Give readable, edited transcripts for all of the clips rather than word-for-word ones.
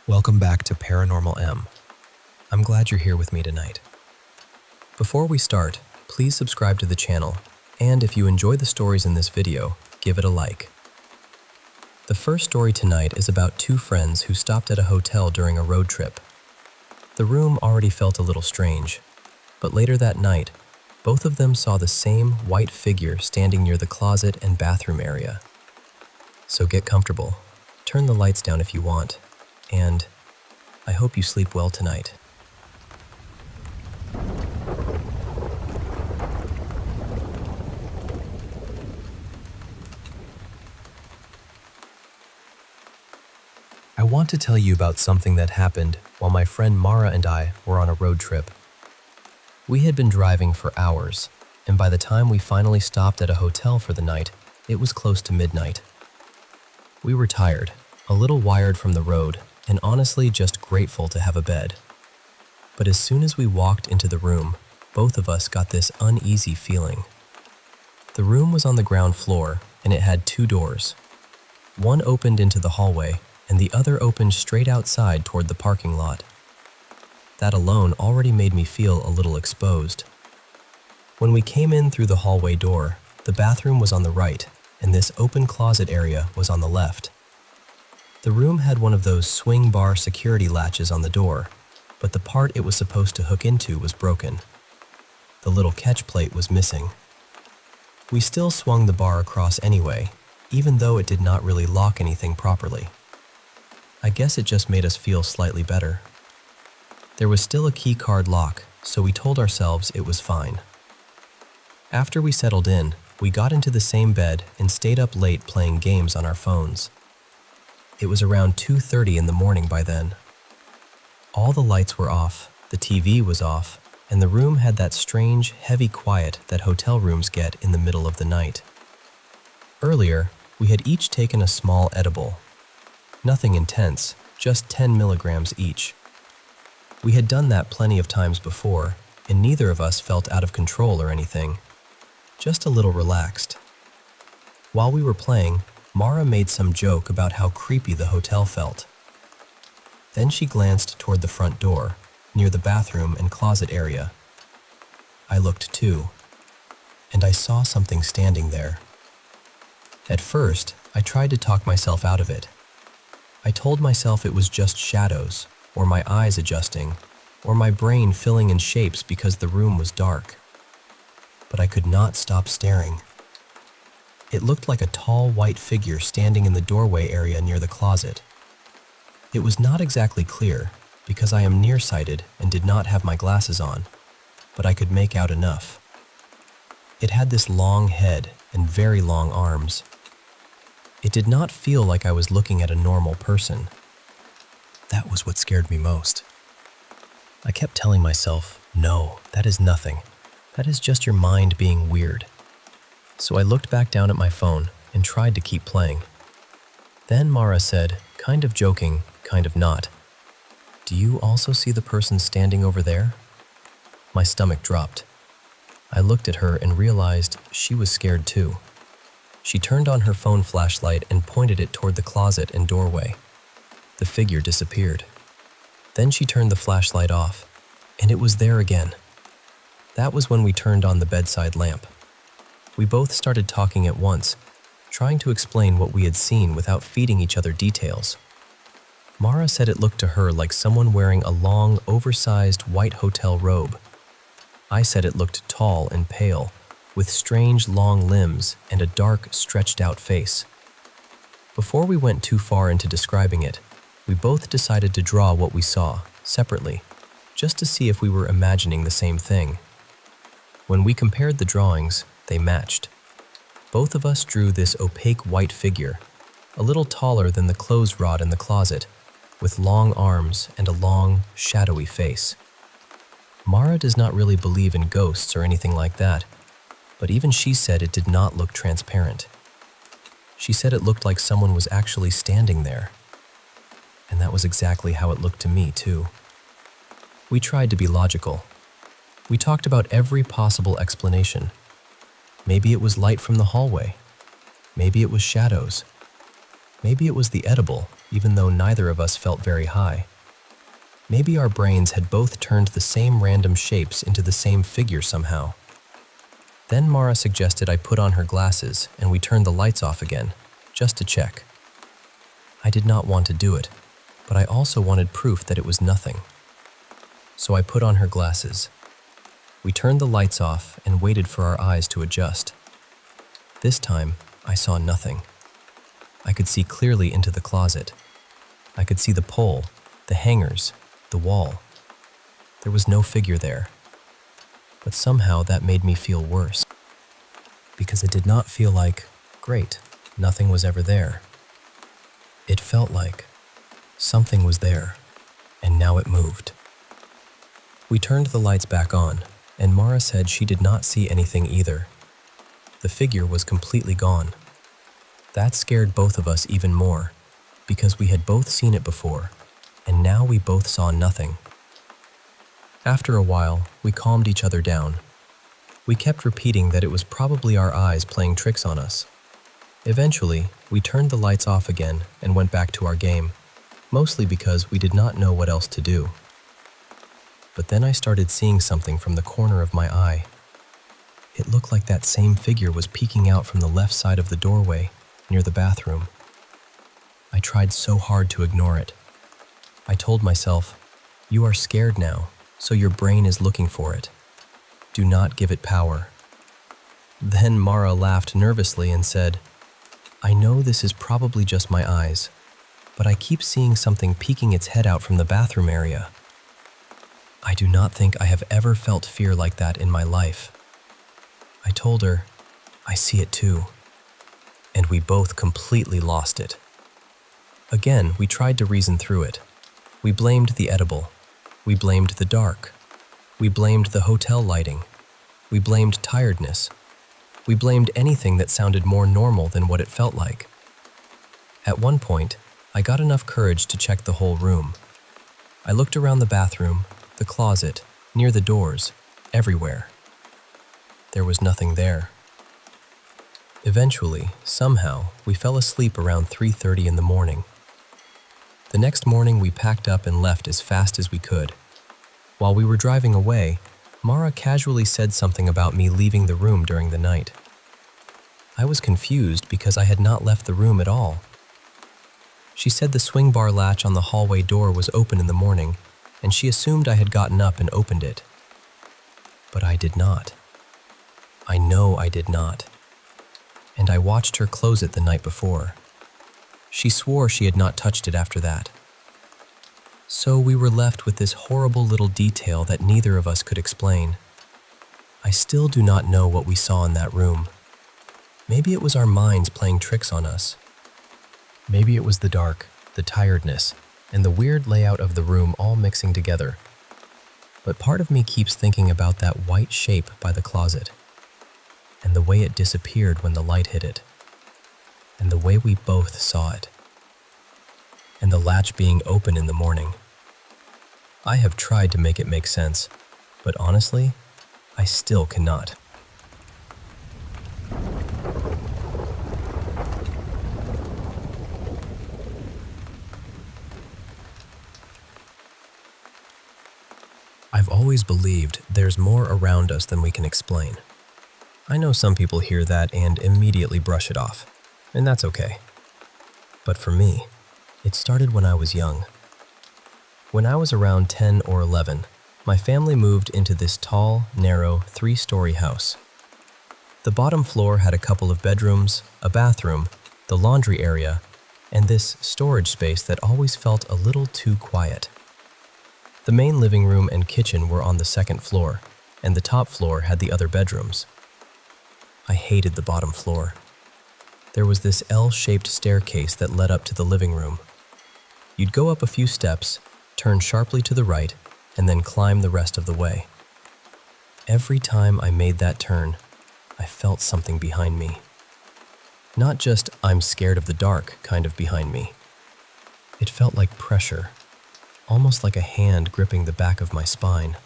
Welcome back to Paranormal M. I'm glad you're here with me tonight. Before we start, please subscribe to the channel, and if you enjoy the stories in this video, give it a like. The first story tonight is about two friends who stopped at a hotel during a road trip. The room already felt a little strange, but later that night, both of them saw the same white figure standing near the closet and bathroom area. So get comfortable, turn the lights down if you want, and I hope you sleep well tonight. I want to tell you about something that happened while my friend Mara and I were on a road trip. We had been driving for hours, and by the time we finally stopped at a hotel for the night, it was close to midnight. We were tired, a little wired from the road, and honestly just grateful to have a bed. But as soon as we walked into the room, both of us got this uneasy feeling. The room was on the ground floor, and it had two doors. One opened into the hallway, and the other opened straight outside toward the parking lot. That alone already made me feel a little exposed. When we came in through the hallway door, the bathroom was on the right, and this open closet area was on the left. The room had one of those swing bar security latches on the door, but the part it was supposed to hook into was broken. The little catch plate was missing. We still swung the bar across anyway, even though it did not really lock anything properly. I guess it just made us feel slightly better. There was still a key card lock, so we told ourselves it was fine. After we settled in, we got into the same bed and stayed up late playing games on our phones. It was around 2:30 in the morning by then. All the lights were off, the TV was off, and the room had that strange, heavy quiet that hotel rooms get in the middle of the night. Earlier, we had each taken a small edible. Nothing intense, just 10 milligrams each. We had done that plenty of times before, and neither of us felt out of control or anything, just a little relaxed. While we were playing, Mara made some joke about how creepy the hotel felt. Then she glanced toward the front door, near the bathroom and closet area. I looked too, and I saw something standing there. At first, I tried to talk myself out of it. I told myself it was just shadows, or my eyes adjusting, or my brain filling in shapes because the room was dark. But I could not stop staring. It looked like a tall white figure standing in the doorway area near the closet. It was not exactly clear, because I am nearsighted and did not have my glasses on, but I could make out enough. It had this long head and very long arms. It did not feel like I was looking at a normal person. That was what scared me most. I kept telling myself, no, that is nothing. That is just your mind being weird. So I looked back down at my phone and tried to keep playing. Then Mara said, kind of joking, kind of not, "Do you also see the person standing over there?" My stomach dropped. I looked at her and realized she was scared too. She turned on her phone flashlight and pointed it toward the closet and doorway. The figure disappeared. Then she turned the flashlight off, and it was there again. That was when we turned on the bedside lamp. We both started talking at once, trying to explain what we had seen without feeding each other details. Mara said it looked to her like someone wearing a long, oversized white hotel robe. I said it looked tall and pale, with strange long limbs and a dark, stretched-out face. Before we went too far into describing it, we both decided to draw what we saw, separately, just to see if we were imagining the same thing. When we compared the drawings, they matched. Both of us drew this opaque white figure, a little taller than the clothes rod in the closet, with long arms and a long, shadowy face. Mara does not really believe in ghosts or anything like that, but even she said it did not look transparent. She said it looked like someone was actually standing there. And that was exactly how it looked to me, too. We tried to be logical. We talked about every possible explanation. Maybe it was light from the hallway. Maybe it was shadows. Maybe it was the edible, even though neither of us felt very high. Maybe our brains had both turned the same random shapes into the same figure somehow. Then Mara suggested I put on her glasses and we turned the lights off again, just to check. I did not want to do it, but I also wanted proof that it was nothing. So I put on her glasses. We turned the lights off and waited for our eyes to adjust. This time, I saw nothing. I could see clearly into the closet. I could see the pole, the hangers, the wall. There was no figure there. But somehow that made me feel worse. Because it did not feel like, great, nothing was ever there. It felt like something was there, and now it moved. We turned the lights back on, and Mara said she did not see anything either. The figure was completely gone. That scared both of us even more, because we had both seen it before, and now we both saw nothing. After a while, we calmed each other down. We kept repeating that it was probably our eyes playing tricks on us. Eventually, we turned the lights off again and went back to our game, mostly because we did not know what else to do. But then I started seeing something from the corner of my eye. It looked like that same figure was peeking out from the left side of the doorway, near the bathroom. I tried so hard to ignore it. I told myself, "You are scared now, so your brain is looking for it. Do not give it power." Then Mara laughed nervously and said, "I know this is probably just my eyes, but I keep seeing something peeking its head out from the bathroom area." I do not think I have ever felt fear like that in my life. I told her, "I see it too." And we both completely lost it. Again, we tried to reason through it. We blamed the edible. We blamed the dark. We blamed the hotel lighting. We blamed tiredness. We blamed anything that sounded more normal than what it felt like. At one point, I got enough courage to check the whole room. I looked around the bathroom, the closet, near the doors, everywhere. There was nothing there. Eventually, somehow, we fell asleep around 3:30 in the morning. The next morning, we packed up and left as fast as we could. While we were driving away, Mara casually said something about me leaving the room during the night. I was confused because I had not left the room at all. She said the swing bar latch on the hallway door was open in the morning, and she assumed I had gotten up and opened it. But I did not. I know I did not. And I watched her close it the night before. She swore she had not touched it after that. So we were left with this horrible little detail that neither of us could explain. I still do not know what we saw in that room. Maybe it was our minds playing tricks on us. Maybe it was the dark, the tiredness, and the weird layout of the room all mixing together. But part of me keeps thinking about that white shape by the closet, and the way it disappeared when the light hit it, and the way we both saw it, and the latch being open in the morning. I have tried to make it make sense, but honestly, I still cannot. I've always believed there's more around us than we can explain. I know some people hear that and immediately brush it off, and that's okay. But for me, it started when I was young. When I was around 10 or 11, my family moved into this tall, narrow, 3-story house. The bottom floor had a couple of bedrooms, a bathroom, the laundry area, and this storage space that always felt a little too quiet. The main living room and kitchen were on the second floor, and the top floor had the other bedrooms. I hated the bottom floor. There was this L-shaped staircase that led up to the living room. You'd go up a few steps, turn sharply to the right, and then climb the rest of the way. Every time I made that turn, I felt something behind me. Not just "I'm scared of the dark" kind of behind me. It felt like pressure, almost like a hand gripping the back of my spine.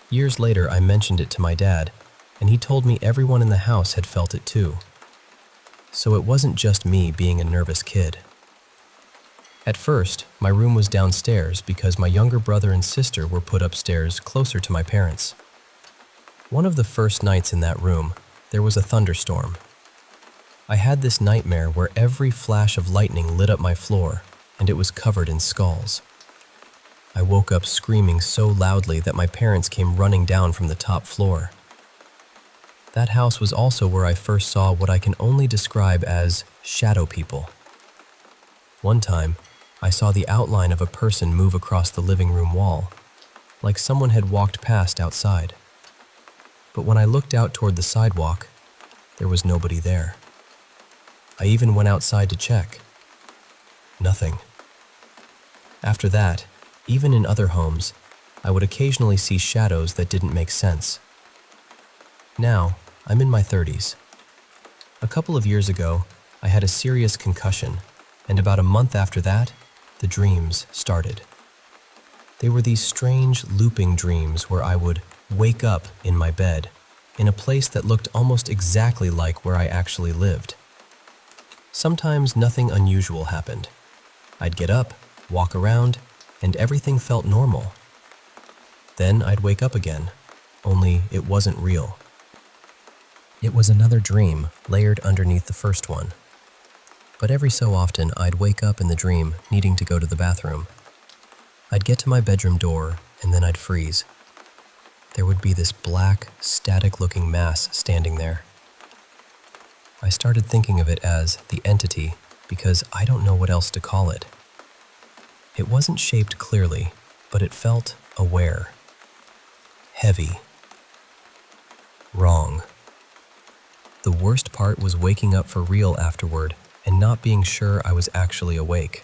Years later, I mentioned it to my dad, and he told me everyone in the house had felt it too. So it wasn't just me being a nervous kid. At first, my room was downstairs because my younger brother and sister were put upstairs closer to my parents. One of the first nights in that room, there was a thunderstorm. I had this nightmare where every flash of lightning lit up my floor, and it was covered in skulls. I woke up screaming so loudly that my parents came running down from the top floor. That house was also where I first saw what I can only describe as shadow people. One time, I saw the outline of a person move across the living room wall, like someone had walked past outside. But when I looked out toward the sidewalk, there was nobody there. I even went outside to check. Nothing. After that, even in other homes, I would occasionally see shadows that didn't make sense. Now, I'm in my 30s. A couple of years ago, I had a serious concussion, and about a month after that, the dreams started. They were these strange, looping dreams where I would wake up in my bed, in a place that looked almost exactly like where I actually lived. Sometimes nothing unusual happened. I'd get up, walk around, and everything felt normal. Then I'd wake up again, only it wasn't real. It was another dream layered underneath the first one. But every so often, I'd wake up in the dream needing to go to the bathroom. I'd get to my bedroom door, and then I'd freeze. There would be this black, static-looking mass standing there. I started thinking of it as the entity because I don't know what else to call it. It wasn't shaped clearly, but it felt aware. Heavy. Wrong. The worst part was waking up for real afterward and not being sure I was actually awake.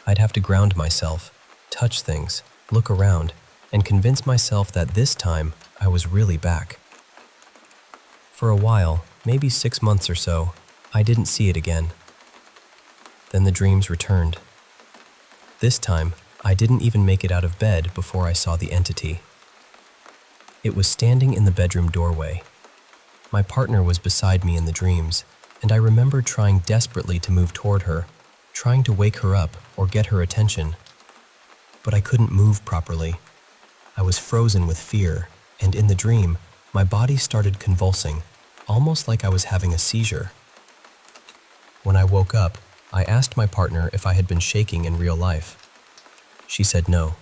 I'd have to ground myself, touch things, look around, and convince myself that this time I was really back. For a while, maybe 6 months or so, I didn't see it again. Then the dreams returned. This time, I didn't even make it out of bed before I saw the entity. It was standing in the bedroom doorway. My partner was beside me in the dreams, and I remember trying desperately to move toward her, trying to wake her up or get her attention. But I couldn't move properly. I was frozen with fear, and in the dream, my body started convulsing, almost like I was having a seizure. When I woke up, I asked my partner if I had been shaking in real life. She said no.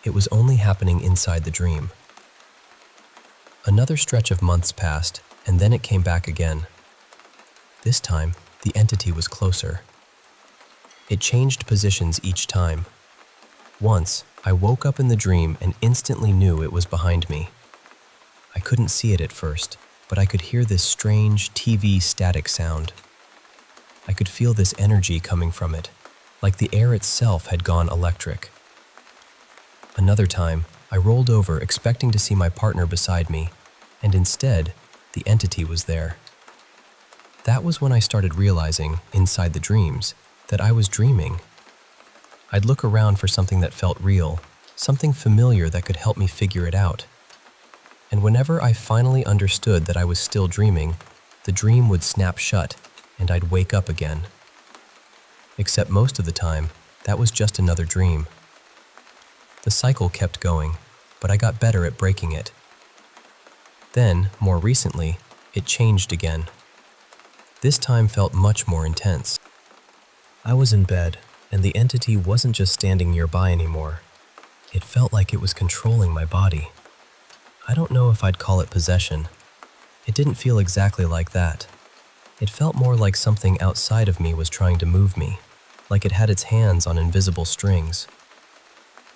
It was only happening inside the dream. Another stretch of months passed, and then it came back again. This time, the entity was closer. It changed positions each time. Once, I woke up in the dream and instantly knew it was behind me. I couldn't see it at first, but I could hear this strange TV static sound. I could feel this energy coming from it, like the air itself had gone electric. Another time, I rolled over expecting to see my partner beside me, and instead, the entity was there. That was when I started realizing, inside the dreams, that I was dreaming. I'd look around for something that felt real, something familiar that could help me figure it out. And whenever I finally understood that I was still dreaming, the dream would snap shut, and I'd wake up again. Except most of the time, that was just another dream. The cycle kept going, but I got better at breaking it. Then, more recently, it changed again. This time felt much more intense. I was in bed, and the entity wasn't just standing nearby anymore. It felt like it was controlling my body. I don't know if I'd call it possession. It didn't feel exactly like that. It felt more like something outside of me was trying to move me, like it had its hands on invisible strings.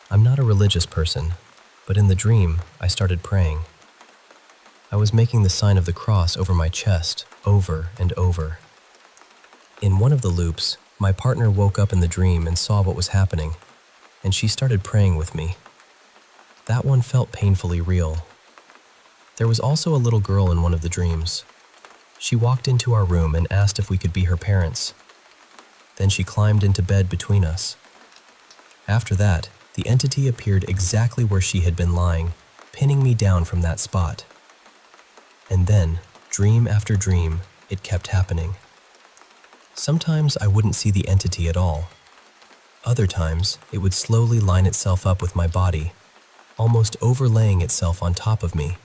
I'm not a religious person, but in the dream, I started praying. I was making the sign of the cross over my chest, over and over. In one of the loops, my partner woke up in the dream and saw what was happening, and she started praying with me. That one felt painfully real. There was also a little girl in one of the dreams. She walked into our room and asked if we could be her parents. Then she climbed into bed between us. After that, the entity appeared exactly where she had been lying, pinning me down from that spot. And then, dream after dream, it kept happening. Sometimes I wouldn't see the entity at all. Other times, it would slowly line itself up with my body, almost overlaying itself on top of me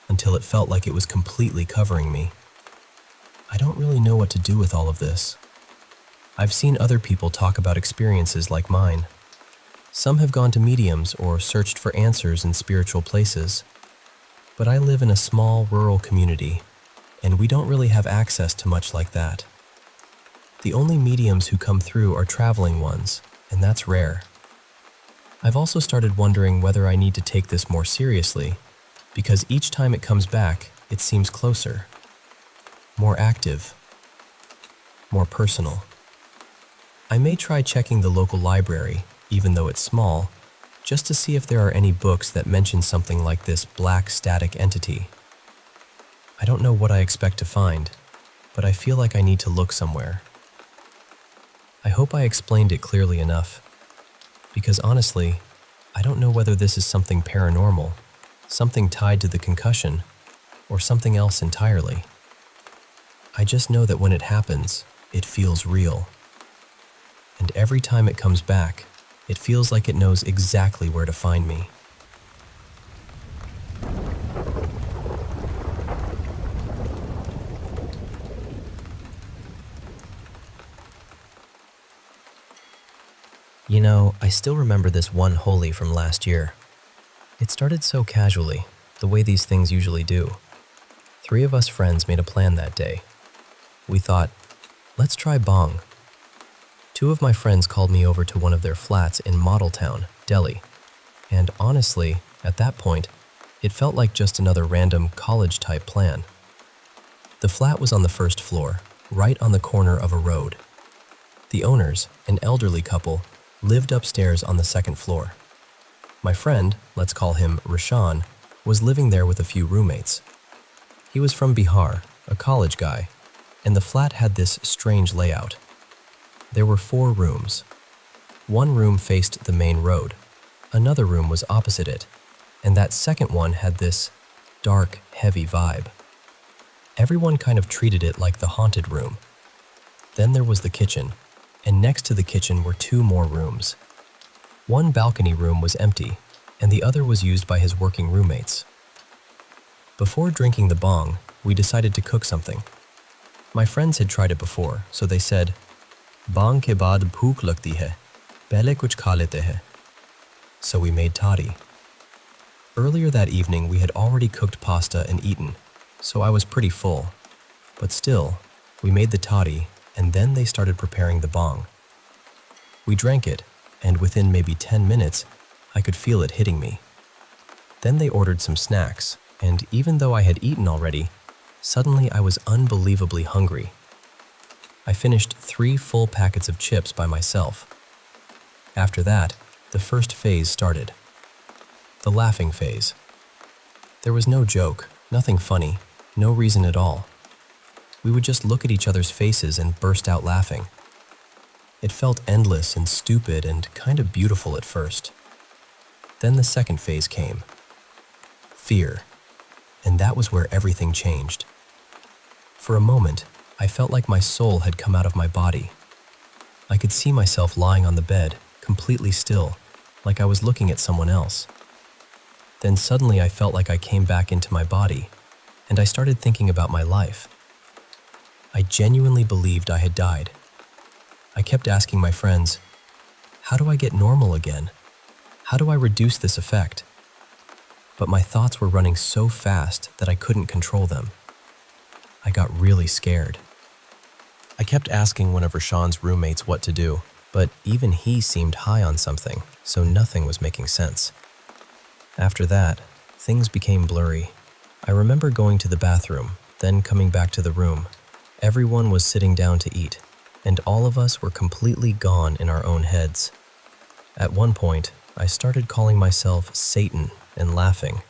until it felt like it was completely covering me. I don't really know what to do with all of this. I've seen other people talk about experiences like mine. Some have gone to mediums or searched for answers in spiritual places. But I live in a small rural community, and we don't really have access to much like that. The only mediums who come through are traveling ones, and that's rare. I've also started wondering whether I need to take this more seriously, because each time it comes back, it seems closer, more active, more personal. I may try checking the local library, even though it's small, just to see if there are any books that mention something like this black static entity. I don't know what I expect to find, but I feel like I need to look somewhere. I hope I explained it clearly enough, because honestly, I don't know whether this is something paranormal, something tied to the concussion, or something else entirely. I just know that when it happens, it feels real. And every time it comes back, it feels like it knows exactly where to find me. You know, I still remember this one Holi from last year. It started so casually, the way these things usually do. 3 of us friends made a plan that day. We thought, let's try bong. 2 of my friends called me over to one of their flats in Model Town, Delhi. And honestly, at that point, it felt like just another random college-type plan. The flat was on the first floor, right on the corner of a road. The owners, an elderly couple, lived upstairs on the second floor. My friend, let's call him Rashan, was living there with a few roommates. He was from Bihar, a college guy, and the flat had this strange layout. There were 4 rooms. One room faced the main road, another room was opposite it, and that second one had this dark, heavy vibe. Everyone kind of treated it like the haunted room. Then there was the kitchen, and next to the kitchen were 2 more rooms. One balcony room was empty, and the other was used by his working roommates. Before drinking the bong, we decided to cook something. My friends had tried it before, so they said, "Bong ke baad bhook lagti hai, pehle kuch kha lete hai." So we made toddy. Earlier that evening, we had already cooked pasta and eaten, so I was pretty full. But still, we made the toddy, and then they started preparing the bong. We drank it, and within maybe 10 minutes, I could feel it hitting me. Then they ordered some snacks, and even though I had eaten already, suddenly I was unbelievably hungry. I finished 3 full packets of chips by myself. After that, the first phase started. The laughing phase. There was no joke, nothing funny, no reason at all. We would just look at each other's faces and burst out laughing. It felt endless and stupid and kind of beautiful at first. Then the second phase came. Fear. And that was where everything changed. For a moment, I felt like my soul had come out of my body. I could see myself lying on the bed, completely still, like I was looking at someone else. Then suddenly I felt like I came back into my body, and I started thinking about my life. I genuinely believed I had died. I kept asking my friends, how do I get normal again? How do I reduce this effect? But my thoughts were running so fast that I couldn't control them. I got really scared. I kept asking one of Rashawn's roommates what to do, but even he seemed high on something, so nothing was making sense. After that, things became blurry. I remember going to the bathroom, then coming back to the room. Everyone was sitting down to eat, and all of us were completely gone in our own heads. At one point, I started calling myself Satan and laughing,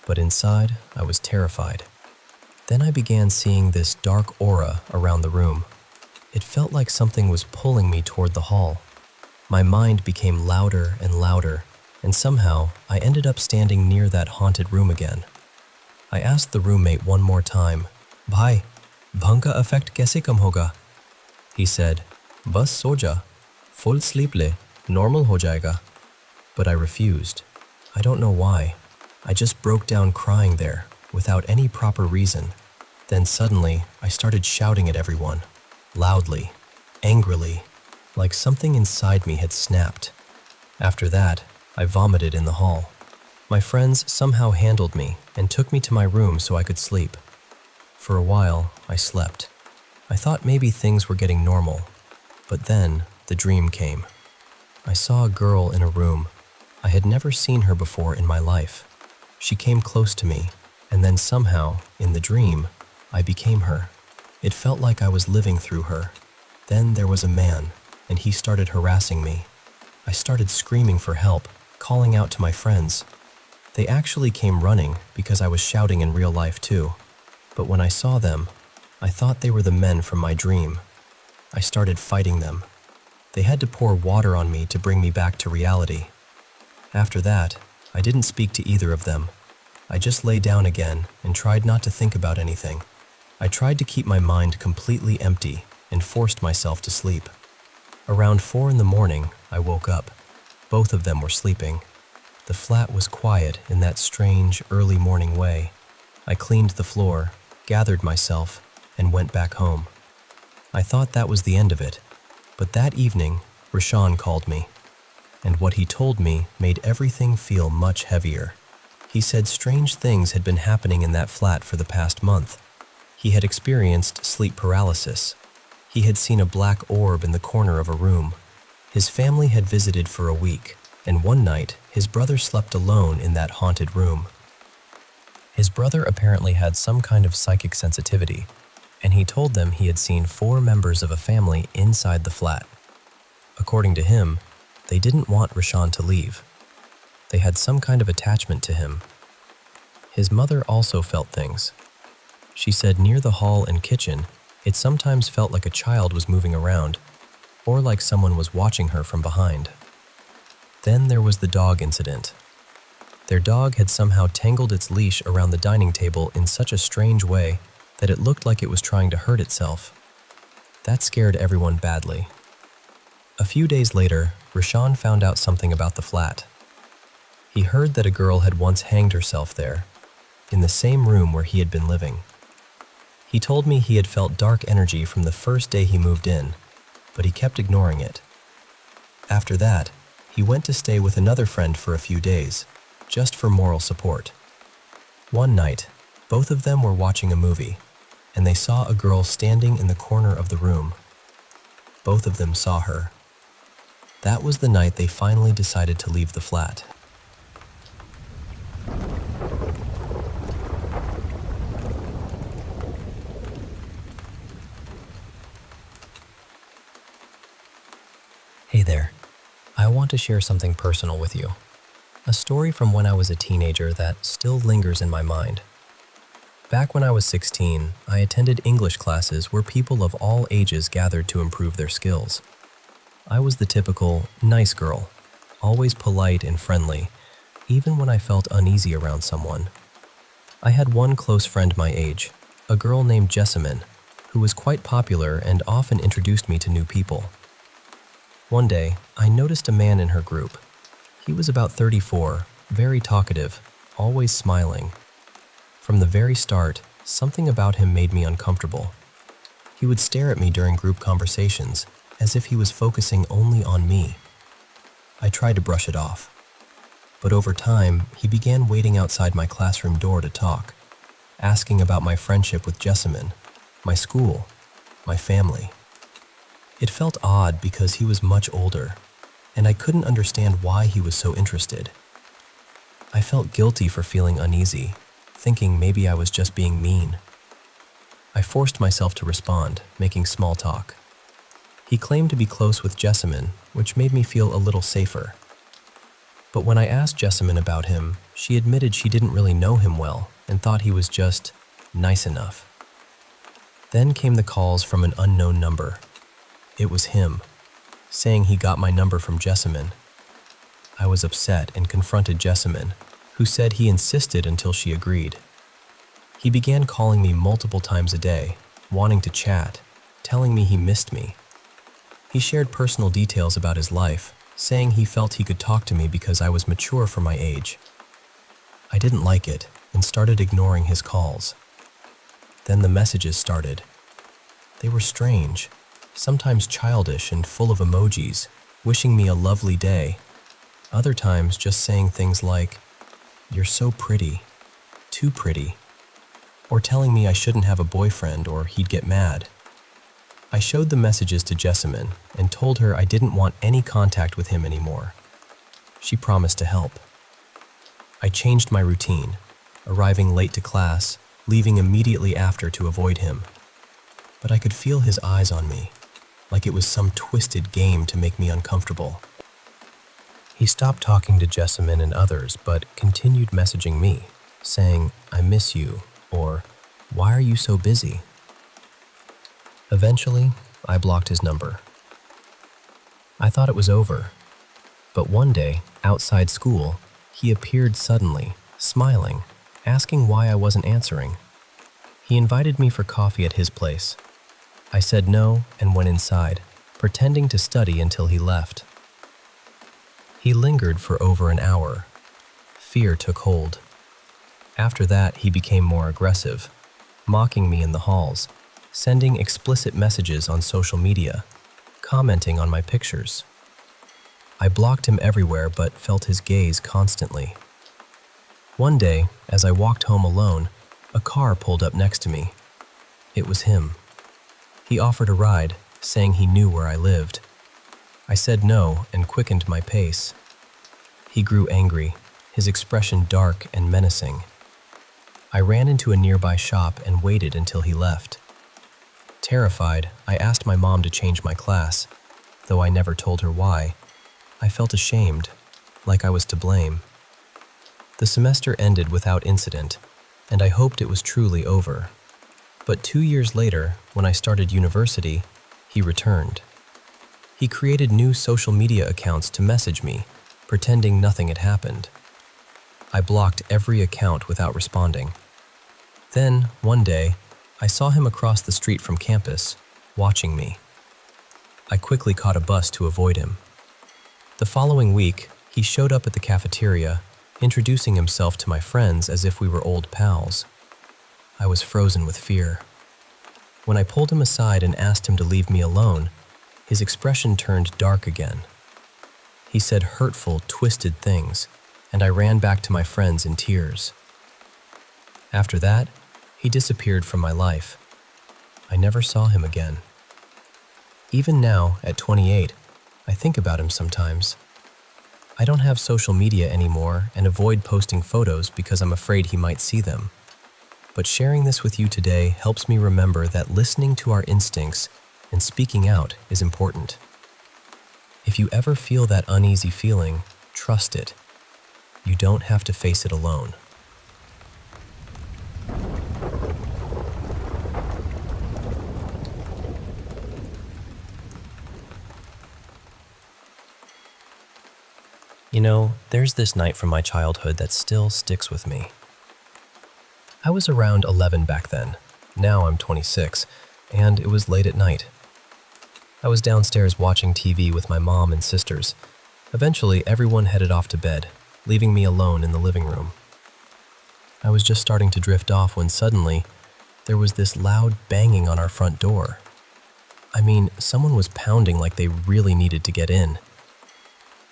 but inside, I was terrified. Then I began seeing this dark aura around the room. It felt like something was pulling me toward the hall. My mind became louder and louder, and somehow I ended up standing near that haunted room again. I asked the roommate one more time, "Bhai, bhang ka effect kaise kam hoga?" He said, "Bus so ja, full sleep le, normal ho jayega." But I refused. I don't know why. I just broke down crying there, without any proper reason. Then suddenly, I started shouting at everyone, loudly, angrily, like something inside me had snapped. After that, I vomited in the hall. My friends somehow handled me and took me to my room so I could sleep. For a while, I slept. I thought maybe things were getting normal, but then the dream came. I saw a girl in a room. I had never seen her before in my life. She came close to me, and then somehow, in the dream, I became her. It felt like I was living through her. Then there was a man, and he started harassing me. I started screaming for help, calling out to my friends. They actually came running because I was shouting in real life too. But when I saw them, I thought they were the men from my dream. I started fighting them. They had to pour water on me to bring me back to reality. After that, I didn't speak to either of them. I just lay down again and tried not to think about anything. I tried to keep my mind completely empty and forced myself to sleep. Around 4 in the morning, I woke up. Both of them were sleeping. The flat was quiet in that strange, early morning way. I cleaned the floor, gathered myself, and went back home. I thought that was the end of it, but that evening, Rashawn called me, and what he told me made everything feel much heavier. He said strange things had been happening in that flat for the past month. He had experienced sleep paralysis. He had seen a black orb in the corner of a room. His family had visited for a week, and one night, his brother slept alone in that haunted room. His brother apparently had some kind of psychic sensitivity, and he told them he had seen 4 members of a family inside the flat. According to him, they didn't want Rashawn to leave. They had some kind of attachment to him. His mother also felt things. She said near the hall and kitchen, it sometimes felt like a child was moving around, or like someone was watching her from behind. Then there was the dog incident. Their dog had somehow tangled its leash around the dining table in such a strange way that it looked like it was trying to hurt itself. That scared everyone badly. A few days later, Rashawn found out something about the flat. He heard that a girl had once hanged herself there, in the same room where he had been living. He told me he had felt dark energy from the first day he moved in, but he kept ignoring it. After that, he went to stay with another friend for a few days, just for moral support. One night, both of them were watching a movie, and they saw a girl standing in the corner of the room. Both of them saw her. That was the night they finally decided to leave the flat. Hey there. I want to share something personal with you. A story from when I was a teenager that still lingers in my mind. Back when I was 16, I attended English classes where people of all ages gathered to improve their skills. I was the typical nice girl, always polite and friendly, even when I felt uneasy around someone. I had one close friend my age, a girl named Jessamine, who was quite popular and often introduced me to new people. One day, I noticed a man in her group. He was about 34, very talkative, always smiling. From the very start, something about him made me uncomfortable. He would stare at me during group conversations, as if he was focusing only on me. I tried to brush it off. But over time, he began waiting outside my classroom door to talk, asking about my friendship with Jessamine, my school, my family. It felt odd because he was much older, and I couldn't understand why he was so interested. I felt guilty for feeling uneasy, thinking maybe I was just being mean. I forced myself to respond, making small talk. He claimed to be close with Jessamine, which made me feel a little safer. But when I asked Jessamine about him, she admitted she didn't really know him well and thought he was just nice enough. Then came the calls from an unknown number. It was him, saying he got my number from Jessamine. I was upset and confronted Jessamine, who said he insisted until she agreed. He began calling me multiple times a day, wanting to chat, telling me he missed me, He shared personal details about his life, saying he felt he could talk to me because I was mature for my age. I didn't like it and started ignoring his calls. Then the messages started. They were strange, sometimes childish and full of emojis, wishing me a lovely day. Other times just saying things like, "You're so pretty, too pretty," or telling me I shouldn't have a boyfriend or he'd get mad. I showed the messages to Jessamine and told her I didn't want any contact with him anymore. She promised to help. I changed my routine, arriving late to class, leaving immediately after to avoid him. But I could feel his eyes on me, like it was some twisted game to make me uncomfortable. He stopped talking to Jessamine and others, but continued messaging me, saying, "I miss you," or "Why are you so busy?" Eventually, I blocked his number. I thought it was over, but one day, outside school, he appeared suddenly, smiling, asking why I wasn't answering. He invited me for coffee at his place. I said no and went inside, pretending to study until he left. He lingered for over an hour. Fear took hold. After that, he became more aggressive, mocking me in the halls, sending explicit messages on social media, commenting on my pictures. I blocked him everywhere but felt his gaze constantly. One day, as I walked home alone, a car pulled up next to me. It was him. He offered a ride, saying he knew where I lived. I said no and quickened my pace. He grew angry, his expression dark and menacing. I ran into a nearby shop and waited until he left. Terrified, I asked my mom to change my class, though I never told her why. I felt ashamed, like I was to blame. The semester ended without incident, and I hoped it was truly over. But 2 years later, when I started university, he returned. He created new social media accounts to message me, pretending nothing had happened. I blocked every account without responding. Then, one day, I saw him across the street from campus, watching me. I quickly caught a bus to avoid him. The following week, he showed up at the cafeteria, introducing himself to my friends as if we were old pals. I was frozen with fear. When I pulled him aside and asked him to leave me alone, his expression turned dark again. He said hurtful, twisted things, and I ran back to my friends in tears. After that, he disappeared from my life. I never saw him again. Even now, at 28, I think about him sometimes. I don't have social media anymore and avoid posting photos because I'm afraid he might see them. But sharing this with you today helps me remember that listening to our instincts and speaking out is important. If you ever feel that uneasy feeling, trust it. You don't have to face it alone. You know, there's this night from my childhood that still sticks with me. I was around 11 back then. Now I'm 26, and it was late at night. I was downstairs watching TV with my mom and sisters. Eventually, everyone headed off to bed, leaving me alone in the living room. I was just starting to drift off when suddenly, there was this loud banging on our front door. I mean, someone was pounding like they really needed to get in.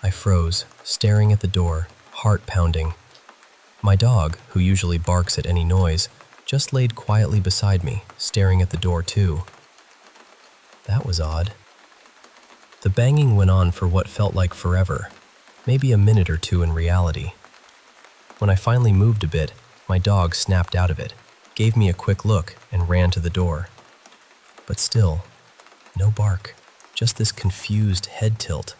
I froze, staring at the door, heart pounding. My dog, who usually barks at any noise, just laid quietly beside me, staring at the door too. That was odd. The banging went on for what felt like forever, maybe a minute or two in reality. When I finally moved a bit, my dog snapped out of it, gave me a quick look, and ran to the door. But still, no bark, just this confused head tilt.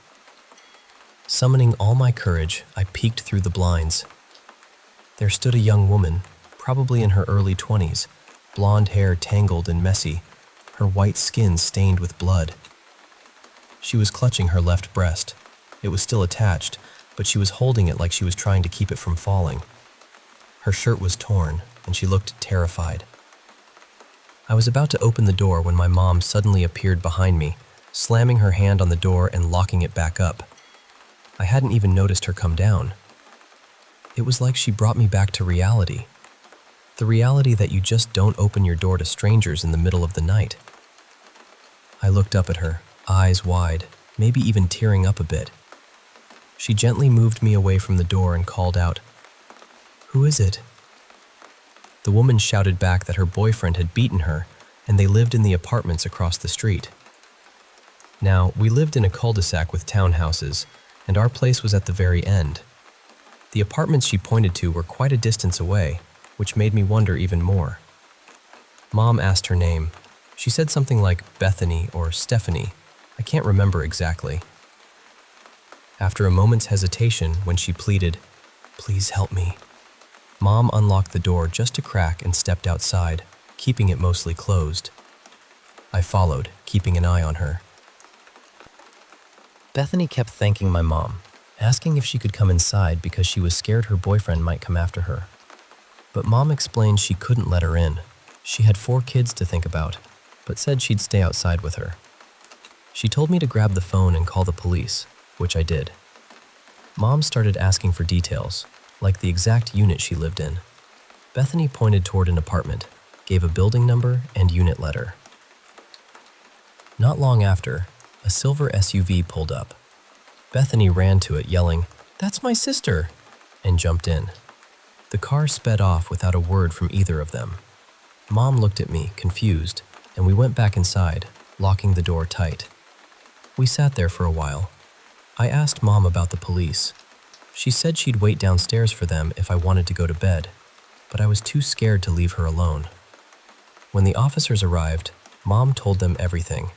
Summoning all my courage, I peeked through the blinds. There stood a young woman, probably in her early 20s, blonde hair tangled and messy, her white skin stained with blood. She was clutching her left breast. It was still attached, but she was holding it like she was trying to keep it from falling. Her shirt was torn, and she looked terrified. I was about to open the door when my mom suddenly appeared behind me, slamming her hand on the door and locking it back up. I hadn't even noticed her come down. It was like she brought me back to reality. The reality that you just don't open your door to strangers in the middle of the night. I looked up at her, eyes wide, maybe even tearing up a bit. She gently moved me away from the door and called out, "Who is it?" The woman shouted back that her boyfriend had beaten her and they lived in the apartments across the street. Now, we lived in a cul-de-sac with townhouses, and our place was at the very end. The apartments she pointed to were quite a distance away, which made me wonder even more. Mom asked her name. She said something like Bethany or Stephanie. I can't remember exactly. After a moment's hesitation, when she pleaded, "Please help me," Mom unlocked the door just a crack and stepped outside, keeping it mostly closed. I followed, keeping an eye on her. Bethany kept thanking my mom, asking if she could come inside because she was scared her boyfriend might come after her. But Mom explained she couldn't let her in. She had 4 kids to think about, but said she'd stay outside with her. She told me to grab the phone and call the police, which I did. Mom started asking for details, like the exact unit she lived in. Bethany pointed toward an apartment, gave a building number and unit letter. Not long after, a silver SUV pulled up. Bethany ran to it yelling, "That's my sister!" and jumped in. The car sped off without a word from either of them. Mom looked at me, confused, and we went back inside, locking the door tight. We sat there for a while. I asked Mom about the police. She said she'd wait downstairs for them if I wanted to go to bed, but I was too scared to leave her alone. When the officers arrived, Mom told them everything.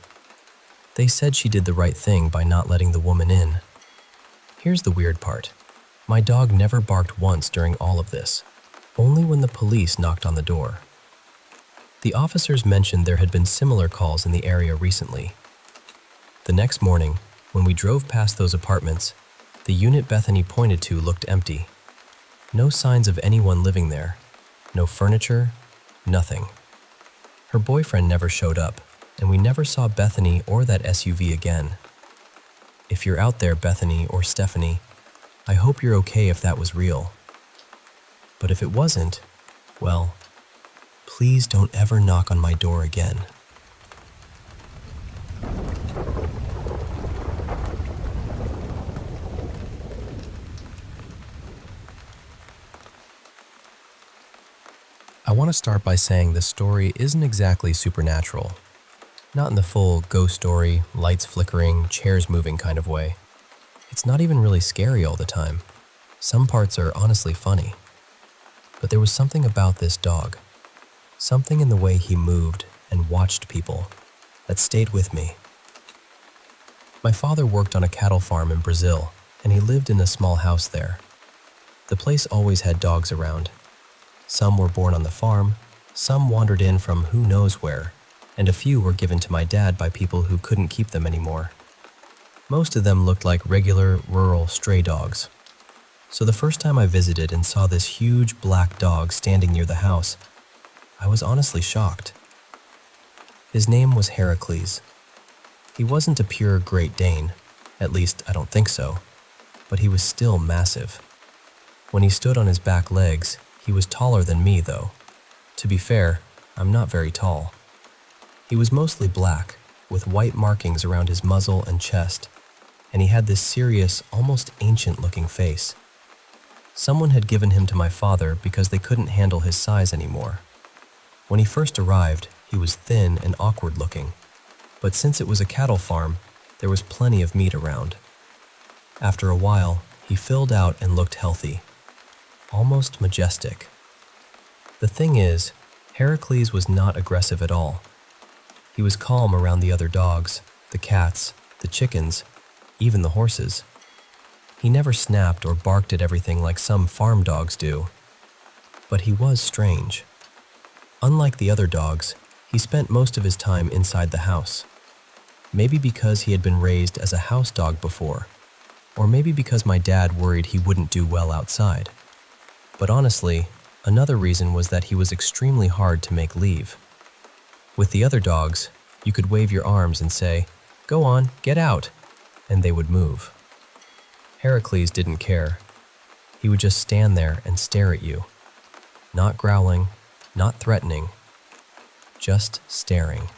They said she did the right thing by not letting the woman in. Here's the weird part. My dog never barked once during all of this, only when the police knocked on the door. The officers mentioned there had been similar calls in the area recently. The next morning, when we drove past those apartments, the unit Bethany pointed to looked empty. No signs of anyone living there. No furniture, nothing. Her boyfriend never showed up, and we never saw Bethany or that SUV again. If you're out there, Bethany or Stephanie, I hope you're okay if that was real. But if it wasn't, well, please don't ever knock on my door again. I want to start by saying this story isn't exactly supernatural. Not in the full ghost story, lights flickering, chairs moving kind of way. It's not even really scary all the time. Some parts are honestly funny. But there was something about this dog, something in the way he moved and watched people, that stayed with me. My father worked on a cattle farm in Brazil, and he lived in a small house there. The place always had dogs around. Some were born on the farm, some wandered in from who knows where, and a few were given to my dad by people who couldn't keep them anymore. Most of them looked like regular, rural stray dogs. So the first time I visited and saw this huge black dog standing near the house, I was honestly shocked. His name was Heracles. He wasn't a pure Great Dane, at least I don't think so, but he was still massive. When he stood on his back legs, he was taller than me though. To be fair, I'm not very tall. He was mostly black, with white markings around his muzzle and chest, and he had this serious, almost ancient-looking face. Someone had given him to my father because they couldn't handle his size anymore. When he first arrived, he was thin and awkward-looking, but since it was a cattle farm, there was plenty of meat around. After a while, he filled out and looked healthy, almost majestic. The thing is, Heracles was not aggressive at all. He was calm around the other dogs, the cats, the chickens, even the horses. He never snapped or barked at everything like some farm dogs do. But he was strange. Unlike the other dogs, he spent most of his time inside the house. Maybe because he had been raised as a house dog before, or maybe because my dad worried he wouldn't do well outside. But honestly, another reason was that he was extremely hard to make leave. With the other dogs, you could wave your arms and say, "Go on, get out," and they would move. Heracles didn't care. He would just stand there and stare at you, not growling, not threatening, just staring.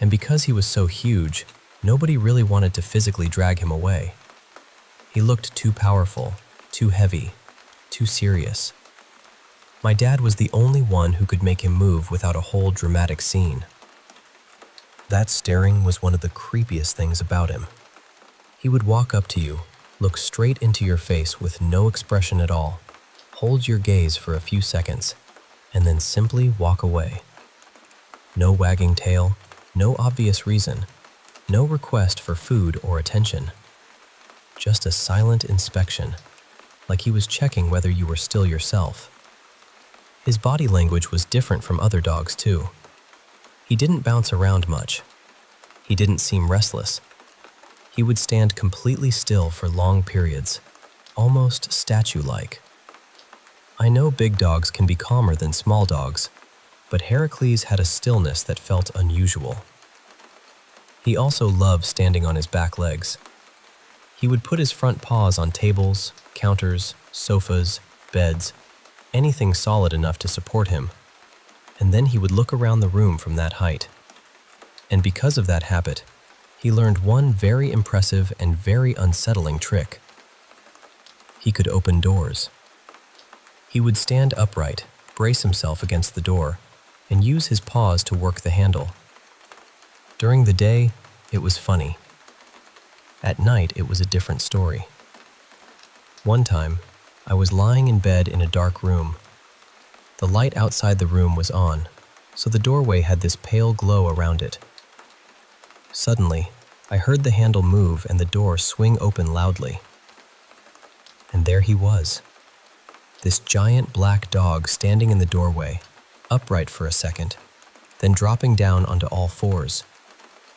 And because he was so huge, nobody really wanted to physically drag him away. He looked too powerful, too heavy, too serious. My dad was the only one who could make him move without a whole dramatic scene. That staring was one of the creepiest things about him. He would walk up to you, look straight into your face with no expression at all, hold your gaze for a few seconds, and then simply walk away. No wagging tail, no obvious reason, no request for food or attention. Just a silent inspection, like he was checking whether you were still yourself. His body language was different from other dogs too. He didn't bounce around much. He didn't seem restless. He would stand completely still for long periods, almost statue-like. I know big dogs can be calmer than small dogs, but Heracles had a stillness that felt unusual. He also loved standing on his back legs. He would put his front paws on tables, counters, sofas, beds, anything solid enough to support him, and then he would look around the room from that height. And because of that habit, he learned one very impressive and very unsettling trick. He could open doors. He would stand upright, brace himself against the door, and use his paws to work the handle. During the day, it was funny. At night, it was a different story. One time, I was lying in bed in a dark room. The light outside the room was on, so the doorway had this pale glow around it. Suddenly, I heard the handle move and the door swing open loudly. And there he was. This giant black dog standing in the doorway, upright for a second, then dropping down onto all fours,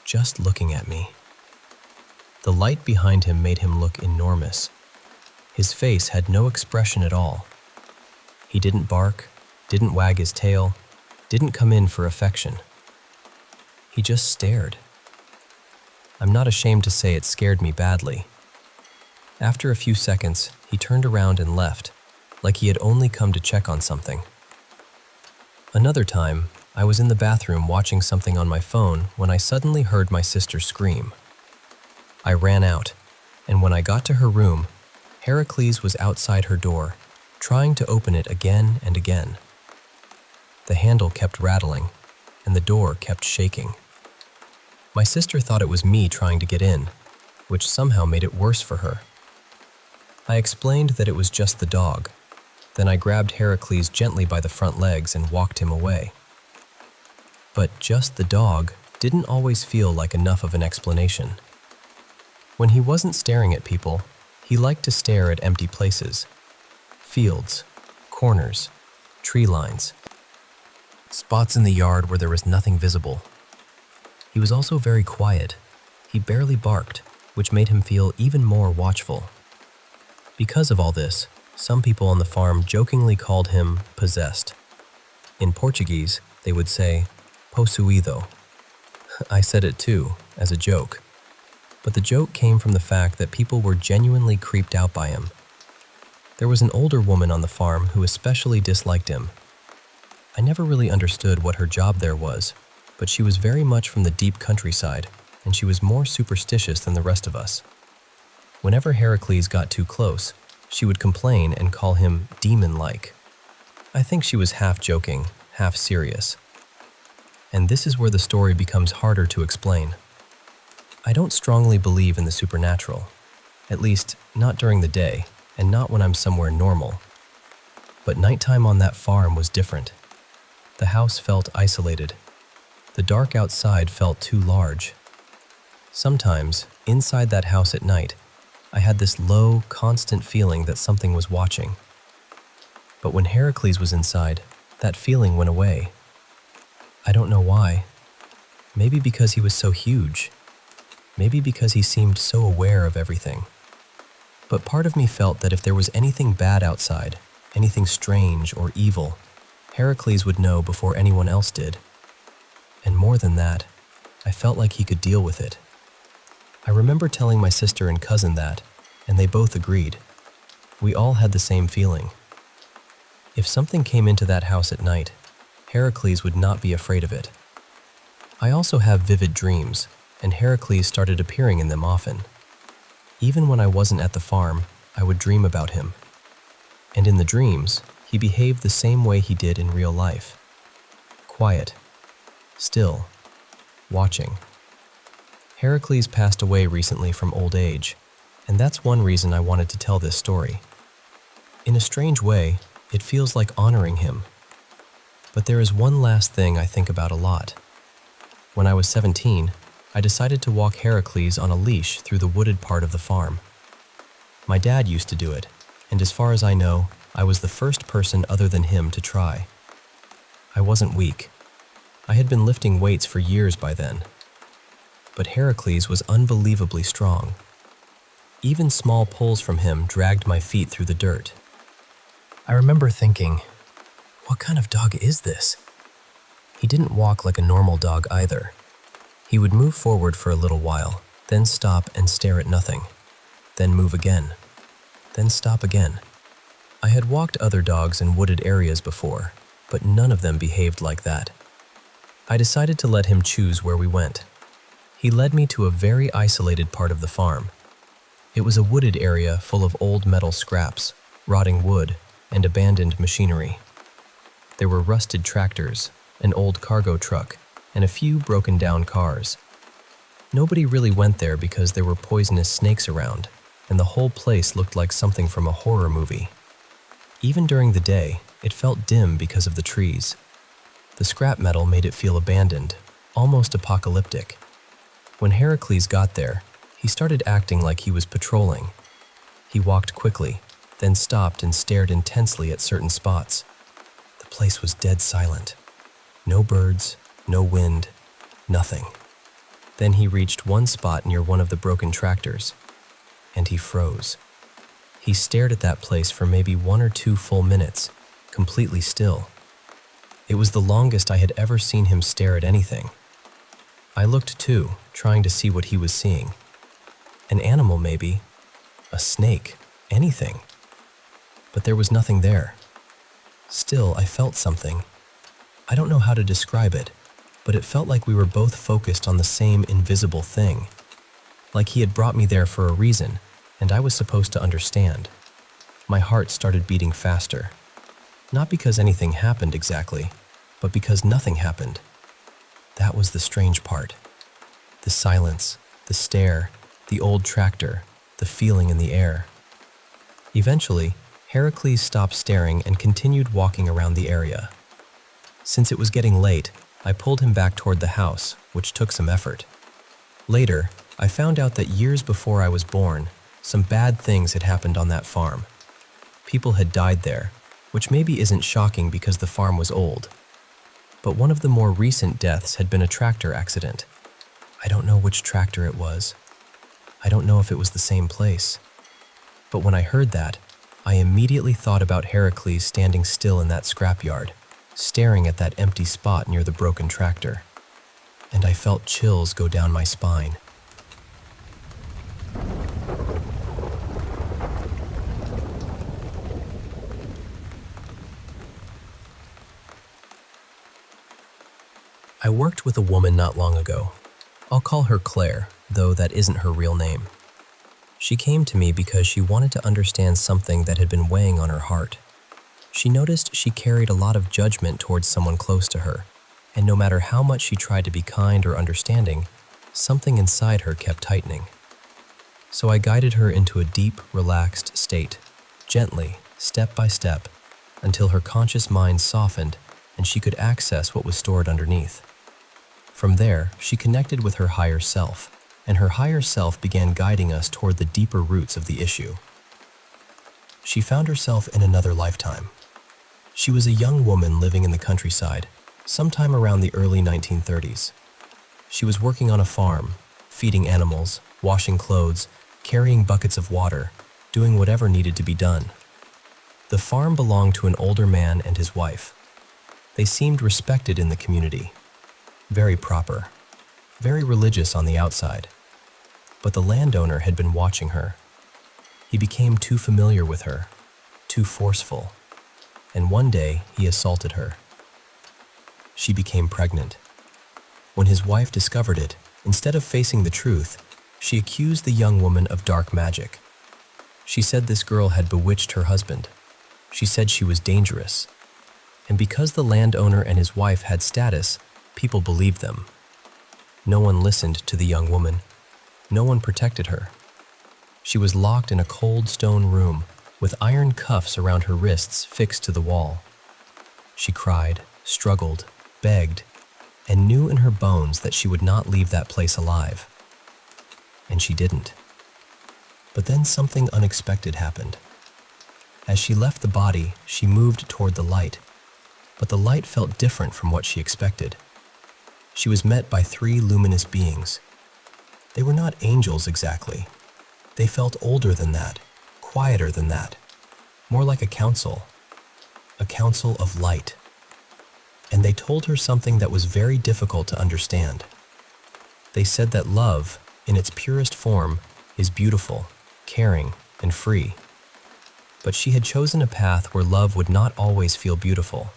just looking at me. The light behind him made him look enormous. His face had no expression at all. He didn't bark, didn't wag his tail, didn't come in for affection. He just stared. I'm not ashamed to say it scared me badly. After a few seconds, he turned around and left, like he had only come to check on something. Another time, I was in the bathroom watching something on my phone when I suddenly heard my sister scream. I ran out, and when I got to her room, Heracles was outside her door, trying to open it again and again. The handle kept rattling, and the door kept shaking. My sister thought it was me trying to get in, which somehow made it worse for her. I explained that it was just the dog. Then I grabbed Heracles gently by the front legs and walked him away. But just the dog didn't always feel like enough of an explanation. When he wasn't staring at people, he liked to stare at empty places, fields, corners, tree lines, spots in the yard where there was nothing visible. He was also very quiet. He barely barked, which made him feel even more watchful. Because of all this, some people on the farm jokingly called him possessed. In Portuguese, they would say, possuído. I said it too, as a joke. But the joke came from the fact that people were genuinely creeped out by him. There was an older woman on the farm who especially disliked him. I never really understood what her job there was, but she was very much from the deep countryside, and she was more superstitious than the rest of us. Whenever Heracles got too close, she would complain and call him demon-like. I think she was half joking, half serious. And this is where the story becomes harder to explain. I don't strongly believe in the supernatural, at least not during the day, and not when I'm somewhere normal. But nighttime on that farm was different. The house felt isolated. The dark outside felt too large. Sometimes, inside that house at night, I had this low, constant feeling that something was watching. But when Heracles was inside, that feeling went away. I don't know why. Maybe because he was so huge. Maybe because he seemed so aware of everything. But part of me felt that if there was anything bad outside, anything strange or evil, Heracles would know before anyone else did. And more than that, I felt like he could deal with it. I remember telling my sister and cousin that, and they both agreed. We all had the same feeling. If something came into that house at night, Heracles would not be afraid of it. I also have vivid dreams, and Heracles started appearing in them often. Even when I wasn't at the farm, I would dream about him. And in the dreams, he behaved the same way he did in real life. Quiet, still, watching. Heracles passed away recently from old age, and that's one reason I wanted to tell this story. In a strange way, it feels like honoring him. But there is one last thing I think about a lot. When I was 17, I decided to walk Heracles on a leash through the wooded part of the farm. My dad used to do it, and as far as I know, I was the first person other than him to try. I wasn't weak. I had been lifting weights for years by then. But Heracles was unbelievably strong. Even small pulls from him dragged my feet through the dirt. I remember thinking, what kind of dog is this? He didn't walk like a normal dog either. He would move forward for a little while, then stop and stare at nothing, then move again, then stop again. I had walked other dogs in wooded areas before, but none of them behaved like that. I decided to let him choose where we went. He led me to a very isolated part of the farm. It was a wooded area full of old metal scraps, rotting wood, and abandoned machinery. There were rusted tractors, an old cargo truck, and a few broken-down cars. Nobody really went there because there were poisonous snakes around, and the whole place looked like something from a horror movie. Even during the day, it felt dim because of the trees. The scrap metal made it feel abandoned, almost apocalyptic. When Heracles got there, he started acting like he was patrolling. He walked quickly, then stopped and stared intensely at certain spots. The place was dead silent. No birds, no wind, nothing. Then he reached one spot near one of the broken tractors, and he froze. He stared at that place for maybe 1 or 2 full minutes, completely still. It was the longest I had ever seen him stare at anything. I looked too, trying to see what he was seeing. An animal maybe, a snake, anything. But there was nothing there. Still, I felt something. I don't know how to describe it, but it felt like we were both focused on the same invisible thing. Like he had brought me there for a reason, and I was supposed to understand. My heart started beating faster. Not because anything happened exactly, but because nothing happened. That was the strange part. The silence, the stare, the old tractor, the feeling in the air. Eventually, Heracles stopped staring and continued walking around the area. Since it was getting late, I pulled him back toward the house, which took some effort. Later, I found out that years before I was born, some bad things had happened on that farm. People had died there, which maybe isn't shocking because the farm was old. But one of the more recent deaths had been a tractor accident. I don't know which tractor it was. I don't know if it was the same place. But when I heard that, I immediately thought about Heracles standing still in that scrapyard, staring at that empty spot near the broken tractor. And I felt chills go down my spine. I worked with a woman not long ago. I'll call her Claire, though that isn't her real name. She came to me because she wanted to understand something that had been weighing on her heart. She noticed she carried a lot of judgment towards someone close to her, and no matter how much she tried to be kind or understanding, something inside her kept tightening. So I guided her into a deep, relaxed state, gently, step by step, until her conscious mind softened and she could access what was stored underneath. From there, she connected with her higher self, and her higher self began guiding us toward the deeper roots of the issue. She found herself in another lifetime. She was a young woman living in the countryside, sometime around the early 1930s. She was working on a farm, feeding animals, washing clothes, carrying buckets of water, doing whatever needed to be done. The farm belonged to an older man and his wife. They seemed respected in the community. Very proper, very religious on the outside. But the landowner had been watching her. He became too familiar with her, too forceful, and one day he assaulted her. She became pregnant. When his wife discovered it, instead of facing the truth, she accused the young woman of dark magic. She said this girl had bewitched her husband. She said she was dangerous. And because the landowner and his wife had status, people believed them. No one listened to the young woman. No one protected her. She was locked in a cold stone room with iron cuffs around her wrists fixed to the wall. She cried, struggled, begged, and knew in her bones that she would not leave that place alive. And she didn't. But then something unexpected happened. As she left the body, she moved toward the light, but the light felt different from what she expected. She was met by 3 luminous beings. They were not angels exactly. They felt older than that, quieter than that, more like a council of light. And they told her something that was very difficult to understand. They said that love, in its purest form, is beautiful, caring, and free. But she had chosen a path where love would not always feel beautiful.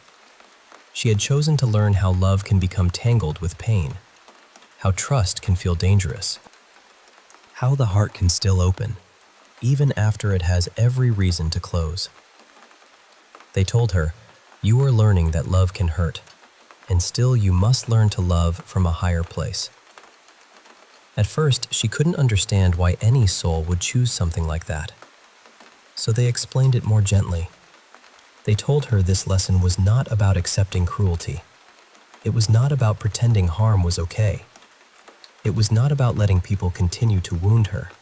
She had chosen to learn how love can become tangled with pain, how trust can feel dangerous, how the heart can still open, even after it has every reason to close. They told her, "You are learning that love can hurt, and still you must learn to love from a higher place." At first, she couldn't understand why any soul would choose something like that. So they explained it more gently. They told her this lesson was not about accepting cruelty. It was not about pretending harm was okay. It was not about letting people continue to wound her.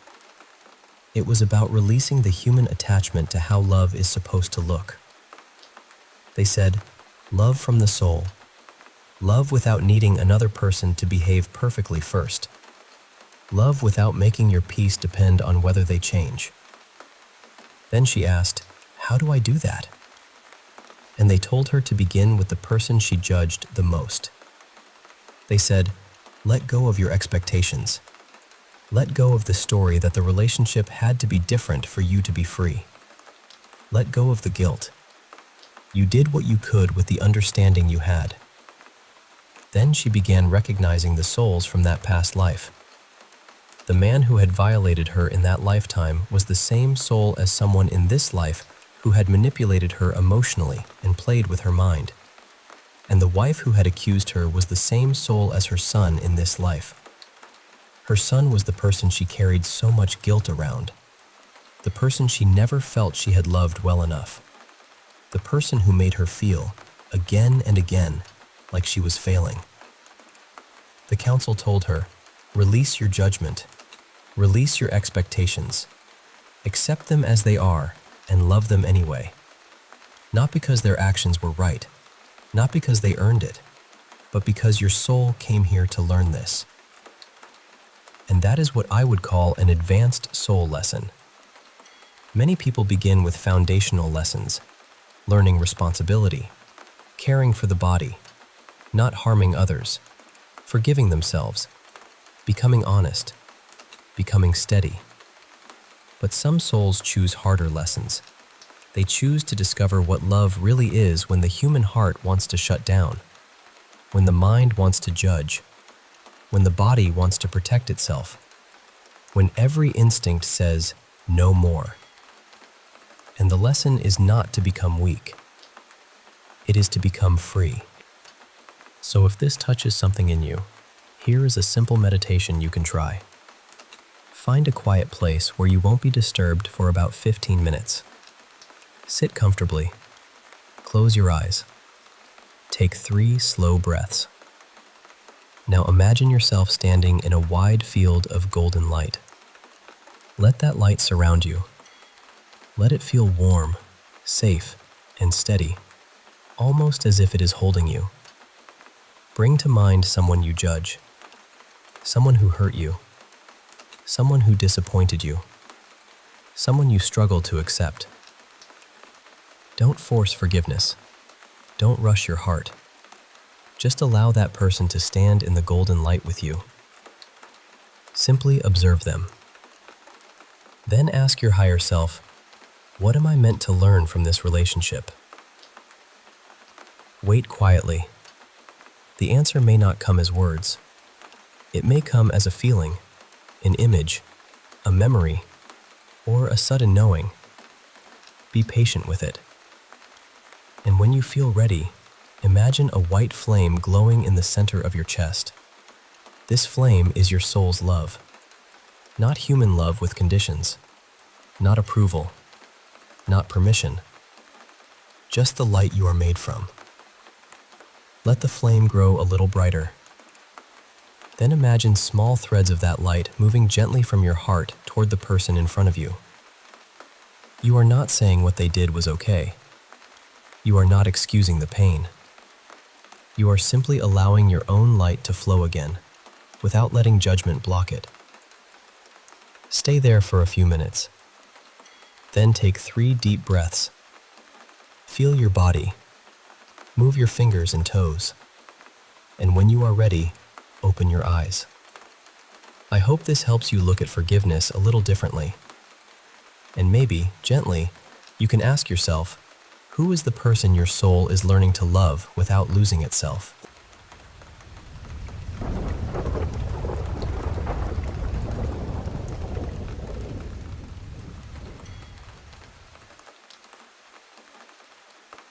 It was about releasing the human attachment to how love is supposed to look. They said, love from the soul. Love without needing another person to behave perfectly first. Love without making your peace depend on whether they change. Then she asked, "How do I do that?" And they told her to begin with the person she judged the most. They said, "Let go of your expectations. Let go of the story that the relationship had to be different for you to be free. Let go of the guilt. You did what you could with the understanding you had." Then she began recognizing the souls from that past life. The man who had violated her in that lifetime was the same soul as someone in this life who had manipulated her emotionally and played with her mind. And the wife who had accused her was the same soul as her son in this life. Her son was the person she carried so much guilt around, the person she never felt she had loved well enough, the person who made her feel, again and again, like she was failing. The council told her, "Release your judgment. Release your expectations. Accept them as they are and love them anyway. Not because their actions were right, not because they earned it, but because your soul came here to learn this." And that is what I would call an advanced soul lesson. Many people begin with foundational lessons, learning responsibility, caring for the body, not harming others, forgiving themselves, becoming honest, becoming steady. But some souls choose harder lessons. They choose to discover what love really is when the human heart wants to shut down, when the mind wants to judge, when the body wants to protect itself, when every instinct says, "No more." And the lesson is not to become weak. It is to become free. So if this touches something in you, here is a simple meditation you can try. Find a quiet place where you won't be disturbed for about 15 minutes. Sit comfortably. Close your eyes. Take 3 slow breaths. Now imagine yourself standing in a wide field of golden light. Let that light surround you. Let it feel warm, safe, and steady, almost as if it is holding you. Bring to mind someone you judge, someone who hurt you, someone who disappointed you, someone you struggle to accept. Don't force forgiveness. Don't rush your heart. Just allow that person to stand in the golden light with you. Simply observe them. Then ask your higher self, what am I meant to learn from this relationship? Wait quietly. The answer may not come as words. It may come as a feeling, an image, a memory, or a sudden knowing. Be patient with it. And when you feel ready, imagine a white flame glowing in the center of your chest. This flame is your soul's love. Not human love with conditions. Not approval. Not permission. Just the light you are made from. Let the flame grow a little brighter. Then imagine small threads of that light moving gently from your heart toward the person in front of you. You are not saying what they did was okay. You are not excusing the pain. You are simply allowing your own light to flow again, without letting judgment block it. Stay there for a few minutes. Then take 3 deep breaths. Feel your body. Move your fingers and toes. And when you are ready, open your eyes. I hope this helps you look at forgiveness a little differently. And maybe, gently, you can ask yourself, who is the person your soul is learning to love without losing itself?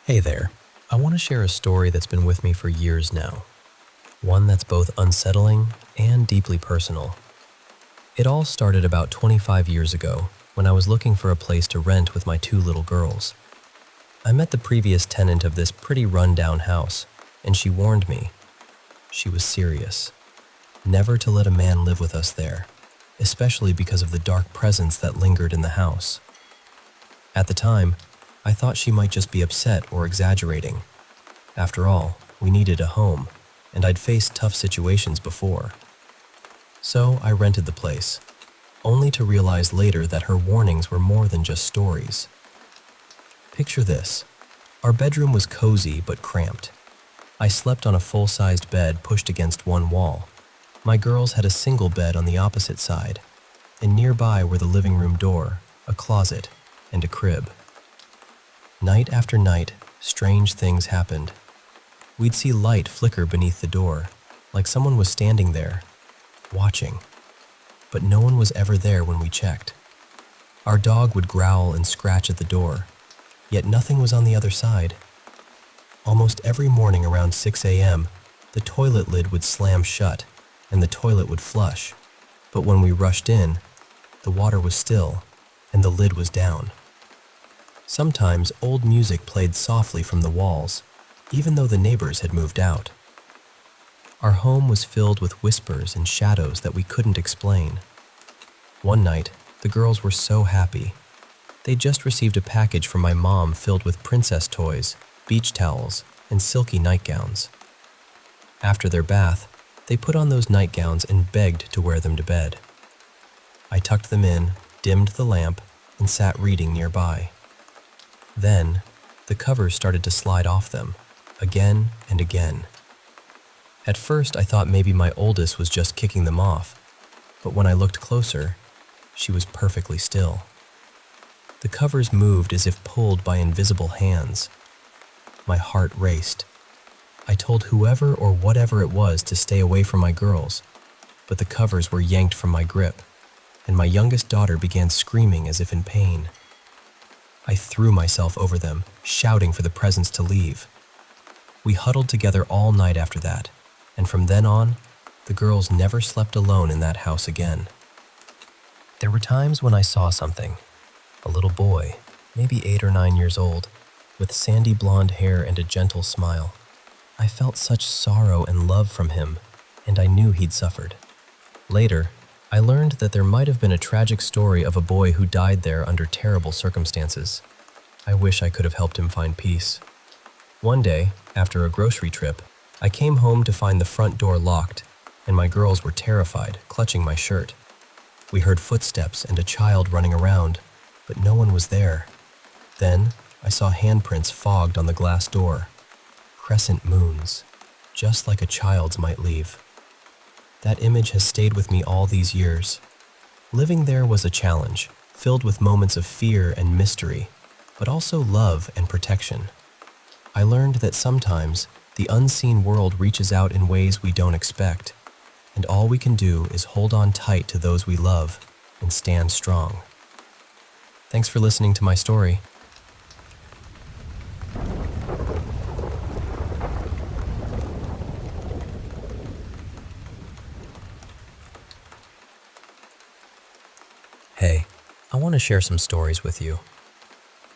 Hey there. I want to share a story that's been with me for years now. One that's both unsettling and deeply personal. It all started about 25 years ago when I was looking for a place to rent with my 2 little girls. I met the previous tenant of this pretty run-down house, and she warned me. She was serious. Never to let a man live with us there, especially because of the dark presence that lingered in the house. At the time, I thought she might just be upset or exaggerating. After all, we needed a home, and I'd faced tough situations before. So I rented the place, only to realize later that her warnings were more than just stories. Picture this. Our bedroom was cozy but cramped. I slept on a full-sized bed pushed against one wall. My girls had a single bed on the opposite side, and nearby were the living room door, a closet, and a crib. Night after night, strange things happened. We'd see light flicker beneath the door, like someone was standing there, watching. But no one was ever there when we checked. Our dog would growl and scratch at the door, yet nothing was on the other side. Almost every morning around 6 a.m., the toilet lid would slam shut, and the toilet would flush. But when we rushed in, the water was still, and the lid was down. Sometimes old music played softly from the walls, even though the neighbors had moved out. Our home was filled with whispers and shadows that we couldn't explain. One night, the girls were so happy. They'd just received a package from my mom filled with princess toys, beach towels, and silky nightgowns. After their bath, they put on those nightgowns and begged to wear them to bed. I tucked them in, dimmed the lamp, and sat reading nearby. Then, the covers started to slide off them, again and again. At first, I thought maybe my oldest was just kicking them off, but when I looked closer, she was perfectly still. The covers moved as if pulled by invisible hands. My heart raced. I told whoever or whatever it was to stay away from my girls, but the covers were yanked from my grip, and my youngest daughter began screaming as if in pain. I threw myself over them, shouting for the presence to leave. We huddled together all night after that, and from then on, the girls never slept alone in that house again. There were times when I saw something. A little boy, maybe 8 or 9 years old, with sandy blonde hair and a gentle smile. I felt such sorrow and love from him, and I knew he'd suffered. Later, I learned that there might have been a tragic story of a boy who died there under terrible circumstances. I wish I could have helped him find peace. One day, after a grocery trip, I came home to find the front door locked, and my girls were terrified, clutching my shirt. We heard footsteps and a child running around, but no one was there. Then, I saw handprints fogged on the glass door. Crescent moons, just like a child's might leave. That image has stayed with me all these years. Living there was a challenge, filled with moments of fear and mystery, but also love and protection. I learned that sometimes the unseen world reaches out in ways we don't expect, and all we can do is hold on tight to those we love and stand strong. Thanks for listening to my story. Hey, I want to share some stories with you.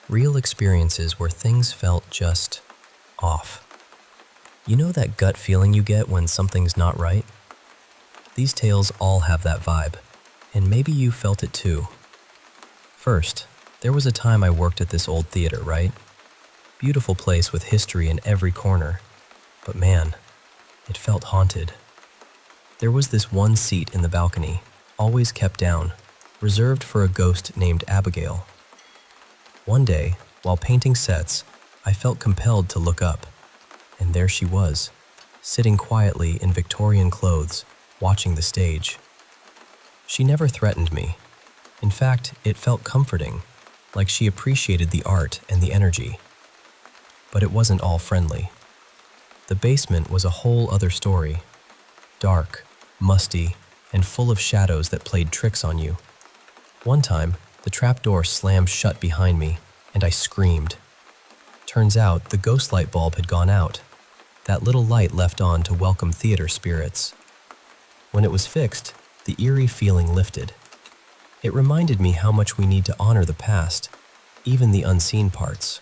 Real experiences where things felt just off. You know that gut feeling you get when something's not right? These tales all have that vibe, and maybe you felt it too. First, there was a time I worked at this old theater, right? Beautiful place with history in every corner. But man, it felt haunted. There was this one seat in the balcony, always kept down, reserved for a ghost named Abigail. One day, while painting sets, I felt compelled to look up, and there she was, sitting quietly in Victorian clothes, watching the stage. She never threatened me. In fact, it felt comforting, like she appreciated the art and the energy. But it wasn't all friendly. The basement was a whole other story. Dark, musty, and full of shadows that played tricks on you. One time, the trapdoor slammed shut behind me, and I screamed. Turns out the ghost light bulb had gone out, that little light left on to welcome theater spirits. When it was fixed, the eerie feeling lifted. It reminded me how much we need to honor the past, even the unseen parts.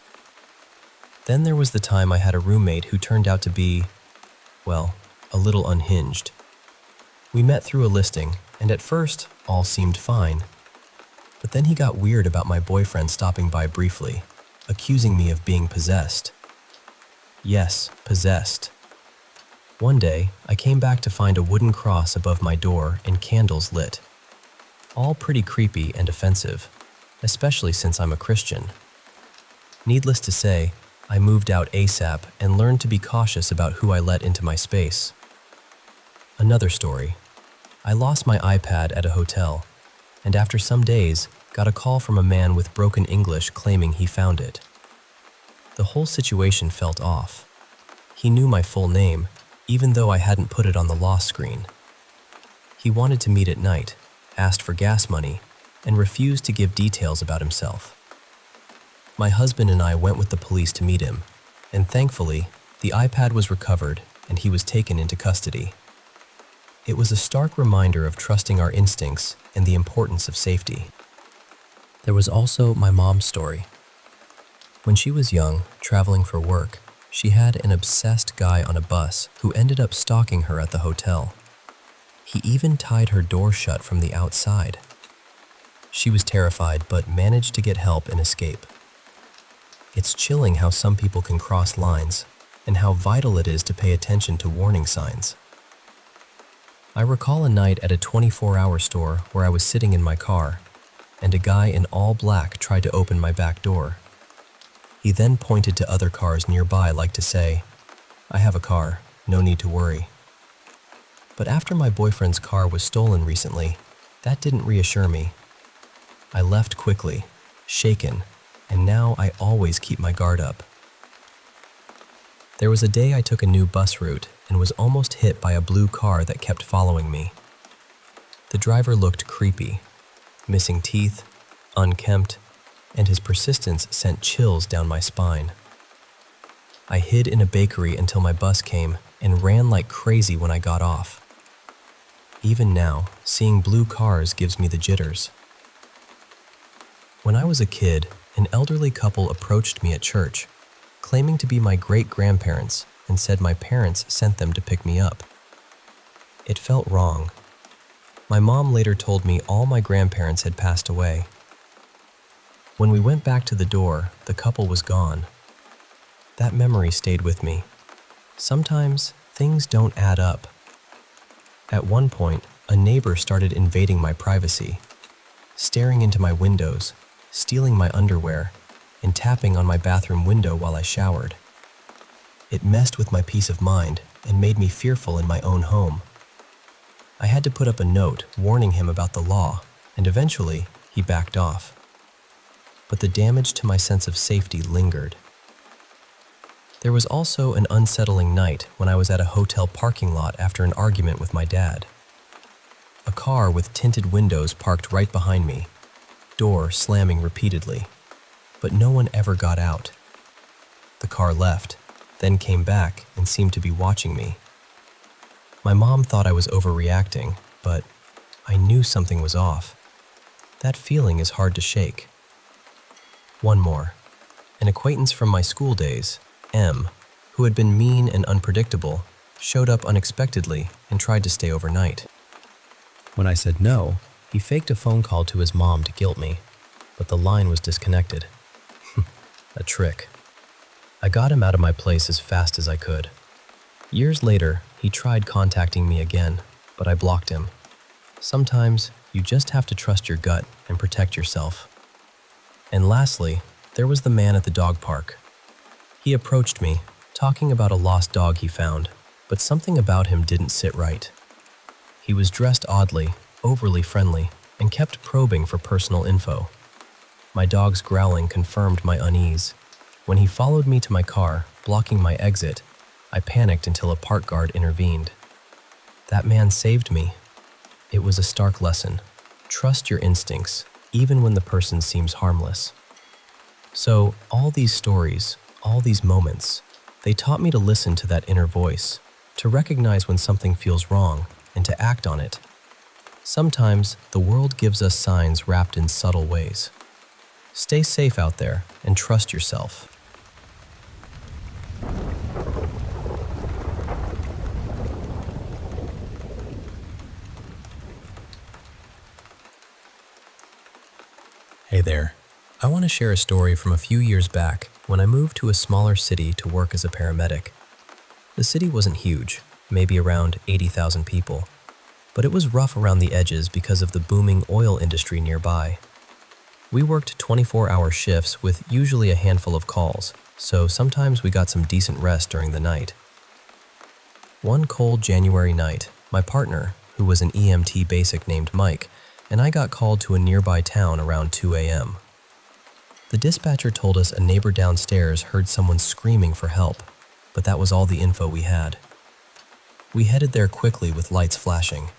Then there was the time I had a roommate who turned out to be, well, a little unhinged. We met through a listing, and at first, all seemed fine. But then he got weird about my boyfriend stopping by briefly, accusing me of being possessed. Yes, possessed. One day, I came back to find a wooden cross above my door and candles lit. All pretty creepy and offensive, especially since I'm a Christian. Needless to say, I moved out ASAP and learned to be cautious about who I let into my space. Another story. I lost my iPad at a hotel, and after some days, got a call from a man with broken English claiming he found it. The whole situation felt off. He knew my full name, even though I hadn't put it on the lost screen. He wanted to meet at night, asked for gas money, and refused to give details about himself. My husband and I went with the police to meet him, and thankfully, the iPad was recovered and he was taken into custody. It was a stark reminder of trusting our instincts and the importance of safety. There was also my mom's story. When she was young, traveling for work, she had an obsessed guy on a bus who ended up stalking her at the hotel. He even tied her door shut from the outside. She was terrified but managed to get help and escape. It's chilling how some people can cross lines and how vital it is to pay attention to warning signs. I recall a night at a 24-hour store where I was sitting in my car, and a guy in all black tried to open my back door. He then pointed to other cars nearby like to say, "I have a car, no need to worry." But after my boyfriend's car was stolen recently, that didn't reassure me. I left quickly, shaken, and now I always keep my guard up. There was a day I took a new bus route and was almost hit by a blue car that kept following me. The driver looked creepy, missing teeth, unkempt, and his persistence sent chills down my spine. I hid in a bakery until my bus came and ran like crazy when I got off. Even now, seeing blue cars gives me the jitters. When I was a kid, an elderly couple approached me at church, claiming to be my great-grandparents, and said my parents sent them to pick me up. It felt wrong. My mom later told me all my grandparents had passed away. When we went back to the door, the couple was gone. That memory stayed with me. Sometimes things don't add up. At one point, a neighbor started invading my privacy, staring into my windows, stealing my underwear, and tapping on my bathroom window while I showered. It messed with my peace of mind and made me fearful in my own home. I had to put up a note warning him about the law, and eventually he backed off. But the damage to my sense of safety lingered. There was also an unsettling night when I was at a hotel parking lot after an argument with my dad. A car with tinted windows parked right behind me, door slamming repeatedly, but no one ever got out. The car left, then came back and seemed to be watching me. My mom thought I was overreacting, but I knew something was off. That feeling is hard to shake. One more. An acquaintance from my school days, M, who had been mean and unpredictable, showed up unexpectedly and tried to stay overnight. When I said no, he faked a phone call to his mom to guilt me, but the line was disconnected. A trick. I got him out of my place as fast as I could. Years later, he tried contacting me again, but I blocked him. Sometimes, you just have to trust your gut and protect yourself. And lastly, there was the man at the dog park. He approached me, talking about a lost dog he found, but something about him didn't sit right. He was dressed oddly, overly friendly, and kept probing for personal info. My dog's growling confirmed my unease. When he followed me to my car, blocking my exit, I panicked until a park guard intervened. That man saved me. It was a stark lesson. Trust your instincts, even when the person seems harmless. So, all these stories, all these moments, they taught me to listen to that inner voice, to recognize when something feels wrong, and to act on it. Sometimes, the world gives us signs wrapped in subtle ways. Stay safe out there and trust yourself. Hey there. I want to share a story from a few years back when I moved to a smaller city to work as a paramedic. The city wasn't huge, maybe around 80,000 people, but it was rough around the edges because of the booming oil industry nearby. We worked 24-hour shifts with usually a handful of calls, so sometimes we got some decent rest during the night. One cold January night, my partner, who was an EMT basic named Mike, and I got called to a nearby town around 2 a.m. The dispatcher told us a neighbor downstairs heard someone screaming for help, but that was all the info we had. We headed there quickly with lights flashing.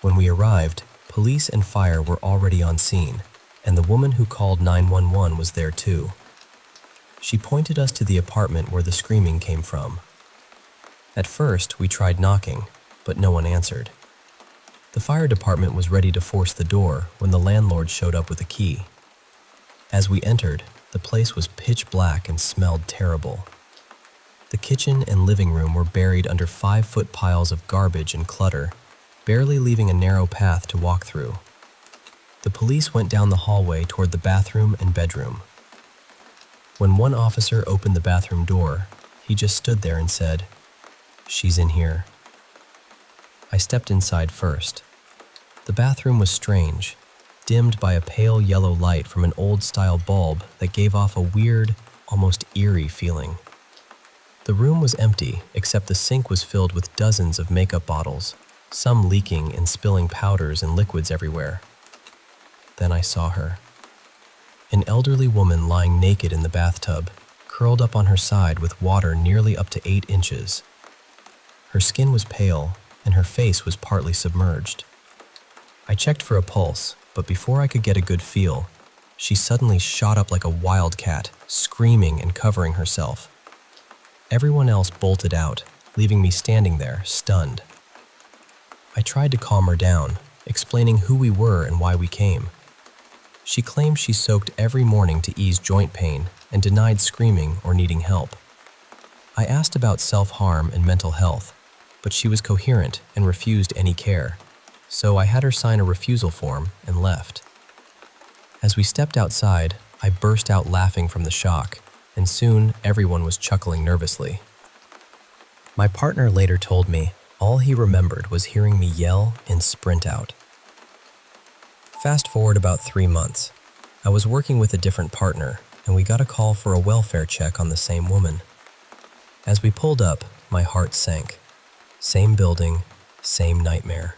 When we arrived, police and fire were already on scene, and the woman who called 911 was there too. She pointed us to the apartment where the screaming came from. At first, we tried knocking, but no one answered. The fire department was ready to force the door when the landlord showed up with a key. As we entered, the place was pitch black and smelled terrible. The kitchen and living room were buried under 5-foot piles of garbage and clutter, barely leaving a narrow path to walk through. The police went down the hallway toward the bathroom and bedroom. When one officer opened the bathroom door, he just stood there and said, "She's in here." I stepped inside first. The bathroom was strange, dimmed by a pale yellow light from an old-style bulb that gave off a weird, almost eerie feeling. The room was empty, except the sink was filled with dozens of makeup bottles, some leaking and spilling powders and liquids everywhere. Then I saw her. An elderly woman lying naked in the bathtub, curled up on her side with water nearly up to 8 inches. Her skin was pale, and her face was partly submerged. I checked for a pulse, but before I could get a good feel, she suddenly shot up like a wildcat, screaming and covering herself. Everyone else bolted out, leaving me standing there, stunned. I tried to calm her down, explaining who we were and why we came. She claimed she soaked every morning to ease joint pain and denied screaming or needing help. I asked about self-harm and mental health, but she was coherent and refused any care, so I had her sign a refusal form and left. As we stepped outside, I burst out laughing from the shock, and soon everyone was chuckling nervously. My partner later told me all he remembered was hearing me yell and sprint out. Fast forward about 3 months. I was working with a different partner, and we got a call for a welfare check on the same woman. As we pulled up, my heart sank. Same building, Same nightmare.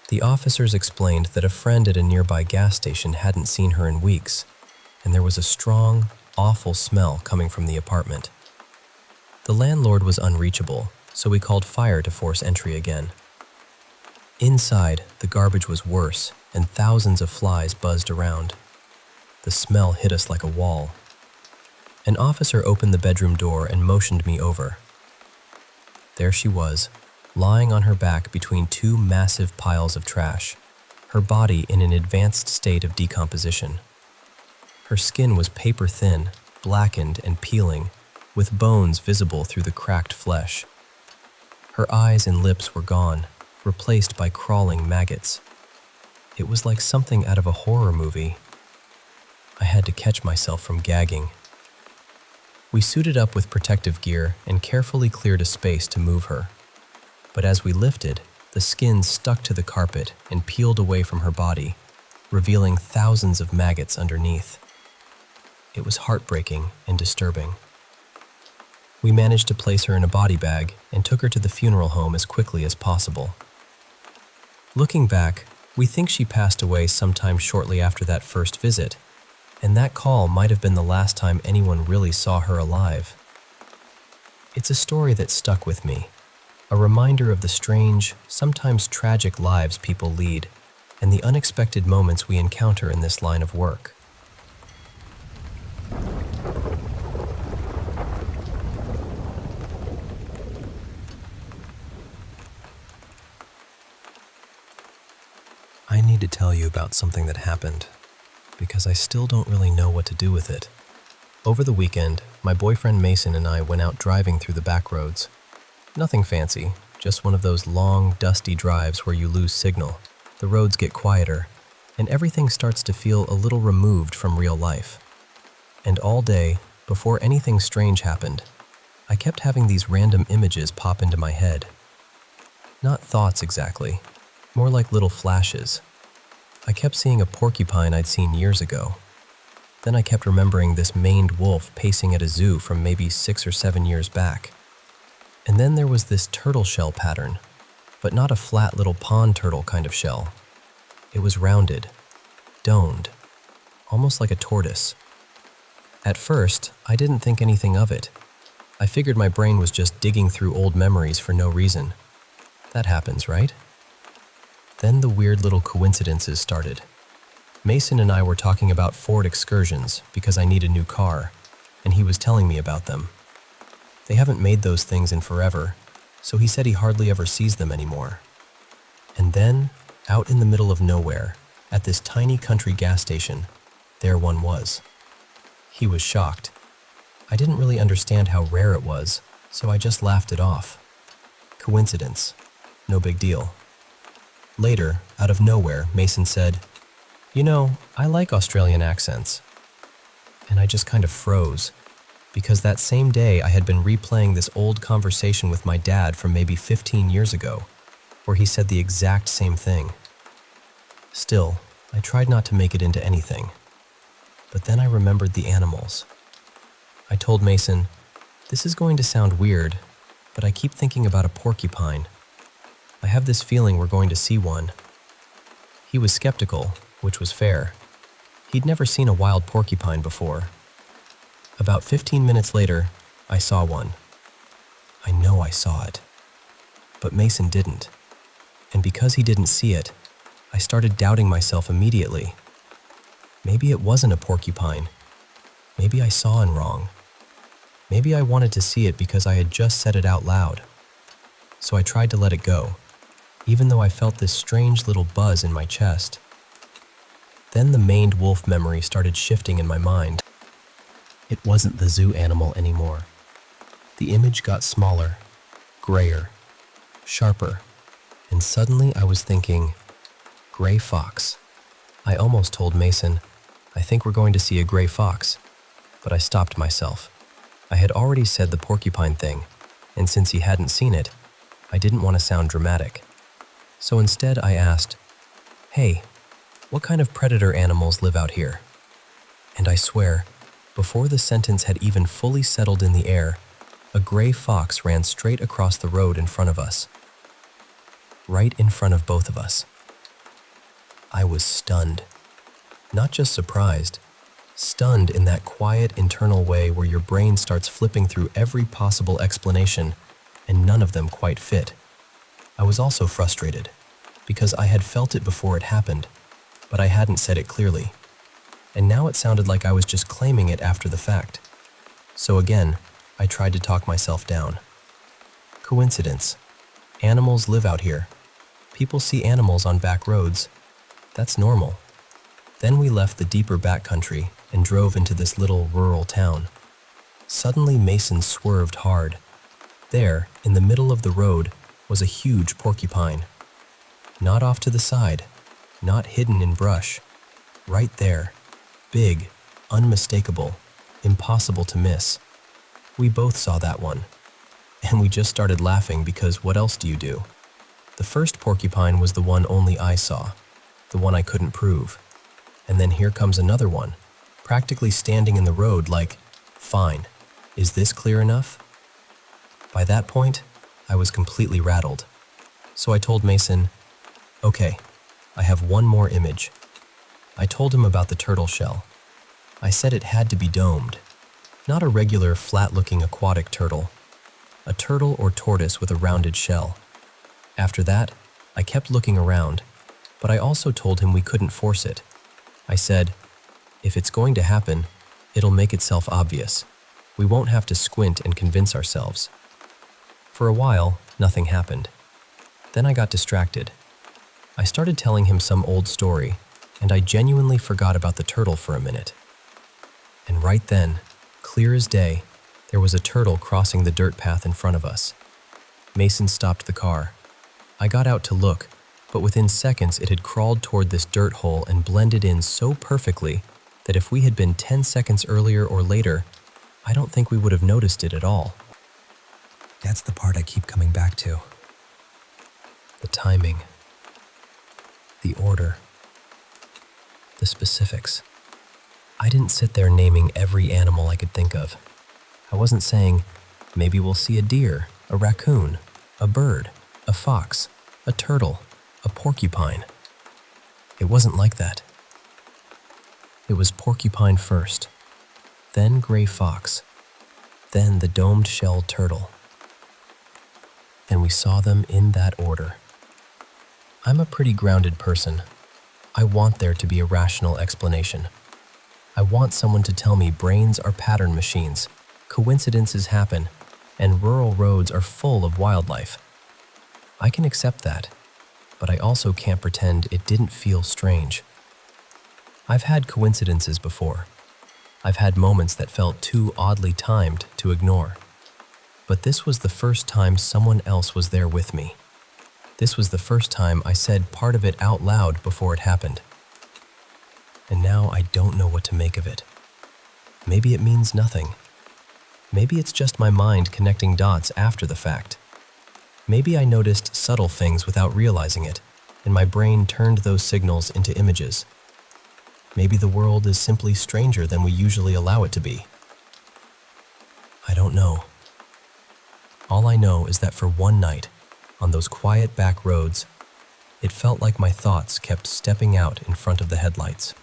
The officers explained that a friend at a nearby gas station hadn't seen her in weeks, and there was a strong, awful smell coming from the apartment. The landlord was unreachable, so we called fire to force entry again. Inside, the garbage was worse, and thousands of flies buzzed around. The smell hit us like a wall. An officer opened the bedroom door and motioned me over. There she was, lying on her back between two massive piles of trash, her body in an advanced state of decomposition. Her skin was paper-thin, blackened and peeling, with bones visible through the cracked flesh. Her eyes and lips were gone, replaced by crawling maggots. It was like something out of a horror movie. I had to catch myself from gagging. We suited up with protective gear and carefully cleared a space to move her. But as we lifted, the skin stuck to the carpet and peeled away from her body, revealing thousands of maggots underneath. It was heartbreaking and disturbing. We managed to place her in a body bag and took her to the funeral home as quickly as possible. Looking back, we think she passed away sometime shortly after that first visit, and that call might have been the last time anyone really saw her alive. It's a story that stuck with me, a reminder of the strange, sometimes tragic lives people lead, and the unexpected moments we encounter in this line of work. I need to tell you about something that happened, because I still don't really know what to do with it. Over the weekend, my boyfriend Mason and I went out driving through the back roads. Nothing fancy, just one of those long, dusty drives where you lose signal. The roads get quieter, and everything starts to feel a little removed from real life. And all day, before anything strange happened, I kept having these random images pop into my head. Not thoughts exactly, more like little flashes. I kept seeing a porcupine I'd seen years ago. Then I kept remembering this maned wolf pacing at a zoo from maybe 6 or 7 years back. And then there was this turtle shell pattern, but not a flat little pond turtle kind of shell. It was rounded, domed, almost like a tortoise. At first, I didn't think anything of it. I figured my brain was just digging through old memories for no reason. That happens, right? Then the weird little coincidences started. Mason and I were talking about Ford excursions because I need a new car, and he was telling me about them. They haven't made those things in forever, so he said he hardly ever sees them anymore. And then, out in the middle of nowhere, at this tiny country gas station, there one was. He was shocked. I didn't really understand how rare it was, so I just laughed it off. Coincidence. No big deal. Later, out of nowhere, Mason said, "You know, I like Australian accents." And I just kind of froze, because that same day I had been replaying this old conversation with my dad from maybe 15 years ago, where he said the exact same thing. Still, I tried not to make it into anything. But then I remembered the animals. I told Mason, "This is going to sound weird, but I keep thinking about a porcupine. I have this feeling we're going to see one." He was skeptical, which was fair. He'd never seen a wild porcupine before. About 15 minutes later, I saw one. I know I saw it. But Mason didn't. And because he didn't see it, I started doubting myself immediately. Maybe it wasn't a porcupine. Maybe I saw it wrong. Maybe I wanted to see it because I had just said it out loud. So I tried to let it go, even though I felt this strange little buzz in my chest. Then the maned wolf memory started shifting in my mind. It wasn't the zoo animal anymore. The image got smaller, grayer, sharper, and suddenly I was thinking, gray fox. I almost told Mason, "I think we're going to see a gray fox," but I stopped myself. I had already said the porcupine thing, and since he hadn't seen it, I didn't want to sound dramatic. So instead I asked, "Hey, what kind of predator animals live out here?" And I swear, before the sentence had even fully settled in the air, a gray fox ran straight across the road in front of us. right in front of both of us. I was stunned. Not just surprised, stunned in that quiet internal way where your brain starts flipping through every possible explanation and none of them quite fit. I was also frustrated because I had felt it before it happened, but I hadn't said it clearly. And now it sounded like I was just claiming it after the fact. So again, I tried to talk myself down. Coincidence. Animals live out here. People see animals on back roads. That's normal. Then we left the deeper backcountry and drove into this little rural town. Suddenly Mason swerved hard. There, in the middle of the road, was a huge porcupine. Not off to the side, not hidden in brush. Right there. Big, unmistakable, impossible to miss. We both saw that one. And we just started laughing because what else do you do? The first porcupine was the one only I saw, the one I couldn't prove. And then here comes another one, practically standing in the road like, fine, is this clear enough? By that point, I was completely rattled. So I told Mason, okay, I have one more image. I told him about the turtle shell. I said it had to be domed, not a regular flat-looking aquatic turtle, a turtle or tortoise with a rounded shell. After that, I kept looking around, but I also told him we couldn't force it. I said, if it's going to happen, it'll make itself obvious. We won't have to squint and convince ourselves. For a while, nothing happened. Then I got distracted. I started telling him some old story, and I genuinely forgot about the turtle for a minute. And right then, clear as day, there was a turtle crossing the dirt path in front of us. Mason stopped the car. I got out to look, but within seconds it had crawled toward this dirt hole and blended in so perfectly that if we had been 10 seconds earlier or later, I don't think we would have noticed it at all. That's the part I keep coming back to. The timing. The order. The specifics. I didn't sit there naming every animal I could think of. I wasn't saying, maybe we'll see a deer, a raccoon, a bird, a fox, a turtle, a porcupine. It wasn't like that. It was porcupine first, then gray fox, then the domed-shell turtle. And we saw them in that order. I'm a pretty grounded person. I want there to be a rational explanation. I want someone to tell me brains are pattern machines, coincidences happen, and rural roads are full of wildlife. I can accept that, but I also can't pretend it didn't feel strange. I've had coincidences before. I've had moments that felt too oddly timed to ignore. But this was the first time someone else was there with me. This was the first time I said part of it out loud before it happened. And now I don't know what to make of it. Maybe it means nothing. Maybe it's just my mind connecting dots after the fact. Maybe I noticed subtle things without realizing it, and my brain turned those signals into images. Maybe the world is simply stranger than we usually allow it to be. I don't know. All I know is that for one night, on those quiet back roads, it felt like my thoughts kept stepping out in front of the headlights.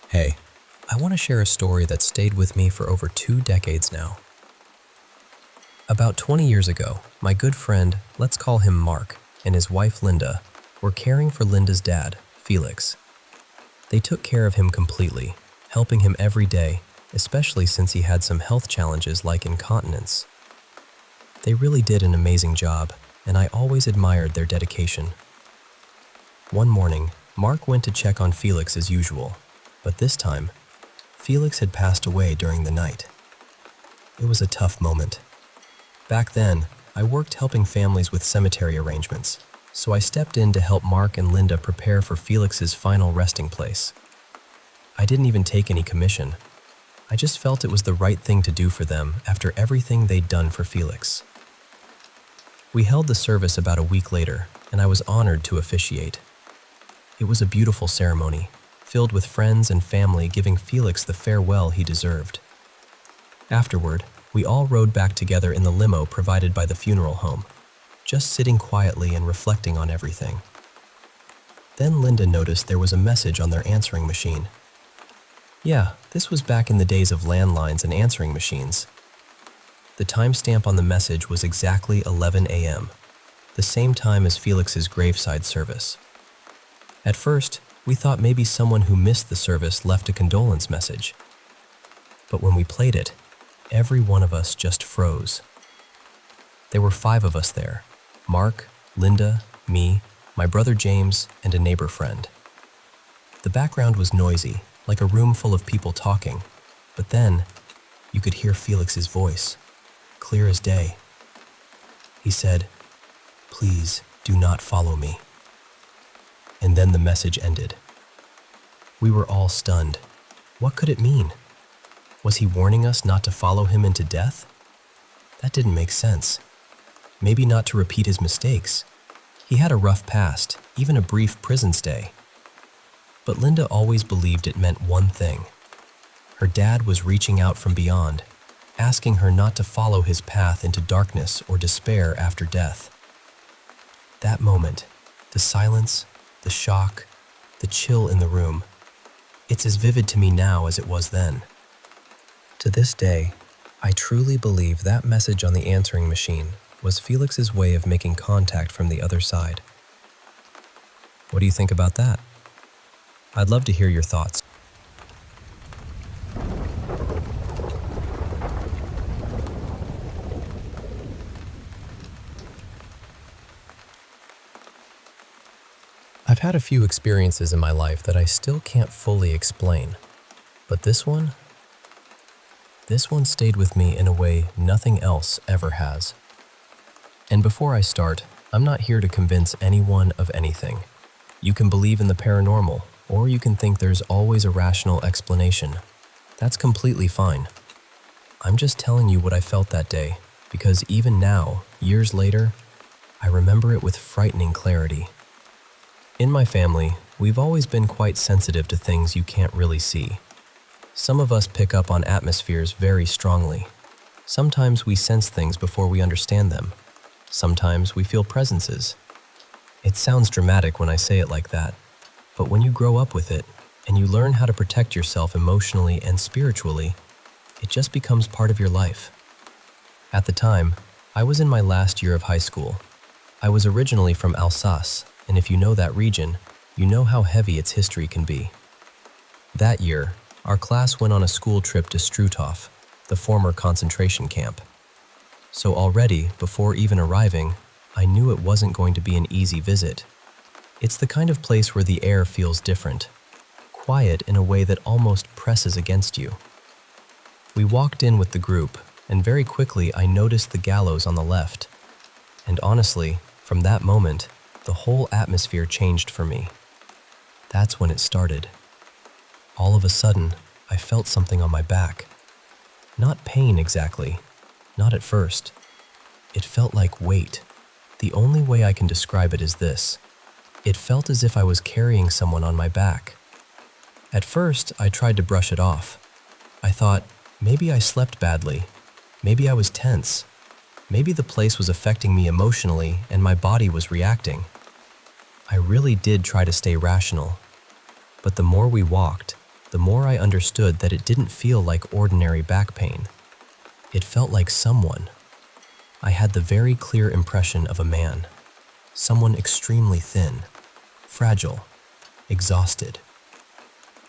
Hey, I want to share a story that stayed with me for over 2 decades now. About 20 years ago, my good friend, let's call him Mark, and his wife Linda were caring for Linda's dad, Felix. They took care of him completely, helping him every day, especially since he had some health challenges like incontinence. They really did an amazing job, and I always admired their dedication. One morning, Mark went to check on Felix as usual, but this time, Felix had passed away during the night. It was a tough moment. Back then, I worked helping families with cemetery arrangements, so I stepped in to help Mark and Linda prepare for Felix's final resting place. I didn't even take any commission. I just felt it was the right thing to do for them after everything they'd done for Felix. We held the service about a week later, and I was honored to officiate. It was a beautiful ceremony, filled with friends and family giving Felix the farewell he deserved. Afterward, we all rode back together in the limo provided by the funeral home, just sitting quietly and reflecting on everything. Then Linda noticed there was a message on their answering machine. Yeah, this was back in the days of landlines and answering machines. The timestamp on the message was exactly 11 a.m., the same time as Felix's graveside service. At first, we thought maybe someone who missed the service left a condolence message. But when we played it, every one of us just froze. There were 5 of us there: Mark, Linda, me, my brother James, and a neighbor friend. The background was noisy, like a room full of people talking, but then you could hear Felix's voice, clear as day. He said, "Please do not follow me." And then the message ended. We were all stunned. What could it mean? Was he warning us not to follow him into death? That didn't make sense. Maybe not to repeat his mistakes. He had a rough past, even a brief prison stay. But Linda always believed it meant one thing. Her dad was reaching out from beyond, asking her not to follow his path into darkness or despair after death. That moment, the silence, the shock, the chill in the room, it's as vivid to me now as it was then. To this day, I truly believe that message on the answering machine was Felix's way of making contact from the other side. What do you think about that? I'd love to hear your thoughts. I've had a few experiences in my life that I still can't fully explain, but this one stayed with me in a way nothing else ever has. And before I start, I'm not here to convince anyone of anything. You can believe in the paranormal, or you can think there's always a rational explanation. That's completely fine. I'm just telling you what I felt that day, because even now, years later, I remember it with frightening clarity. In my family, we've always been quite sensitive to things you can't really see. Some of us pick up on atmospheres very strongly. Sometimes we sense things before we understand them. Sometimes we feel presences. It sounds dramatic when I say it like that, but when you grow up with it and you learn how to protect yourself emotionally and spiritually, it just becomes part of your life. At the time, I was in my last year of high school. I was originally from Alsace, and if you know that region, you know how heavy its history can be. That year, our class went on a school trip to Struthof, the former concentration camp. So already, before even arriving, I knew it wasn't going to be an easy visit. It's the kind of place where the air feels different, quiet in a way that almost presses against you. We walked in with the group, and very quickly I noticed the gallows on the left. And honestly, from that moment, the whole atmosphere changed for me. That's when it started. All of a sudden, I felt something on my back. Not pain exactly, not at first. It felt like weight. The only way I can describe it is this. It felt as if I was carrying someone on my back. At first, I tried to brush it off. I thought, maybe I slept badly. Maybe I was tense. Maybe the place was affecting me emotionally and my body was reacting. I really did try to stay rational. But the more we walked, the more I understood that it didn't feel like ordinary back pain. It felt like someone. I had the very clear impression of a man. Someone extremely thin, fragile, exhausted.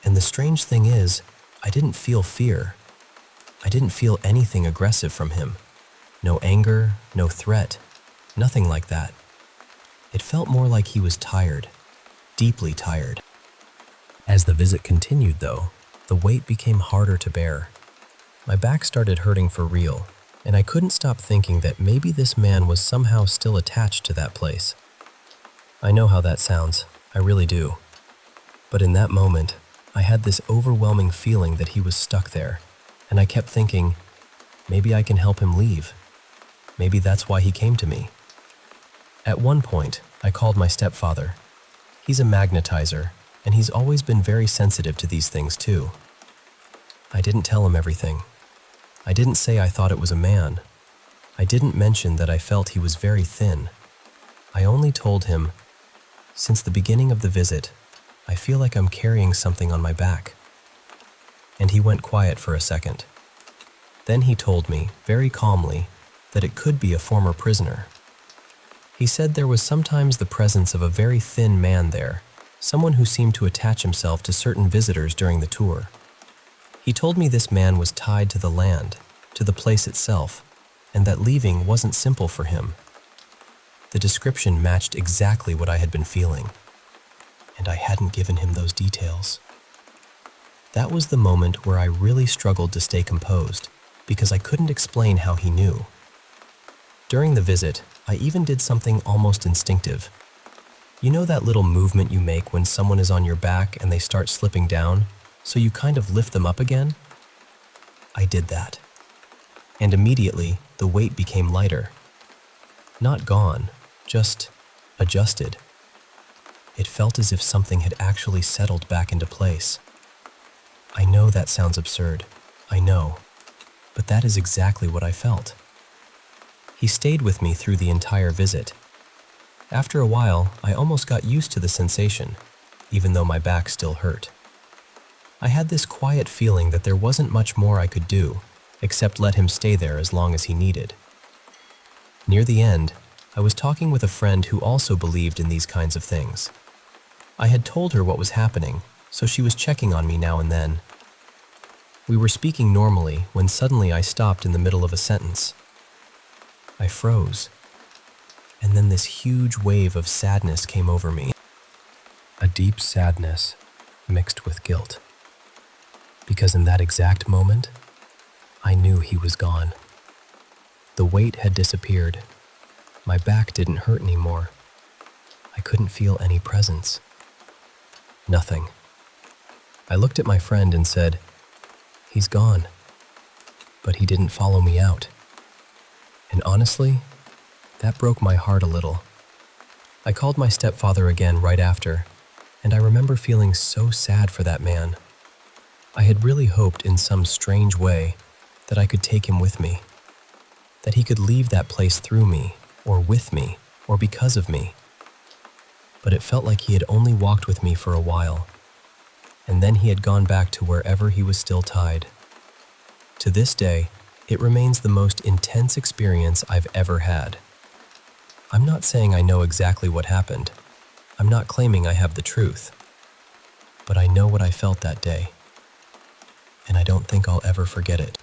And the strange thing is, I didn't feel fear. I didn't feel anything aggressive from him. No anger, no threat, nothing like that. It felt more like he was tired, deeply tired. As the visit continued, though, the weight became harder to bear. My back started hurting for real, and I couldn't stop thinking that maybe this man was somehow still attached to that place. I know how that sounds, I really do. But in that moment, I had this overwhelming feeling that he was stuck there, and I kept thinking, maybe I can help him leave. Maybe that's why he came to me. At one point, I called my stepfather. He's a magnetizer, and he's always been very sensitive to these things too. I didn't tell him everything. I didn't say I thought it was a man. I didn't mention that I felt he was very thin. I only told him, since the beginning of the visit, I feel like I'm carrying something on my back. And he went quiet for a second. Then he told me, very calmly, that it could be a former prisoner. He said there was sometimes the presence of a very thin man there, someone who seemed to attach himself to certain visitors during the tour. He told me this man was tied to the land, to the place itself, and that leaving wasn't simple for him. The description matched exactly what I had been feeling, and I hadn't given him those details. That was the moment where I really struggled to stay composed, because I couldn't explain how he knew. During the visit, I even did something almost instinctive. You know that little movement you make when someone is on your back and they start slipping down, so you kind of lift them up again? I did that. And immediately, the weight became lighter. Not gone, just adjusted. It felt as if something had actually settled back into place. I know that sounds absurd, I know, but that is exactly what I felt. He stayed with me through the entire visit. After a while, I almost got used to the sensation, even though my back still hurt. I had this quiet feeling that there wasn't much more I could do, except let him stay there as long as he needed. Near the end, I was talking with a friend who also believed in these kinds of things. I had told her what was happening, so she was checking on me now and then. We were speaking normally when suddenly I stopped in the middle of a sentence. I froze, and then this huge wave of sadness came over me. A deep sadness mixed with guilt. Because in that exact moment, I knew he was gone. The weight had disappeared. My back didn't hurt anymore. I couldn't feel any presence. Nothing. I looked at my friend and said, "He's gone." But he didn't follow me out. And honestly, that broke my heart a little. I called my stepfather again right after, and I remember feeling so sad for that man. I had really hoped in some strange way that I could take him with me, that he could leave that place through me, or with me, or because of me. But it felt like he had only walked with me for a while, and then he had gone back to wherever he was still tied. To this day, it remains the most intense experience I've ever had. I'm not saying I know exactly what happened. I'm not claiming I have the truth. But I know what I felt that day, and I don't think I'll ever forget it.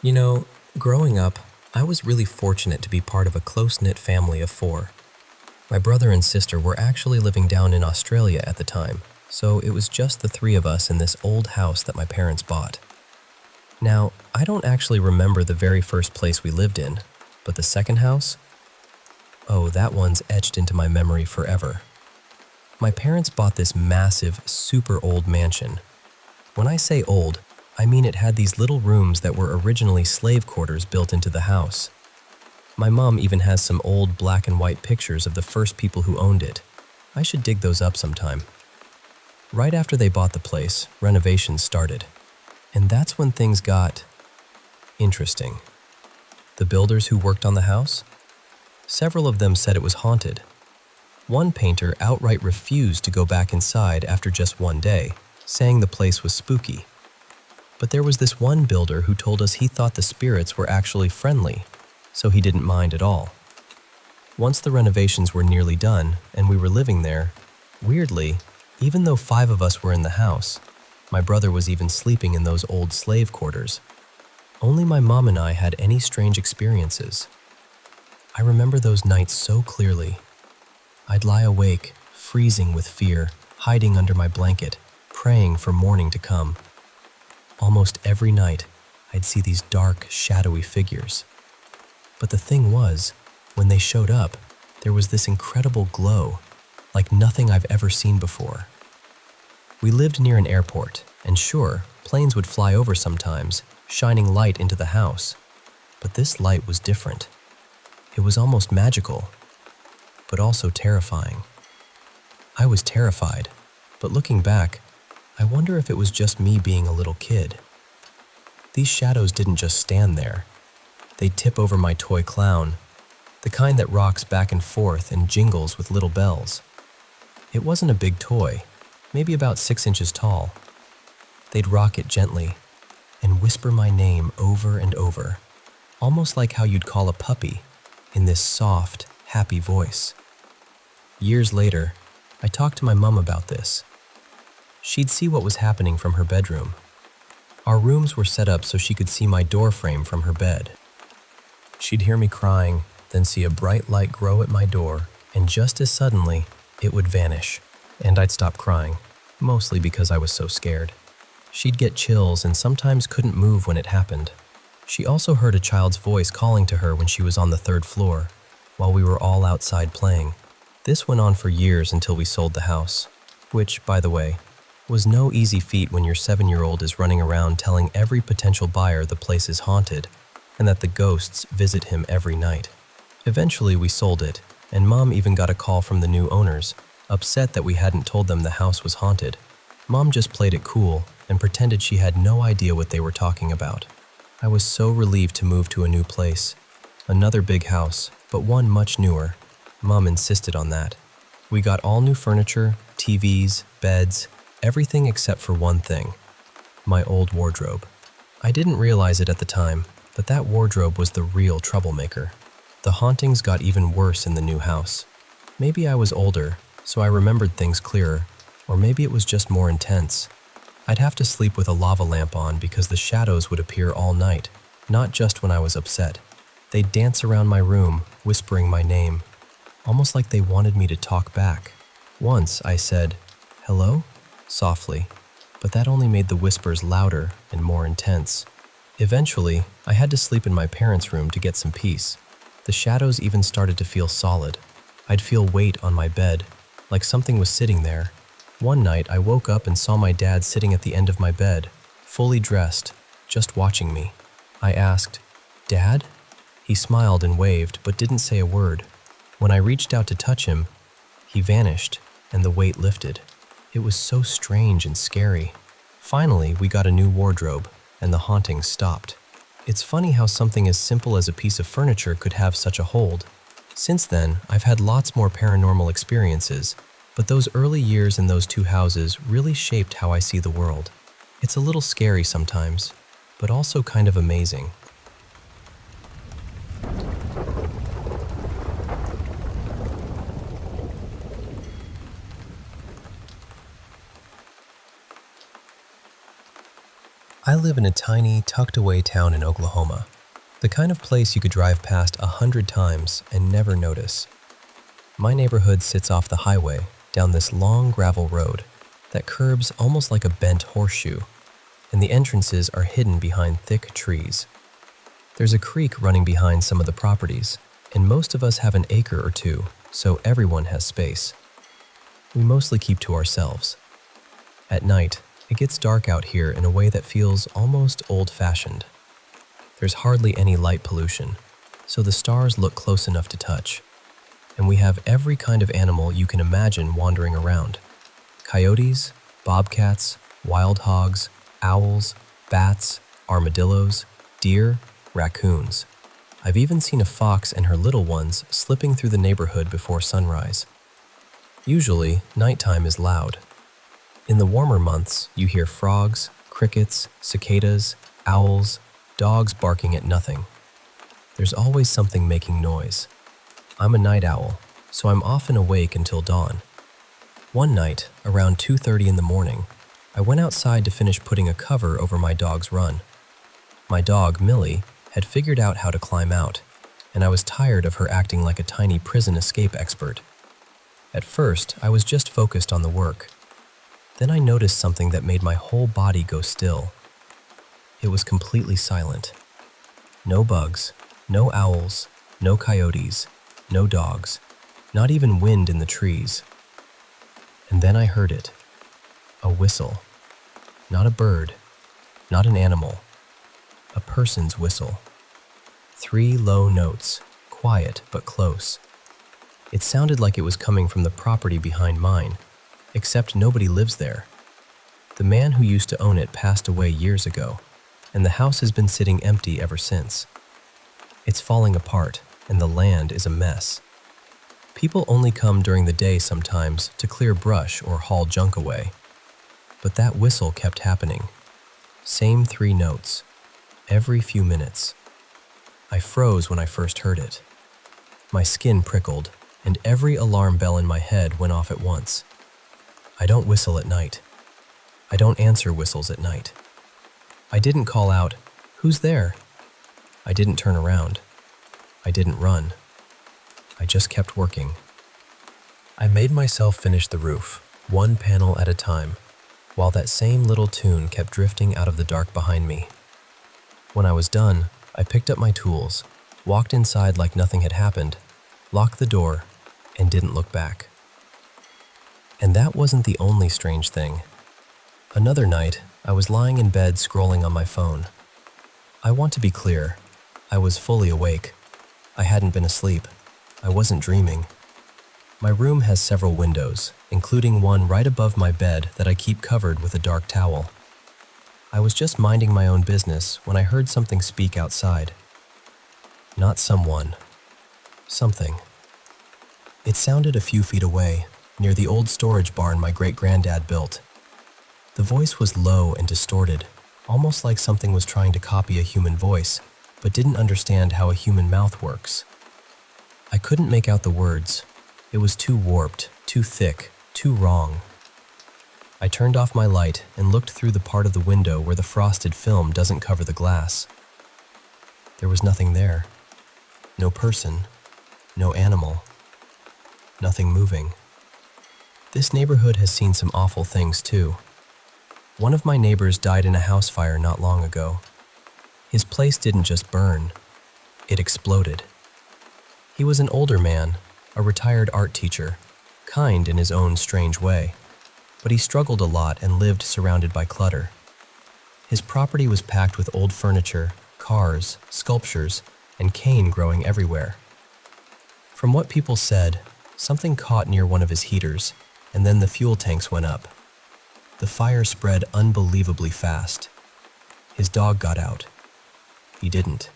You know, growing up, I was really fortunate to be part of a close-knit family of 4. My brother and sister were actually living down in Australia at the time, so it was just the 3 of us in this old house that my parents bought. Now, I don't actually remember the very first place we lived in, but the second house? Oh, that one's etched into my memory forever. My parents bought this massive, super old mansion. When I say old, I mean it had these little rooms that were originally slave quarters built into the house. My mom even has some old black and white pictures of the first people who owned it. I should dig those up sometime. Right after they bought the place, renovations started. And that's when things got interesting. The builders who worked on the house? Several of them said it was haunted. One painter outright refused to go back inside after just one day, saying the place was spooky. But there was this one builder who told us he thought the spirits were actually friendly, so he didn't mind at all. Once the renovations were nearly done and we were living there, weirdly, even though 5 of us were in the house, my brother was even sleeping in those old slave quarters. Only my mom and I had any strange experiences. I remember those nights so clearly. I'd lie awake, freezing with fear, hiding under my blanket, praying for morning to come. Almost every night, I'd see these dark, shadowy figures. But the thing was, when they showed up, there was this incredible glow, like nothing I've ever seen before. We lived near an airport, and sure, Planes would fly over sometimes, shining light into the house. But this light was different. It was almost magical, but also terrifying. I was terrified, but looking back, I wonder if it was just me being a little kid. These shadows didn't just stand there. They'd tip over my toy clown, the kind that rocks back and forth and jingles with little bells. It wasn't a big toy, maybe about 6 inches tall. They'd rock it gently and whisper my name over and over, almost like how you'd call a puppy, in this soft, happy voice. Years later, I talked to my mom about this. She'd see what was happening from her bedroom. Our rooms were set up so she could see my door frame from her bed. She'd hear me crying, then see a bright light grow at my door, and just as suddenly, it would vanish, and I'd stop crying, mostly because I was so scared. She'd get chills and sometimes couldn't move when it happened. She also heard a child's voice calling to her when she was on the 3rd floor, while we were all outside playing. This went on for years until we sold the house, which, by the way, was no easy feat when your 7-year-old is running around telling every potential buyer the place is haunted and that the ghosts visit him every night. Eventually, we sold it, and Mom even got a call from the new owners, upset that we hadn't told them the house was haunted. Mom just played it cool and pretended she had no idea what they were talking about. I was so relieved to move to a new place. Another big house, but one much newer. Mom insisted on that. We got all new furniture, TVs, beds, everything except for one thing: my old wardrobe. I didn't realize it at the time, but that wardrobe was the real troublemaker. The hauntings got even worse in the new house. Maybe I was older, so I remembered things clearer, or maybe it was just more intense. I'd have to sleep with a lava lamp on because the shadows would appear all night, not just when I was upset. They'd dance around my room, whispering my name, almost like they wanted me to talk back. Once I said, "Hello?" softly, but that only made the whispers louder and more intense. Eventually, I had to sleep in my parents' room to get some peace. The shadows even started to feel solid. I'd feel weight on my bed, like something was sitting there. One night, I woke up and saw my dad sitting at the end of my bed, fully dressed, just watching me. I asked, "Dad?" He smiled and waved, but didn't say a word. When I reached out to touch him, he vanished, and the weight lifted. It was so strange and scary. Finally, we got a new wardrobe, and the hauntings stopped. It's funny how something as simple as a piece of furniture could have such a hold. Since then, I've had lots more paranormal experiences, but those early years in those 2 houses really shaped how I see the world. It's a little scary sometimes, but also kind of amazing. I live in a tiny, tucked-away town in Oklahoma, the kind of place you could drive past 100 times and never notice. My neighborhood sits off the highway, down this long gravel road that curves almost like a bent horseshoe, and the entrances are hidden behind thick trees. There's a creek running behind some of the properties, and most of us have an acre or two, so everyone has space. We mostly keep to ourselves. At night, it gets dark out here in a way that feels almost old-fashioned. There's hardly any light pollution, so the stars look close enough to touch. And we have every kind of animal you can imagine wandering around. Coyotes, bobcats, wild hogs, owls, bats, armadillos, deer, raccoons. I've even seen a fox and her little ones slipping through the neighborhood before sunrise. Usually, nighttime is loud. In the warmer months, you hear frogs, crickets, cicadas, owls, dogs barking at nothing. There's always something making noise. I'm a night owl, so I'm often awake until dawn. One night, around 2:30 in the morning, I went outside to finish putting a cover over my dog's run. My dog, Millie, had figured out how to climb out, and I was tired of her acting like a tiny prison escape expert. At first, I was just focused on the work. Then I noticed something that made my whole body go still. It was completely silent. No bugs, no owls, no coyotes, no dogs, not even wind in the trees. And then I heard it. A whistle. Not a bird, Not an animal, a person's whistle. 3 low notes, quiet but close. It sounded like it was coming from the property behind mine, except nobody lives there. The man who used to own it passed away years ago, and the house has been sitting empty ever since. It's falling apart, and the land is a mess. People only come during the day sometimes to clear brush or haul junk away. But that whistle kept happening. Same 3 notes, every few minutes. I froze when I first heard it. My skin prickled, and every alarm bell in my head went off at once. I don't whistle at night. I don't answer whistles at night. I didn't call out, "Who's there?" I didn't turn around. I didn't run. I just kept working. I made myself finish the roof, one panel at a time, while that same little tune kept drifting out of the dark behind me. When I was done, I picked up my tools, walked inside like nothing had happened, locked the door, and didn't look back. And that wasn't the only strange thing. Another night, I was lying in bed scrolling on my phone. I want to be clear. I was fully awake. I hadn't been asleep. I wasn't dreaming. My room has several windows, including one right above my bed that I keep covered with a dark towel. I was just minding my own business when I heard something speak outside. Not someone. Something. It sounded a few feet away, near the old storage barn my great-granddad built. The voice was low and distorted, almost like something was trying to copy a human voice, but didn't understand how a human mouth works. I couldn't make out the words. It was too warped, too thick, too wrong. I turned off my light and looked through the part of the window where the frosted film doesn't cover the glass. There was nothing there. No person, no animal, nothing moving. This neighborhood has seen some awful things too. One of my neighbors died in a house fire not long ago. His place didn't just burn, it exploded. He was an older man, a retired art teacher, kind in his own strange way, but he struggled a lot and lived surrounded by clutter. His property was packed with old furniture, cars, sculptures, and cane growing everywhere. From what people said, something caught near one of his heaters, and then the fuel tanks went up. The fire spread unbelievably fast. His dog got out. He didn't.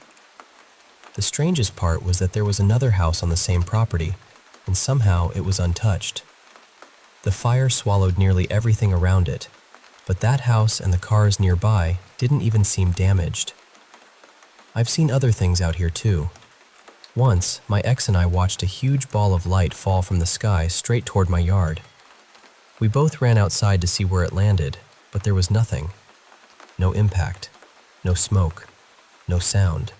The strangest part was that there was another house on the same property, and somehow it was untouched. The fire swallowed nearly everything around it, but that house and the cars nearby didn't even seem damaged. I've seen other things out here too. Once, my ex and I watched a huge ball of light fall from the sky straight toward my yard. We both ran outside to see where it landed, but there was nothing. No impact, no smoke, no sound.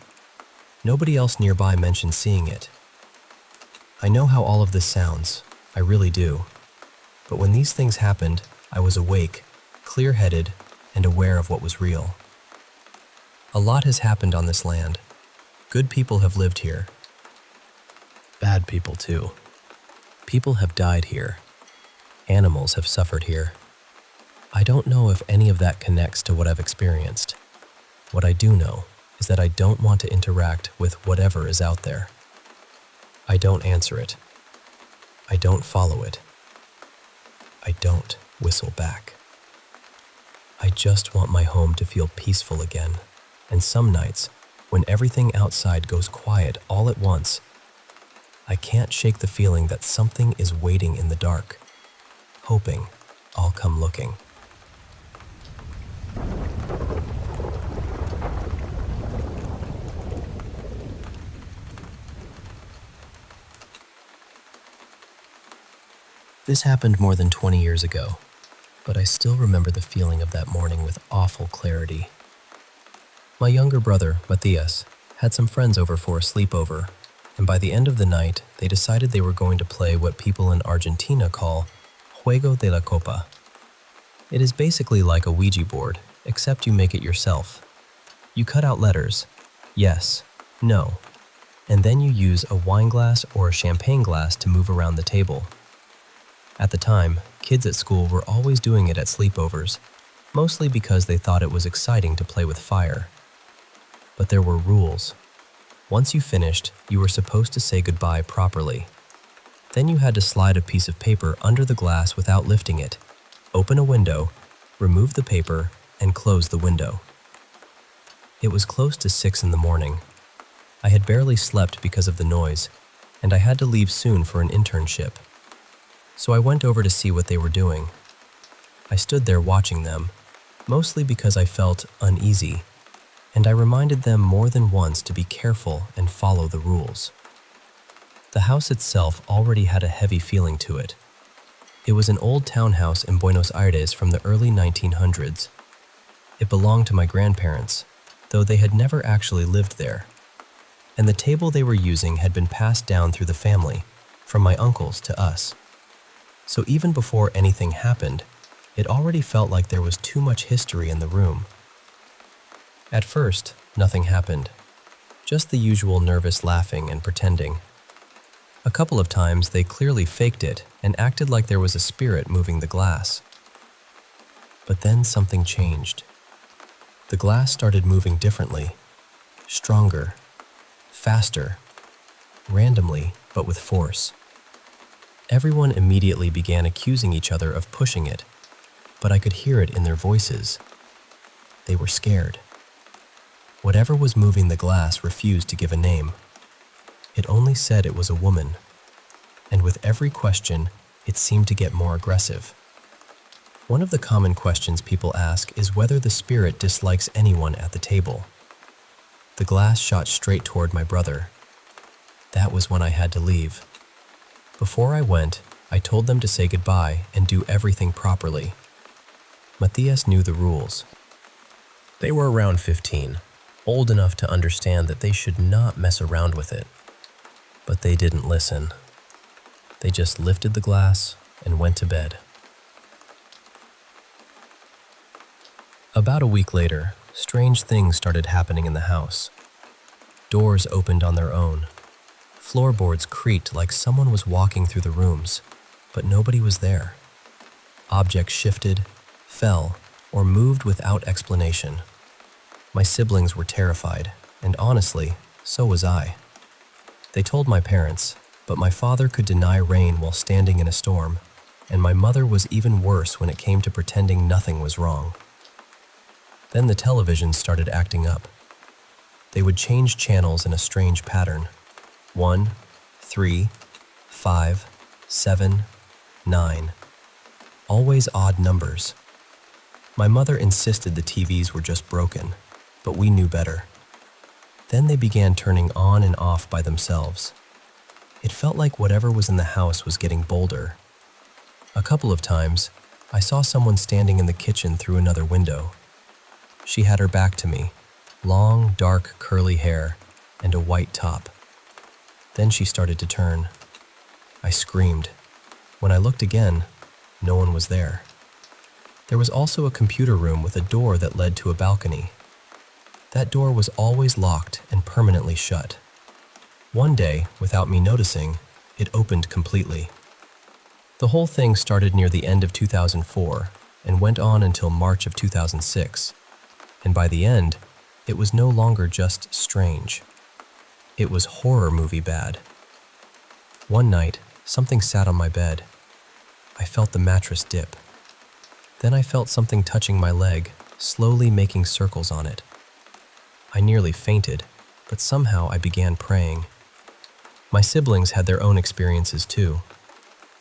Nobody else nearby mentioned seeing it. I know how all of this sounds, I really do. But when these things happened, I was awake, clear-headed, and aware of what was real. A lot has happened on this land. Good people have lived here. Bad people too. People have died here. Animals have suffered here. I don't know if any of that connects to what I've experienced. What I do know is that I don't want to interact with whatever is out there. I don't answer it. I don't follow it. I don't whistle back. I just want my home to feel peaceful again, and some nights, when everything outside goes quiet all at once, I can't shake the feeling that something is waiting in the dark, hoping I'll come looking. This happened more than 20 years ago, but I still remember the feeling of that morning with awful clarity. My younger brother, Matthias, had some friends over for a sleepover, and by the end of the night, they decided they were going to play what people in Argentina call Juego de la Copa. It is basically like a Ouija board, except you make it yourself. You cut out letters, yes, no, and then you use a wine glass or a champagne glass to move around the table. At the time, kids at school were always doing it at sleepovers, mostly because they thought it was exciting to play with fire. But there were rules. Once you finished, you were supposed to say goodbye properly. Then you had to slide a piece of paper under the glass without lifting it, open a window, remove the paper, and close the window. It was close to 6 in the morning. I had barely slept because of the noise, and I had to leave soon for an internship. So I went over to see what they were doing. I stood there watching them, mostly because I felt uneasy, and I reminded them more than once to be careful and follow the rules. The house itself already had a heavy feeling to it. It was an old townhouse in Buenos Aires from the early 1900s. It belonged to my grandparents, though they had never actually lived there. And the table they were using had been passed down through the family, from my uncles to us. So even before anything happened, it already felt like there was too much history in the room. At first, nothing happened. Just the usual nervous laughing and pretending. A couple of times they clearly faked it and acted like there was a spirit moving the glass. But then something changed. The glass started moving differently, stronger, faster, randomly but with force. Everyone immediately began accusing each other of pushing it, but I could hear it in their voices. They were scared. Whatever was moving the glass refused to give a name. It only said it was a woman, and with every question, it seemed to get more aggressive. One of the common questions people ask is whether the spirit dislikes anyone at the table. The glass shot straight toward my brother. That was when I had to leave. Before I went, I told them to say goodbye and do everything properly. Matthias knew the rules. They were around 15, old enough to understand that they should not mess around with it. But they didn't listen. They just lifted the glass and went to bed. About a week later, strange things started happening in the house. Doors opened on their own. Floorboards creaked like someone was walking through the rooms, but nobody was there. Objects shifted, fell, or moved without explanation. My siblings were terrified, and honestly, so was I. They told my parents, but my father could deny rain while standing in a storm, and my mother was even worse when it came to pretending nothing was wrong. Then the television started acting up. They would change channels in a strange pattern. 1, 3, 5, 7, 9. Always odd numbers. My mother insisted the TVs were just broken, but we knew better. Then they began turning on and off by themselves. It felt like whatever was in the house was getting bolder. A couple of times, I saw someone standing in the kitchen through another window. She had her back to me, long, dark, curly hair, and a white top. Then she started to turn. I screamed. When I looked again, no one was there. There was also a computer room with a door that led to a balcony. That door was always locked and permanently shut. One day, without me noticing, it opened completely. The whole thing started near the end of 2004 and went on until March of 2006. And by the end, it was no longer just strange. It was horror movie bad. One night, something sat on my bed. I felt the mattress dip. Then I felt something touching my leg, slowly making circles on it. I nearly fainted, but somehow I began praying. My siblings had their own experiences too.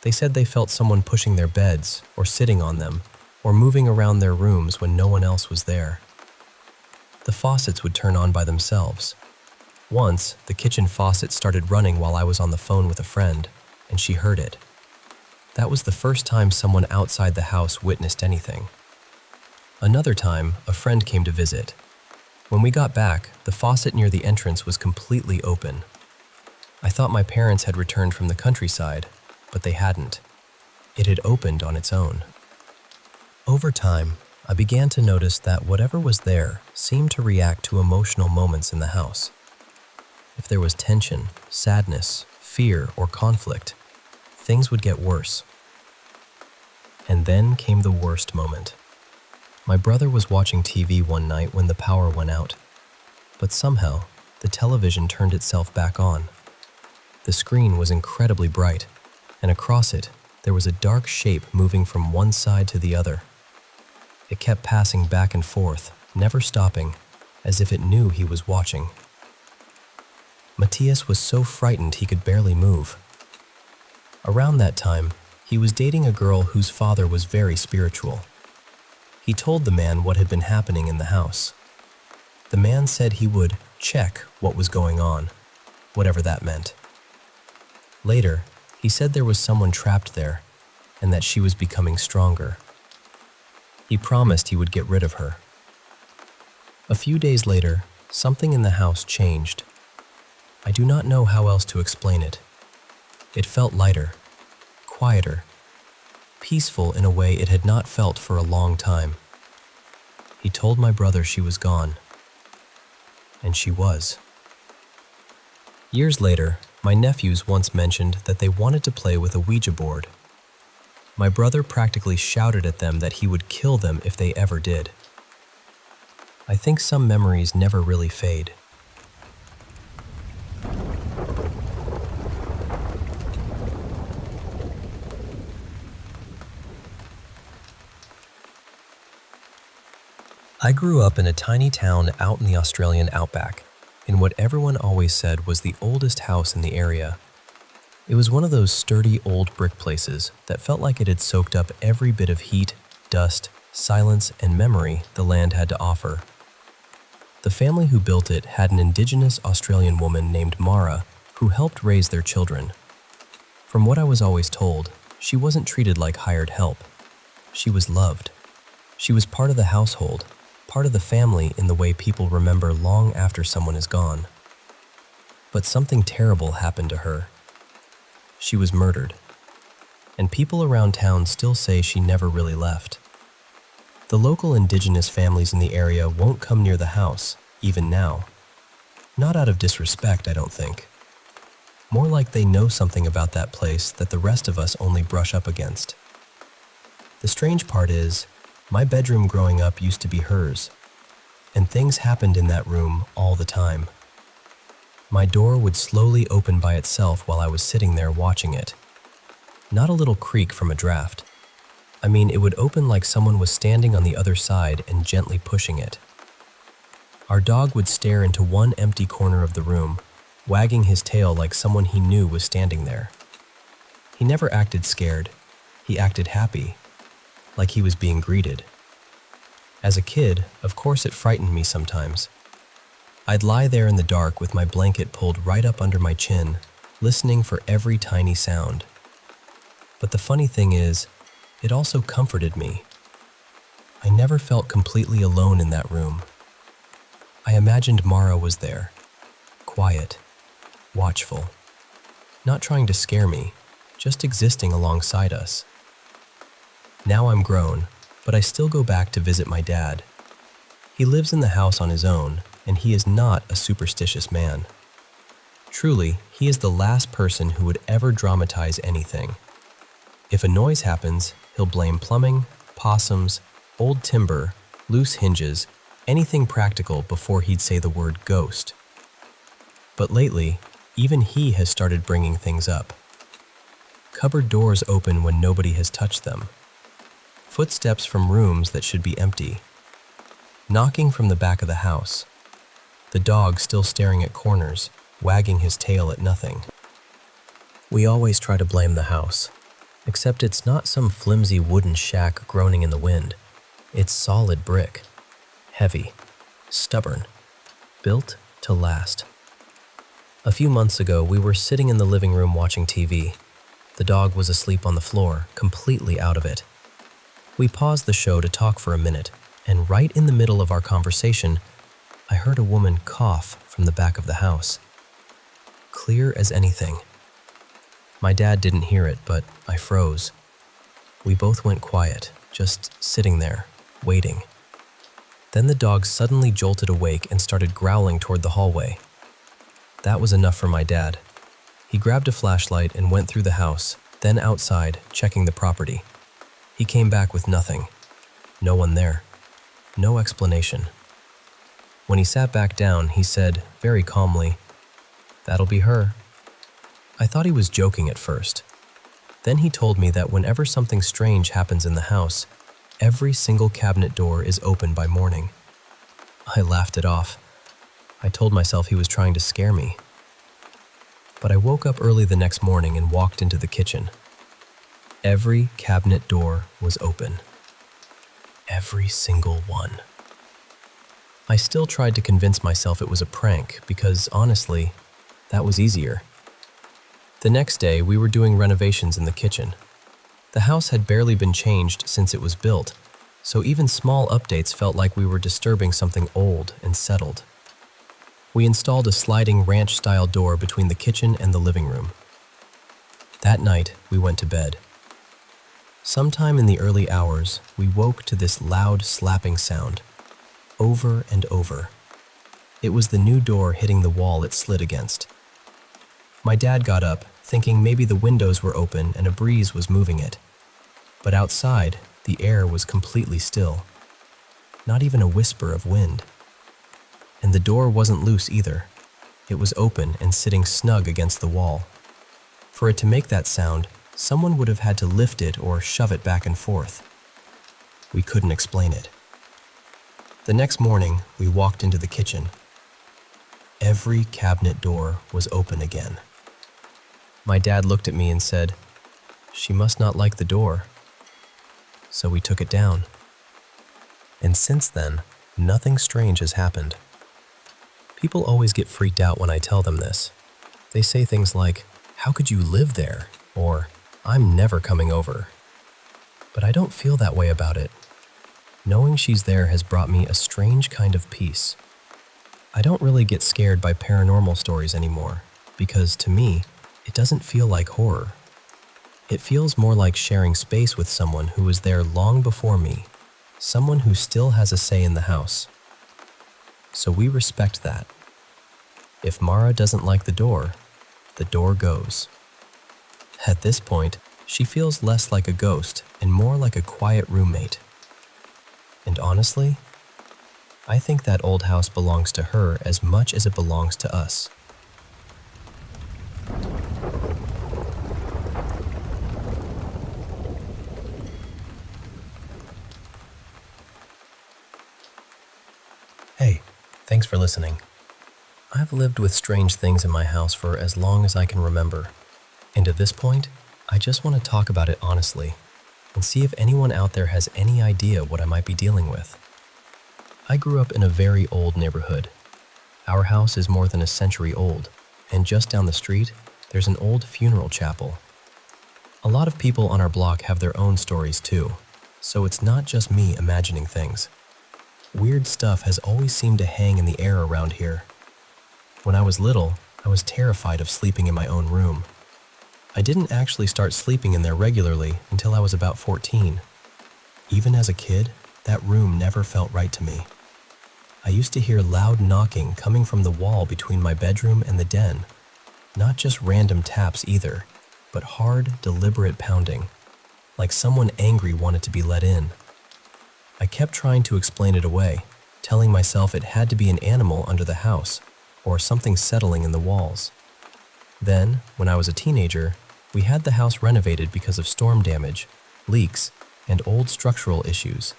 They said they felt someone pushing their beds, or sitting on them, or moving around their rooms when no one else was there. The faucets would turn on by themselves. Once, the kitchen faucet started running while I was on the phone with a friend, and she heard it. That was the first time someone outside the house witnessed anything. Another time, a friend came to visit. When we got back, the faucet near the entrance was completely open. I thought my parents had returned from the countryside, but they hadn't. It had opened on its own. Over time, I began to notice that whatever was there seemed to react to emotional moments in the house. If there was tension, sadness, fear, or conflict, things would get worse. And then came the worst moment. My brother was watching TV one night when the power went out, but somehow the television turned itself back on. The screen was incredibly bright, and across it there was a dark shape moving from one side to the other. It kept passing back and forth, never stopping, as if it knew he was watching. Matthias was so frightened he could barely move. Around that time, he was dating a girl whose father was very spiritual. He told the man what had been happening in the house. The man said he would check what was going on, whatever that meant. Later, he said there was someone trapped there, and that she was becoming stronger. He promised he would get rid of her. A few days later, something in the house changed. I do not know how else to explain it. It felt lighter, quieter, peaceful in a way it had not felt for a long time. He told my brother she was gone. And she was. Years later, my nephews once mentioned that they wanted to play with a Ouija board. My brother practically shouted at them that he would kill them if they ever did. I think some memories never really fade. I grew up in a tiny town out in the Australian outback, in what everyone always said was the oldest house in the area. It was one of those sturdy old brick places that felt like it had soaked up every bit of heat, dust, silence, and memory the land had to offer. The family who built it had an indigenous Australian woman named Mara who helped raise their children. From what I was always told, she wasn't treated like hired help. She was loved. She was part of the household, part of the family in the way people remember long after someone is gone. But something terrible happened to her. She was murdered, and people around town still say she never really left. The local indigenous families in the area won't come near the house, even now. Not out of disrespect, I don't think. More like they know something about that place that the rest of us only brush up against. The strange part is, my bedroom growing up used to be hers, and things happened in that room all the time. My door would slowly open by itself while I was sitting there watching it. Not a little creak from a draft. I mean, it would open like someone was standing on the other side and gently pushing it. Our dog would stare into one empty corner of the room, wagging his tail like someone he knew was standing there. He never acted scared. He acted happy, like he was being greeted. As a kid, of course it frightened me sometimes. I'd lie there in the dark with my blanket pulled right up under my chin, listening for every tiny sound. But the funny thing is, it also comforted me. I never felt completely alone in that room. I imagined Mara was there, quiet, watchful, not trying to scare me, just existing alongside us. Now I'm grown, but I still go back to visit my dad. He lives in the house on his own, and he is not a superstitious man. Truly, he is the last person who would ever dramatize anything. If a noise happens, he'll blame plumbing, possums, old timber, loose hinges, anything practical before he'd say the word ghost. But lately, even he has started bringing things up. Cupboard doors open when nobody has touched them. Footsteps from rooms that should be empty. Knocking from the back of the house. The dog still staring at corners, wagging his tail at nothing. We always try to blame the house, except it's not some flimsy wooden shack groaning in the wind. It's solid brick, heavy, stubborn, built to last. A few months ago, we were sitting in the living room watching TV. The dog was asleep on the floor, completely out of it. We paused the show to talk for a minute, and right in the middle of our conversation, I heard a woman cough from the back of the house. Clear as anything. My dad didn't hear it, but I froze. We both went quiet, just sitting there, waiting. Then the dog suddenly jolted awake and started growling toward the hallway. That was enough for my dad. He grabbed a flashlight and went through the house, then outside, checking the property. He came back with nothing. No one there. no explanation. When he sat back down, he said, very calmly, "That'll be her." I thought he was joking at first. Then he told me that whenever something strange happens in the house, every single cabinet door is open by morning. I laughed it off. I told myself he was trying to scare me. But I woke up early the next morning and walked into the kitchen. Every cabinet door was open. Every single one. I still tried to convince myself it was a prank because, honestly, that was easier. The next day, we were doing renovations in the kitchen. The house had barely been changed since it was built, so even small updates felt like we were disturbing something old and settled. We installed a sliding ranch-style door between the kitchen and the living room. That night, we went to bed. Sometime in the early hours, we woke to this loud slapping sound, over and over. It was the new door hitting the wall it slid against. My dad got up, thinking maybe the windows were open and a breeze was moving it. But outside, the air was completely still. Not even a whisper of wind. And the door wasn't loose either. It was open and sitting snug against the wall. For it to make that sound, someone would have had to lift it or shove it back and forth. We couldn't explain it. The next morning, we walked into the kitchen. Every cabinet door was open again. My dad looked at me and said, "She must not like the door." So we took it down. And since then, nothing strange has happened. People always get freaked out when I tell them this. They say things like, "How could you live there?" or "I'm never coming over." But I don't feel that way about it. Knowing she's there has brought me a strange kind of peace. I don't really get scared by paranormal stories anymore, because to me, it doesn't feel like horror. It feels more like sharing space with someone who was there long before me, someone who still has a say in the house. So we respect that. If Mara doesn't like the door goes. At this point, she feels less like a ghost and more like a quiet roommate. And honestly, I think that old house belongs to her as much as it belongs to us. Hey, thanks for listening. I've lived with strange things in my house for as long as I can remember. And at this point, I just want to talk about it honestly and see if anyone out there has any idea what I might be dealing with. I grew up in a very old neighborhood. Our house is more than a century old, and just down the street, there's an old funeral chapel. A lot of people on our block have their own stories too, so it's not just me imagining things. Weird stuff has always seemed to hang in the air around here. When I was little, I was terrified of sleeping in my own room. I didn't actually start sleeping in there regularly until I was about 14. Even as a kid, that room never felt right to me. I used to hear loud knocking coming from the wall between my bedroom and the den. Not just random taps either, but hard, deliberate pounding, like someone angry wanted to be let in. I kept trying to explain it away, telling myself it had to be an animal under the house, or something settling in the walls. Then, when I was a teenager, we had the house renovated because of storm damage, leaks, and old structural issues.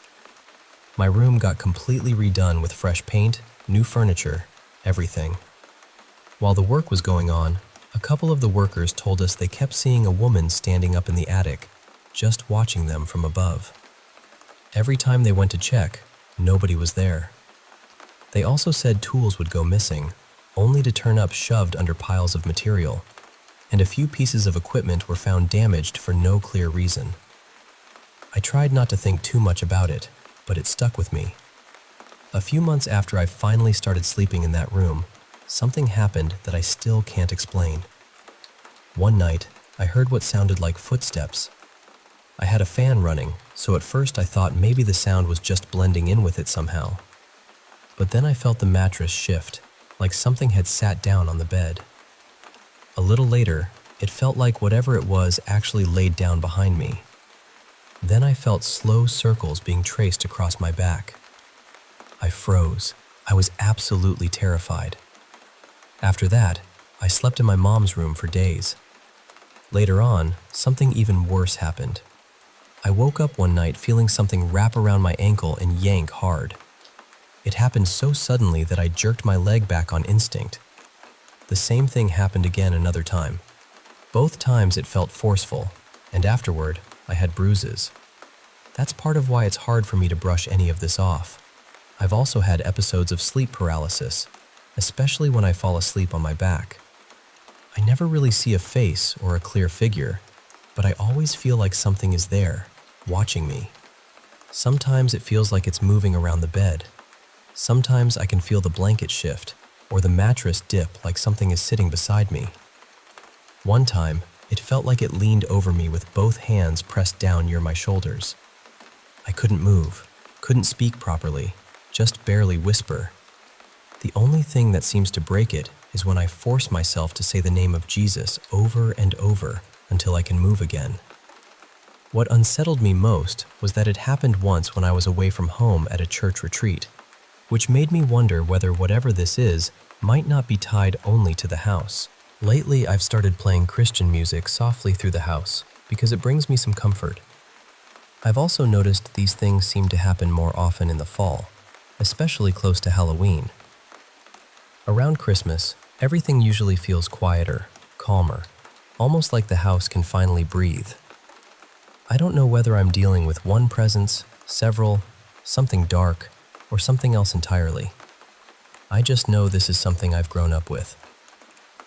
My room got completely redone with fresh paint, new furniture, everything. While the work was going on, a couple of the workers told us they kept seeing a woman standing up in the attic, just watching them from above. Every time they went to check, nobody was there. They also said tools would go missing, only to turn up shoved under piles of material, and a few pieces of equipment were found damaged for no clear reason. I tried not to think too much about it, but it stuck with me. A few months after I finally started sleeping in that room, something happened that I still can't explain. One night, I heard what sounded like footsteps. I had a fan running, so at first I thought maybe the sound was just blending in with it somehow. But then I felt the mattress shift, like something had sat down on the bed. A little later, it felt like whatever it was actually laid down behind me. Then I felt slow circles being traced across my back. I froze. I was absolutely terrified. After that, I slept in my mom's room for days. Later on, something even worse happened. I woke up one night feeling something wrap around my ankle and yank hard. It happened so suddenly that I jerked my leg back on instinct. The same thing happened again another time. Both times it felt forceful, and afterward, I had bruises. That's part of why it's hard for me to brush any of this off. I've also had episodes of sleep paralysis, especially when I fall asleep on my back. I never really see a face or a clear figure, but I always feel like something is there, watching me. Sometimes it feels like it's moving around the bed. Sometimes I can feel the blanket shift or the mattress dip like something is sitting beside me. One time, it felt like it leaned over me with both hands pressed down near my shoulders. I couldn't move, couldn't speak properly, just barely whisper. The only thing that seems to break it is when I force myself to say the name of Jesus over and over until I can move again. What unsettled me most was that it happened once when I was away from home at a church retreat, which made me wonder whether whatever this is might not be tied only to the house. Lately, I've started playing Christian music softly through the house because it brings me some comfort. I've also noticed these things seem to happen more often in the fall, especially close to Halloween. Around Christmas, everything usually feels quieter, calmer, almost like the house can finally breathe. I don't know whether I'm dealing with one presence, several, something dark, or something else entirely. I just know this is something I've grown up with.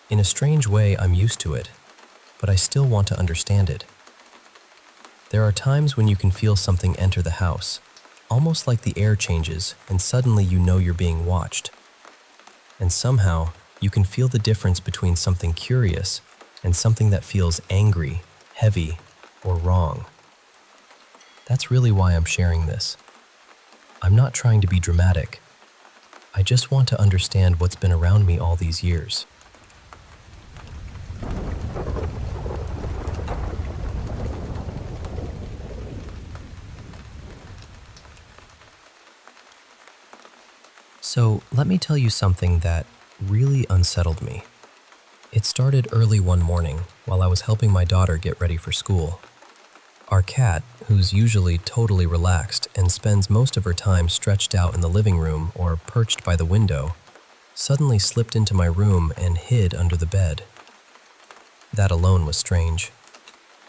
In a strange way, I'm used to it, but I still want to understand it. There are times when you can feel something enter the house, almost like the air changes and suddenly you know you're being watched. And somehow, you can feel the difference between something curious and something that feels angry, heavy, or wrong. That's really why I'm sharing this. I'm not trying to be dramatic. I just want to understand what's been around me all these years. So, let me tell you something that really unsettled me. It started early one morning while I was helping my daughter get ready for school. Our cat, who's usually totally relaxed and spends most of her time stretched out in the living room or perched by the window, suddenly slipped into my room and hid under the bed. That alone was strange.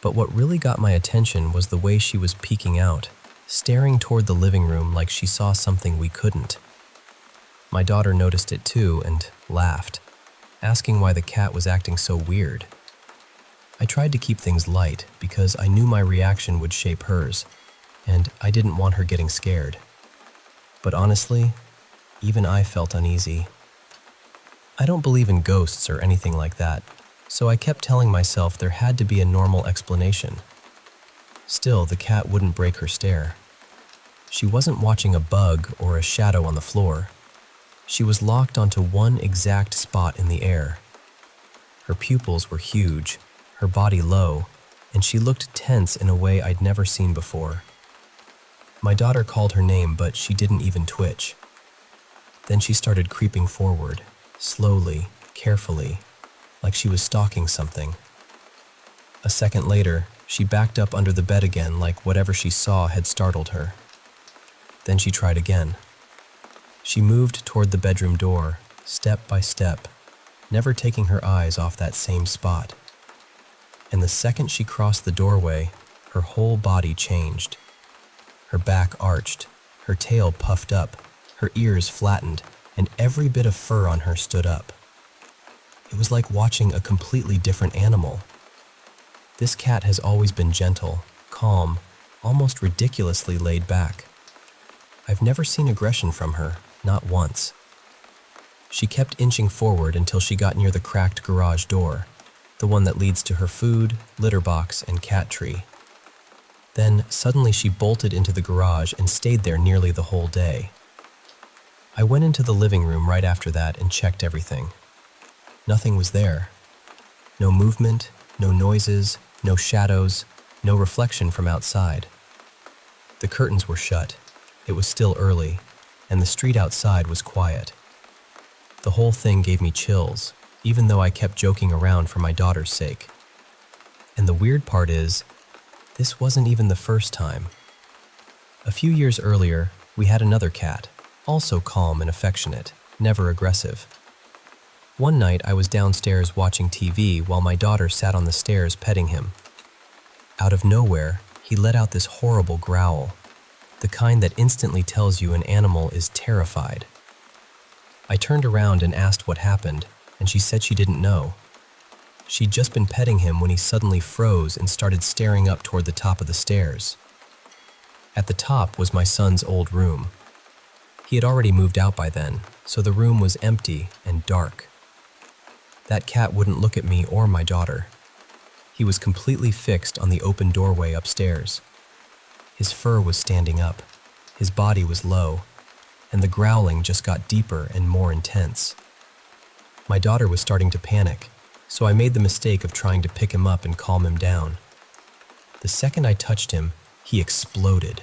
But what really got my attention was the way she was peeking out, staring toward the living room like she saw something we couldn't. My daughter noticed it too and laughed, asking why the cat was acting so weird. I tried to keep things light because I knew my reaction would shape hers, and I didn't want her getting scared. But honestly, even I felt uneasy. I don't believe in ghosts or anything like that, so I kept telling myself there had to be a normal explanation. Still, the cat wouldn't break her stare. She wasn't watching a bug or a shadow on the floor. She was locked onto one exact spot in the air. Her pupils were huge, her body low, and she looked tense in a way I'd never seen before. My daughter called her name, but she didn't even twitch. Then she started creeping forward, slowly, carefully, like she was stalking something. A second later, she backed up under the bed again like whatever she saw had startled her. Then she tried again. She moved toward the bedroom door, step by step, never taking her eyes off that same spot. And the second she crossed the doorway, her whole body changed. Her back arched, her tail puffed up, her ears flattened, and every bit of fur on her stood up. It was like watching a completely different animal. This cat has always been gentle, calm, almost ridiculously laid back. I've never seen aggression from her, not once. She kept inching forward until she got near the cracked garage door, the one that leads to her food, litter box, and cat tree. Then, suddenly she bolted into the garage and stayed there nearly the whole day. I went into the living room right after that and checked everything. Nothing was there. No movement, no noises, no shadows, no reflection from outside. The curtains were shut. It was still early, and the street outside was quiet. The whole thing gave me chills, even though I kept joking around for my daughter's sake. And the weird part is, this wasn't even the first time. A few years earlier, we had another cat, also calm and affectionate, never aggressive. One night I was downstairs watching TV while my daughter sat on the stairs petting him. Out of nowhere, he let out this horrible growl, the kind that instantly tells you an animal is terrified. I turned around and asked what happened, and she said she didn't know. She'd just been petting him when he suddenly froze and started staring up toward the top of the stairs. At the top was my son's old room. He had already moved out by then, so the room was empty and dark. That cat wouldn't look at me or my daughter. He was completely fixed on the open doorway upstairs. His fur was standing up, his body was low, and the growling just got deeper and more intense. My daughter was starting to panic, so I made the mistake of trying to pick him up and calm him down. The second I touched him, he exploded.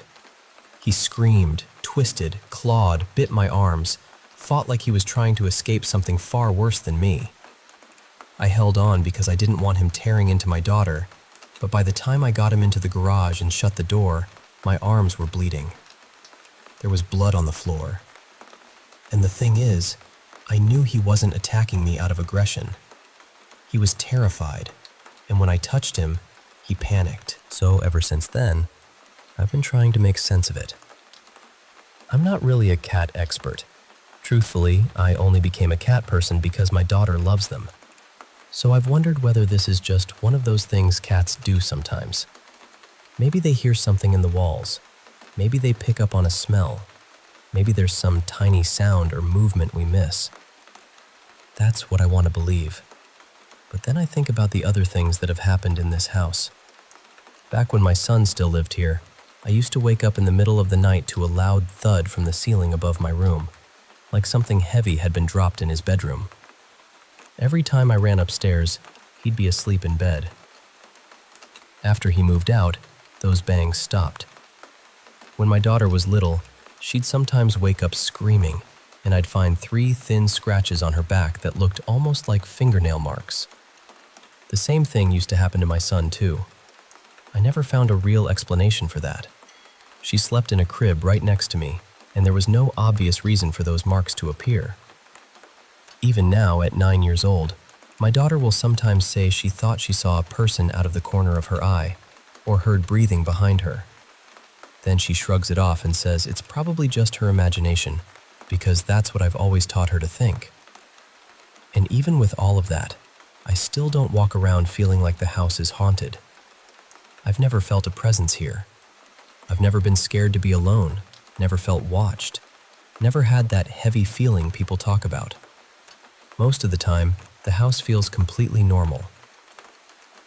He screamed, twisted, clawed, bit my arms, fought like he was trying to escape something far worse than me. I held on because I didn't want him tearing into my daughter, but by the time I got him into the garage and shut the door, my arms were bleeding. There was blood on the floor. And the thing is, I knew he wasn't attacking me out of aggression. He was terrified, and when I touched him, he panicked. So ever since then, I've been trying to make sense of it. I'm not really a cat expert. Truthfully, I only became a cat person because my daughter loves them. So I've wondered whether this is just one of those things cats do sometimes. Maybe they hear something in the walls. Maybe they pick up on a smell. Maybe there's some tiny sound or movement we miss. That's what I want to believe. But then I think about the other things that have happened in this house. Back when my son still lived here, I used to wake up in the middle of the night to a loud thud from the ceiling above my room, like something heavy had been dropped in his bedroom. Every time I ran upstairs, he'd be asleep in bed. After he moved out, those bangs stopped. When my daughter was little, she'd sometimes wake up screaming, and I'd find 3 thin scratches on her back that looked almost like fingernail marks. The same thing used to happen to my son, too. I never found a real explanation for that. She slept in a crib right next to me, and there was no obvious reason for those marks to appear. Even now, at 9 years old, my daughter will sometimes say she thought she saw a person out of the corner of her eye, or heard breathing behind her. Then she shrugs it off and says it's probably just her imagination, because that's what I've always taught her to think. And even with all of that, I still don't walk around feeling like the house is haunted. I've never felt a presence here. I've never been scared to be alone, never felt watched, never had that heavy feeling people talk about. Most of the time, the house feels completely normal.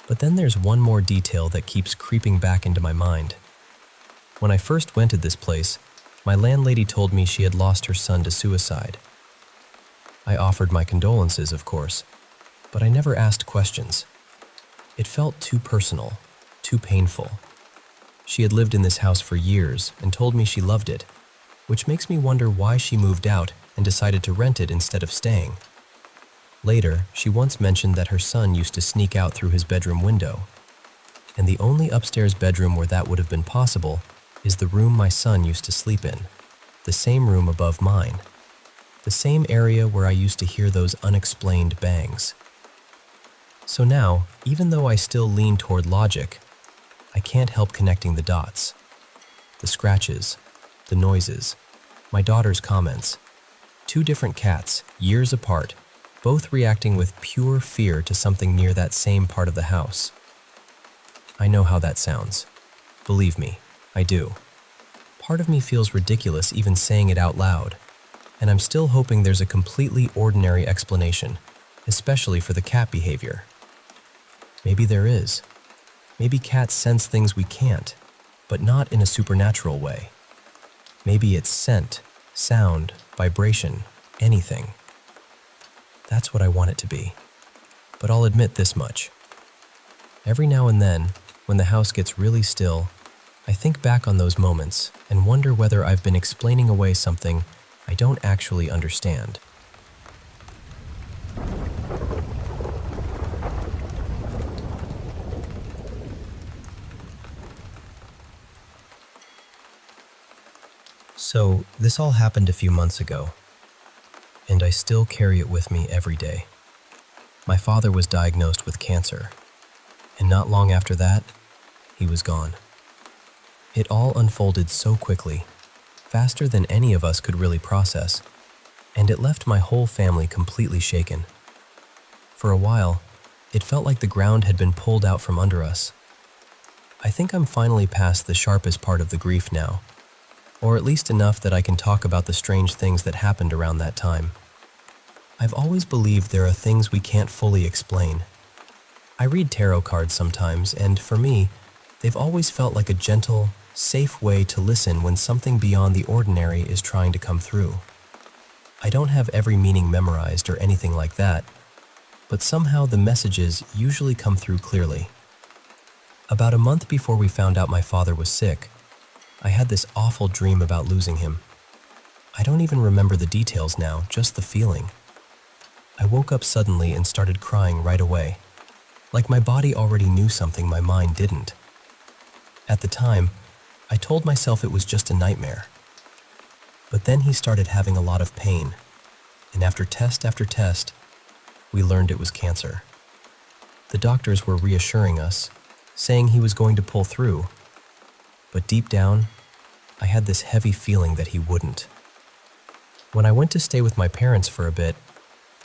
But then there's one more detail that keeps creeping back into my mind. When I first rented this place, my landlady told me she had lost her son to suicide. I offered my condolences, of course, but I never asked questions. It felt too personal, too painful. She had lived in this house for years and told me she loved it, which makes me wonder why she moved out and decided to rent it instead of staying. Later, she once mentioned that her son used to sneak out through his bedroom window, and the only upstairs bedroom where that would have been possible is the room my son used to sleep in, the same room above mine, the same area where I used to hear those unexplained bangs. So now, even though I still lean toward logic, I can't help connecting the dots. The scratches, the noises, my daughter's comments, 2 different cats, years apart, both reacting with pure fear to something near that same part of the house. I know how that sounds. Believe me, I do. Part of me feels ridiculous even saying it out loud, and I'm still hoping there's a completely ordinary explanation, especially for the cat behavior. Maybe there is. Maybe cats sense things we can't, but not in a supernatural way. Maybe it's scent, sound, vibration, anything. That's what I want it to be. But I'll admit this much. Every now and then, when the house gets really still, I think back on those moments and wonder whether I've been explaining away something I don't actually understand. So, this all happened a few months ago, and I still carry it with me every day. My father was diagnosed with cancer, and not long after that, he was gone. It all unfolded so quickly, faster than any of us could really process, and it left my whole family completely shaken. For a while, it felt like the ground had been pulled out from under us. I think I'm finally past the sharpest part of the grief now, or at least enough that I can talk about the strange things that happened around that time. I've always believed there are things we can't fully explain. I read tarot cards sometimes, and for me, they've always felt like a gentle, safe way to listen when something beyond the ordinary is trying to come through. I don't have every meaning memorized or anything like that, but somehow the messages usually come through clearly. About a month before we found out my father was sick, I had this awful dream about losing him. I don't even remember the details now, just the feeling. I woke up suddenly and started crying right away, like my body already knew something my mind didn't. At the time, I told myself it was just a nightmare. But then he started having a lot of pain, and after test, we learned it was cancer. The doctors were reassuring us, saying he was going to pull through, but deep down, I had this heavy feeling that he wouldn't. When I went to stay with my parents for a bit,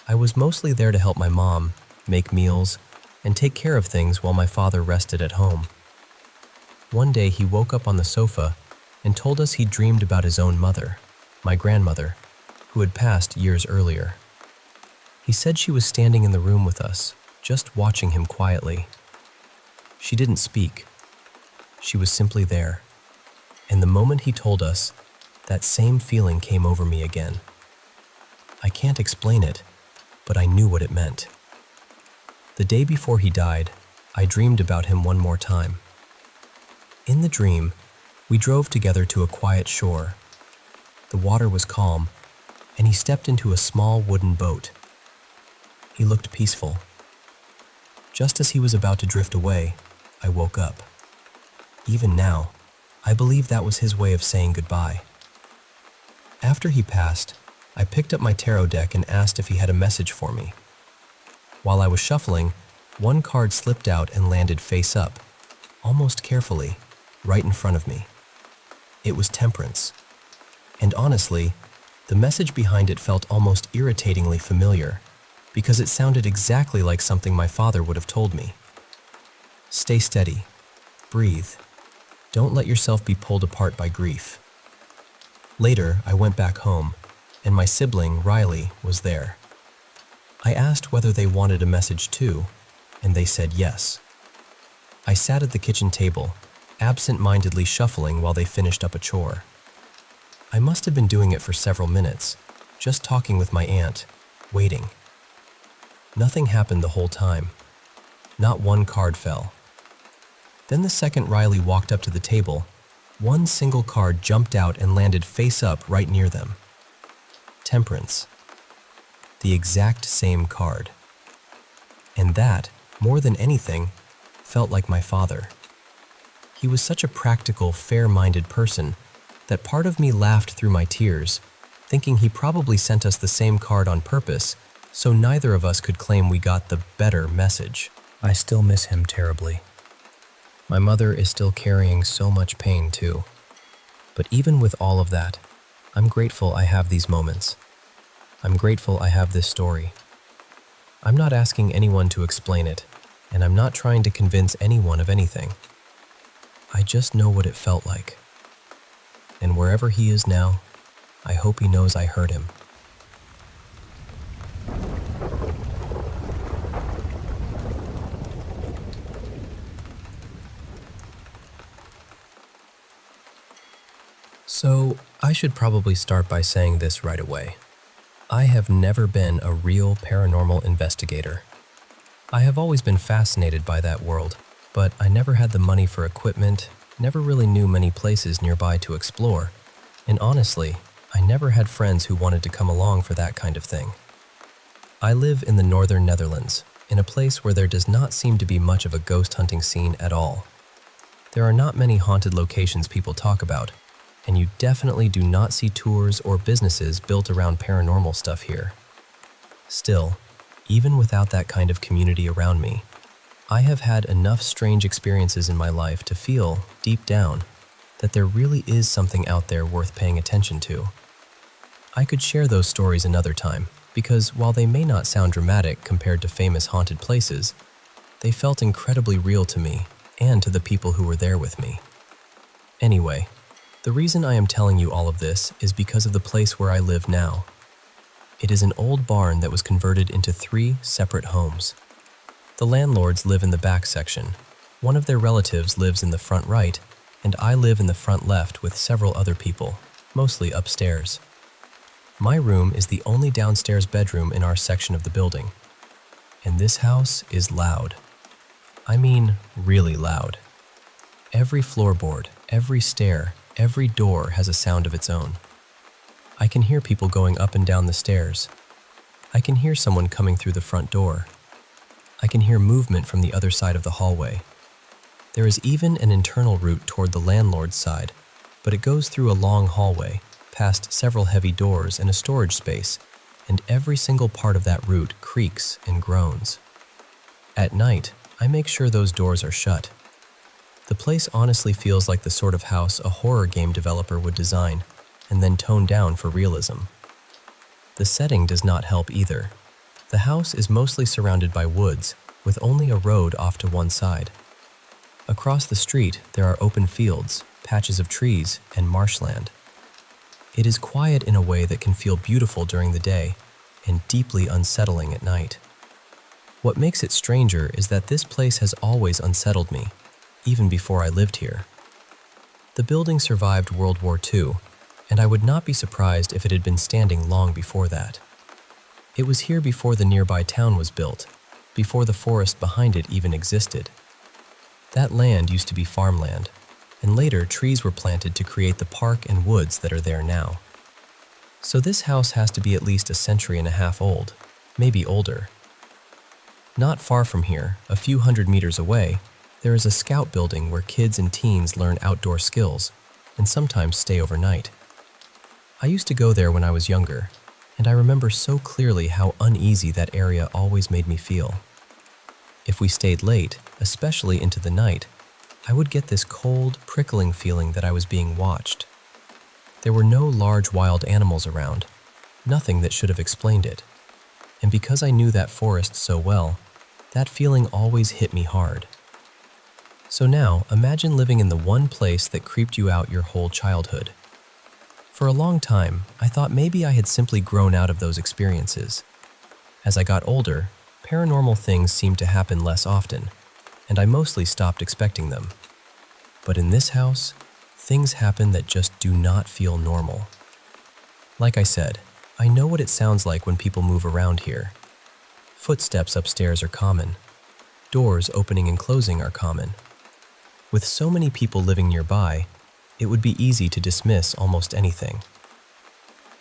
I was mostly there to help my mom, make meals, and take care of things while my father rested at home. One day he woke up on the sofa and told us he dreamed about his own mother, my grandmother, who had passed years earlier. He said she was standing in the room with us, just watching him quietly. She didn't speak. She was simply there. And the moment he told us, that same feeling came over me again. I can't explain it, but I knew what it meant. The day before he died, I dreamed about him one more time. In the dream, we drove together to a quiet shore. The water was calm, and he stepped into a small wooden boat. He looked peaceful. Just as he was about to drift away, I woke up. Even now, I believe that was his way of saying goodbye. After he passed, I picked up my tarot deck and asked if he had a message for me. While I was shuffling, one card slipped out and landed face up, almost carefully, right in front of me. It was Temperance. And honestly, the message behind it felt almost irritatingly familiar, because it sounded exactly like something my father would have told me. Stay steady. Breathe. Don't let yourself be pulled apart by grief. Later, I went back home, and my sibling, Riley, was there. I asked whether they wanted a message too, and they said yes. I sat at the kitchen table, absent-mindedly shuffling while they finished up a chore. I must have been doing it for several minutes, just talking with my aunt, waiting. Nothing happened the whole time. Not one card fell. Then the second Riley walked up to the table, one single card jumped out and landed face up right near them. Temperance. The exact same card. And that, more than anything, felt like my father. He was such a practical, fair-minded person that part of me laughed through my tears, thinking he probably sent us the same card on purpose, so neither of us could claim we got the better message. I still miss him terribly. My mother is still carrying so much pain too. But even with all of that, I'm grateful I have these moments. I'm grateful I have this story. I'm not asking anyone to explain it, and I'm not trying to convince anyone of anything. I just know what it felt like. And wherever he is now, I hope he knows I heard him. So, I should probably start by saying this right away. I have never been a real paranormal investigator. I have always been fascinated by that world, but I never had the money for equipment, never really knew many places nearby to explore, and honestly, I never had friends who wanted to come along for that kind of thing. I live in the northern Netherlands, in a place where there does not seem to be much of a ghost hunting scene at all. There are not many haunted locations people talk about, and you definitely do not see tours or businesses built around paranormal stuff here. Still, even without that kind of community around me, I have had enough strange experiences in my life to feel, deep down, that there really is something out there worth paying attention to. I could share those stories another time, because while they may not sound dramatic compared to famous haunted places, they felt incredibly real to me and to the people who were there with me. Anyway, the reason I am telling you all of this is because of the place where I live now. It is an old barn that was converted into 3 separate homes. The landlords live in the back section, one of their relatives lives in the front right, and I live in the front left with several other people, mostly upstairs. My room is the only downstairs bedroom in our section of the building, and this house is loud. I mean, really loud. Every floorboard, every stair, every door has a sound of its own. I can hear people going up and down the stairs. I can hear someone coming through the front door. I can hear movement from the other side of the hallway. There is even an internal route toward the landlord's side, but it goes through a long hallway, past several heavy doors and a storage space, and every single part of that route creaks and groans. At night, I make sure those doors are shut. The place honestly feels like the sort of house a horror game developer would design and then tone down for realism. The setting does not help either. The house is mostly surrounded by woods, with only a road off to one side. Across the street, there are open fields, patches of trees, and marshland. It is quiet in a way that can feel beautiful during the day and deeply unsettling at night. What makes it stranger is that this place has always unsettled me, even before I lived here. The building survived World War II, and I would not be surprised if it had been standing long before that. It was here before the nearby town was built, before the forest behind it even existed. That land used to be farmland, and later trees were planted to create the park and woods that are there now. So this house has to be at least a century and a half old, maybe older. Not far from here, a few hundred meters away, there is a scout building where kids and teens learn outdoor skills and sometimes stay overnight. I used to go there when I was younger, and I remember so clearly how uneasy that area always made me feel. If we stayed late, especially into the night, I would get this cold, prickling feeling that I was being watched. There were no large wild animals around, nothing that should have explained it. And because I knew that forest so well, that feeling always hit me hard. So now, imagine living in the one place that creeped you out your whole childhood. For a long time, I thought maybe I had simply grown out of those experiences. As I got older, paranormal things seemed to happen less often, and I mostly stopped expecting them. But in this house, things happen that just do not feel normal. Like I said, I know what it sounds like when people move around here. Footsteps upstairs are common. Doors opening and closing are common. With so many people living nearby, it would be easy to dismiss almost anything.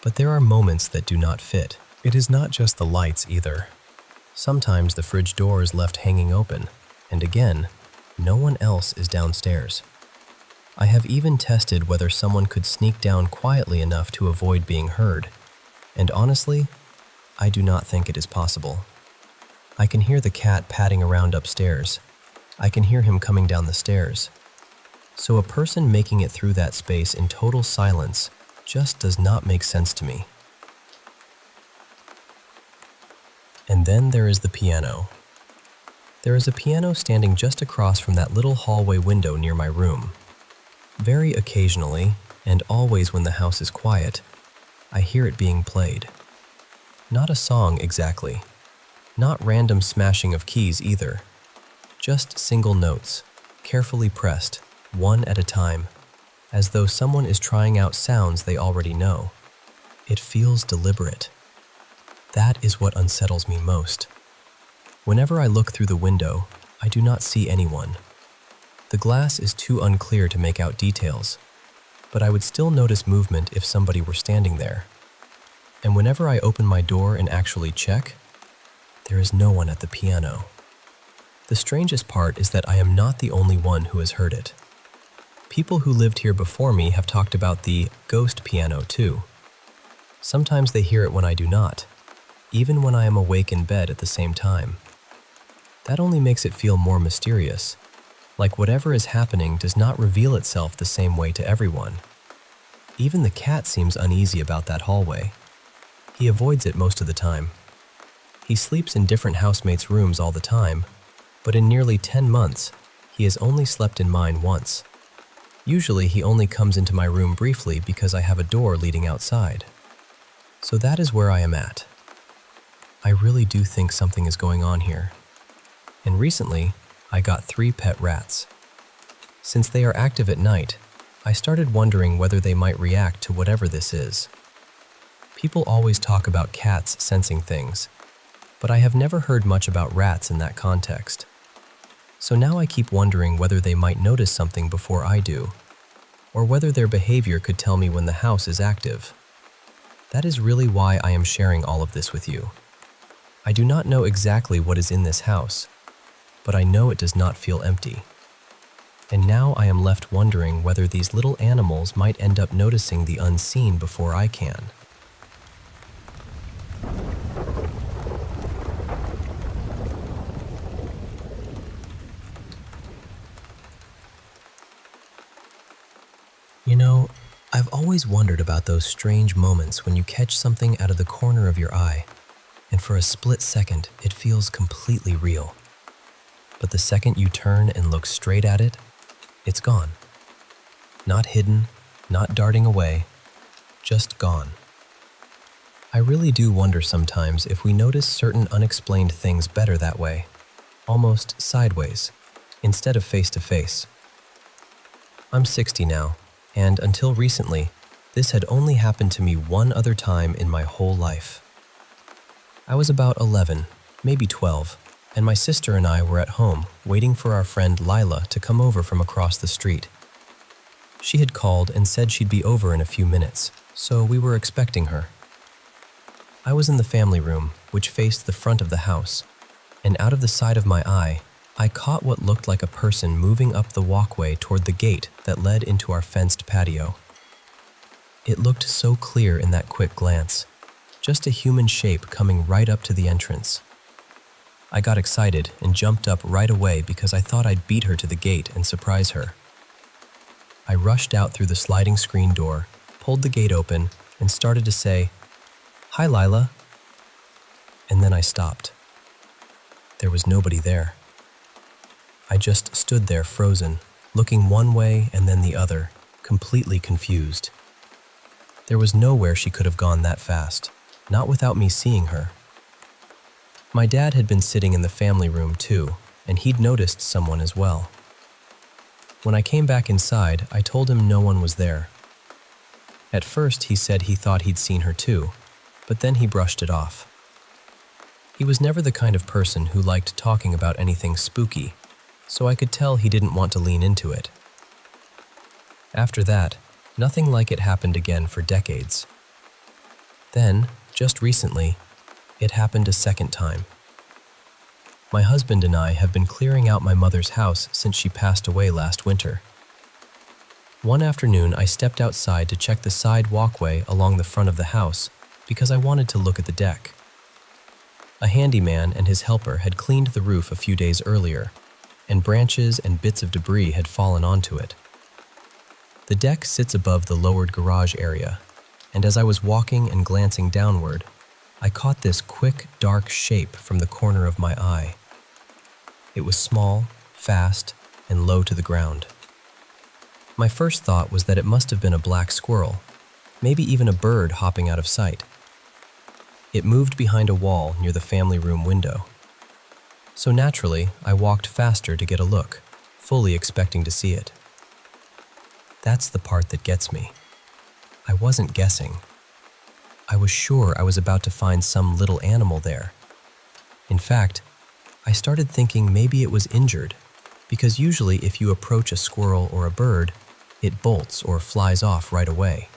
But there are moments that do not fit. It is not just the lights either. Sometimes the fridge door is left hanging open, and again, no one else is downstairs. I have even tested whether someone could sneak down quietly enough to avoid being heard, and honestly, I do not think it is possible. I can hear the cat padding around upstairs. I can hear him coming down the stairs. So a person making it through that space in total silence just does not make sense to me. And then there is the piano. There is a piano standing just across from that little hallway window near my room. Very occasionally, and always when the house is quiet, I hear it being played. Not a song exactly. Not random smashing of keys either. Just single notes, carefully pressed, one at a time, as though someone is trying out sounds they already know. It feels deliberate. That is what unsettles me most. Whenever I look through the window, I do not see anyone. The glass is too unclear to make out details, but I would still notice movement if somebody were standing there. And whenever I open my door and actually check, there is no one at the piano. The strangest part is that I am not the only one who has heard it. People who lived here before me have talked about the ghost piano too. Sometimes they hear it when I do not, even when I am awake in bed at the same time. That only makes it feel more mysterious, like whatever is happening does not reveal itself the same way to everyone. Even the cat seems uneasy about that hallway. He avoids it most of the time. He sleeps in different housemates' rooms all the time, but in nearly 10 months, he has only slept in mine once. Usually he only comes into my room briefly because I have a door leading outside. So that is where I am at. I really do think something is going on here. And recently, I got 3 pet rats. Since they are active at night, I started wondering whether they might react to whatever this is. People always talk about cats sensing things, but I have never heard much about rats in that context. So now I keep wondering whether they might notice something before I do, or whether their behavior could tell me when the house is active. That is really why I am sharing all of this with you. I do not know exactly what is in this house, but I know it does not feel empty. And now I am left wondering whether these little animals might end up noticing the unseen before I can. You know, I've always wondered about those strange moments when you catch something out of the corner of your eye, and for a split second, it feels completely real. But the second you turn and look straight at it, it's gone. Not hidden, not darting away, just gone. I really do wonder sometimes if we notice certain unexplained things better that way, almost sideways, instead of face to face. I'm 60 now, and until recently, this had only happened to me one other time in my whole life. I was about 11, maybe 12, and my sister and I were at home waiting for our friend Lila to come over from across the street. She had called and said she'd be over in a few minutes, so we were expecting her. I was in the family room, which faced the front of the house, and out of the side of my eye, I caught what looked like a person moving up the walkway toward the gate that led into our fenced patio. It looked so clear in that quick glance, just a human shape coming right up to the entrance. I got excited and jumped up right away because I thought I'd beat her to the gate and surprise her. I rushed out through the sliding screen door, pulled the gate open, and started to say, "Hi, Lila." And then I stopped. There was nobody there. I just stood there frozen, looking one way and then the other, completely confused. There was nowhere she could have gone that fast, not without me seeing her. My dad had been sitting in the family room too, and he'd noticed someone as well. When I came back inside, I told him no one was there. At first, he said he thought he'd seen her too, but then he brushed it off. He was never the kind of person who liked talking about anything spooky, so I could tell he didn't want to lean into it. After that, nothing like it happened again for decades. Then, just recently, it happened a second time. My husband and I have been clearing out my mother's house since she passed away last winter. One afternoon, I stepped outside to check the side walkway along the front of the house because I wanted to look at the deck. A handyman and his helper had cleaned the roof a few days earlier, and branches and bits of debris had fallen onto it. The deck sits above the lowered garage area, and as I was walking and glancing downward, I caught this quick, dark shape from the corner of my eye. It was small, fast, and low to the ground. My first thought was that it must have been a black squirrel, maybe even a bird hopping out of sight. It moved behind a wall near the family room window. So naturally, I walked faster to get a look, fully expecting to see it. That's the part that gets me. I wasn't guessing. I was sure I was about to find some little animal there. In fact, I started thinking maybe it was injured, because usually if you approach a squirrel or a bird, it bolts or flies off right away.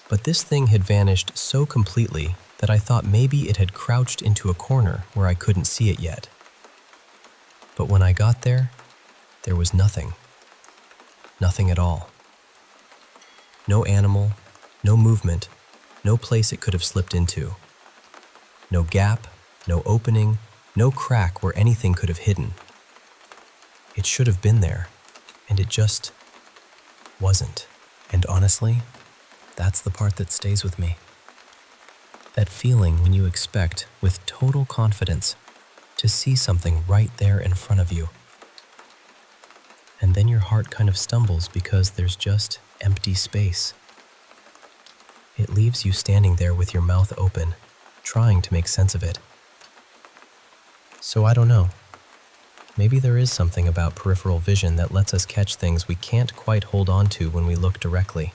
But this thing had vanished so completely that I thought maybe it had crouched into a corner where I couldn't see it yet. But when I got there was nothing. Nothing at all. No animal, no movement, no place it could have slipped into. No gap, no opening, no crack where anything could have hidden. It should have been there, and it just wasn't. And honestly, that's the part that stays with me. That feeling when you expect, with total confidence, to see something right there in front of you. And then your heart kind of stumbles because there's just empty space. It leaves you standing there with your mouth open, trying to make sense of it. So I don't know. Maybe there is something about peripheral vision that lets us catch things we can't quite hold on to when we look directly.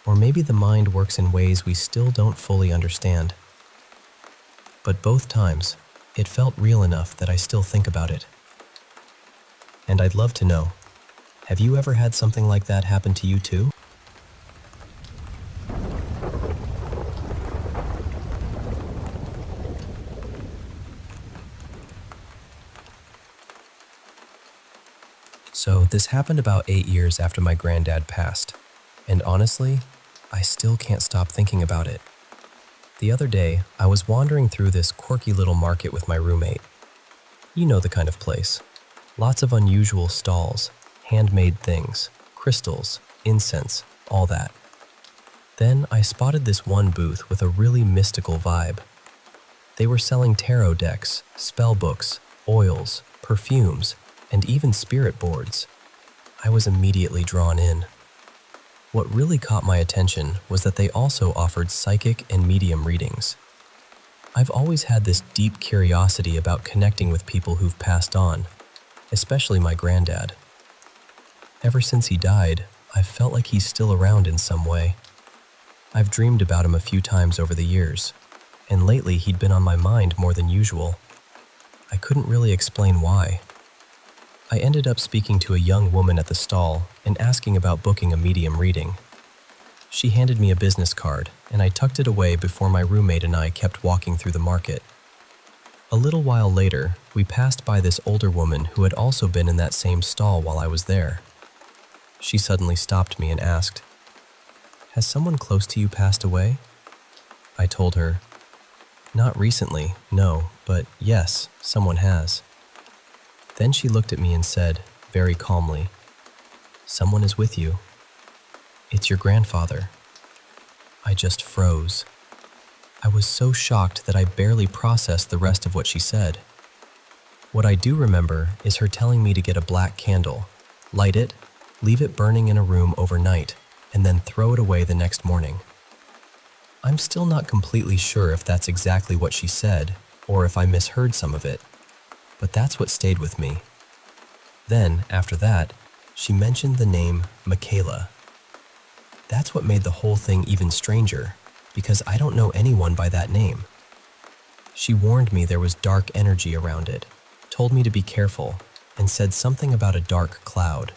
Or maybe the mind works in ways we still don't fully understand. But both times, it felt real enough that I still think about it. And I'd love to know, have you ever had something like that happen to you too? So this happened about 8 years after my granddad passed, and honestly, I still can't stop thinking about it. The other day, I was wandering through this quirky little market with my roommate. You know the kind of place. Lots of unusual stalls, handmade things, crystals, incense, all that. Then I spotted this one booth with a really mystical vibe. They were selling tarot decks, spell books, oils, perfumes, and even spirit boards. I was immediately drawn in. What really caught my attention was that they also offered psychic and medium readings. I've always had this deep curiosity about connecting with people who've passed on, especially my granddad. Ever since he died, I've felt like he's still around in some way. I've dreamed about him a few times over the years, and lately he'd been on my mind more than usual. I couldn't really explain why. I ended up speaking to a young woman at the stall and asking about booking a medium reading. She handed me a business card, and I tucked it away before my roommate and I kept walking through the market. A little while later, we passed by this older woman who had also been in that same stall while I was there. She suddenly stopped me and asked, "Has someone close to you passed away?" I told her, "Not recently, no, but yes, someone has." Then she looked at me and said, very calmly, "Someone is with you. It's your grandfather." I just froze. I was so shocked that I barely processed the rest of what she said. What I do remember is her telling me to get a black candle, light it, leave it burning in a room overnight, and then throw it away the next morning. I'm still not completely sure if that's exactly what she said, or if I misheard some of it, but that's what stayed with me. Then, after that, she mentioned the name Michaela. That's what made the whole thing even stranger, because I don't know anyone by that name. She warned me there was dark energy around it, told me to be careful, and said something about a dark cloud.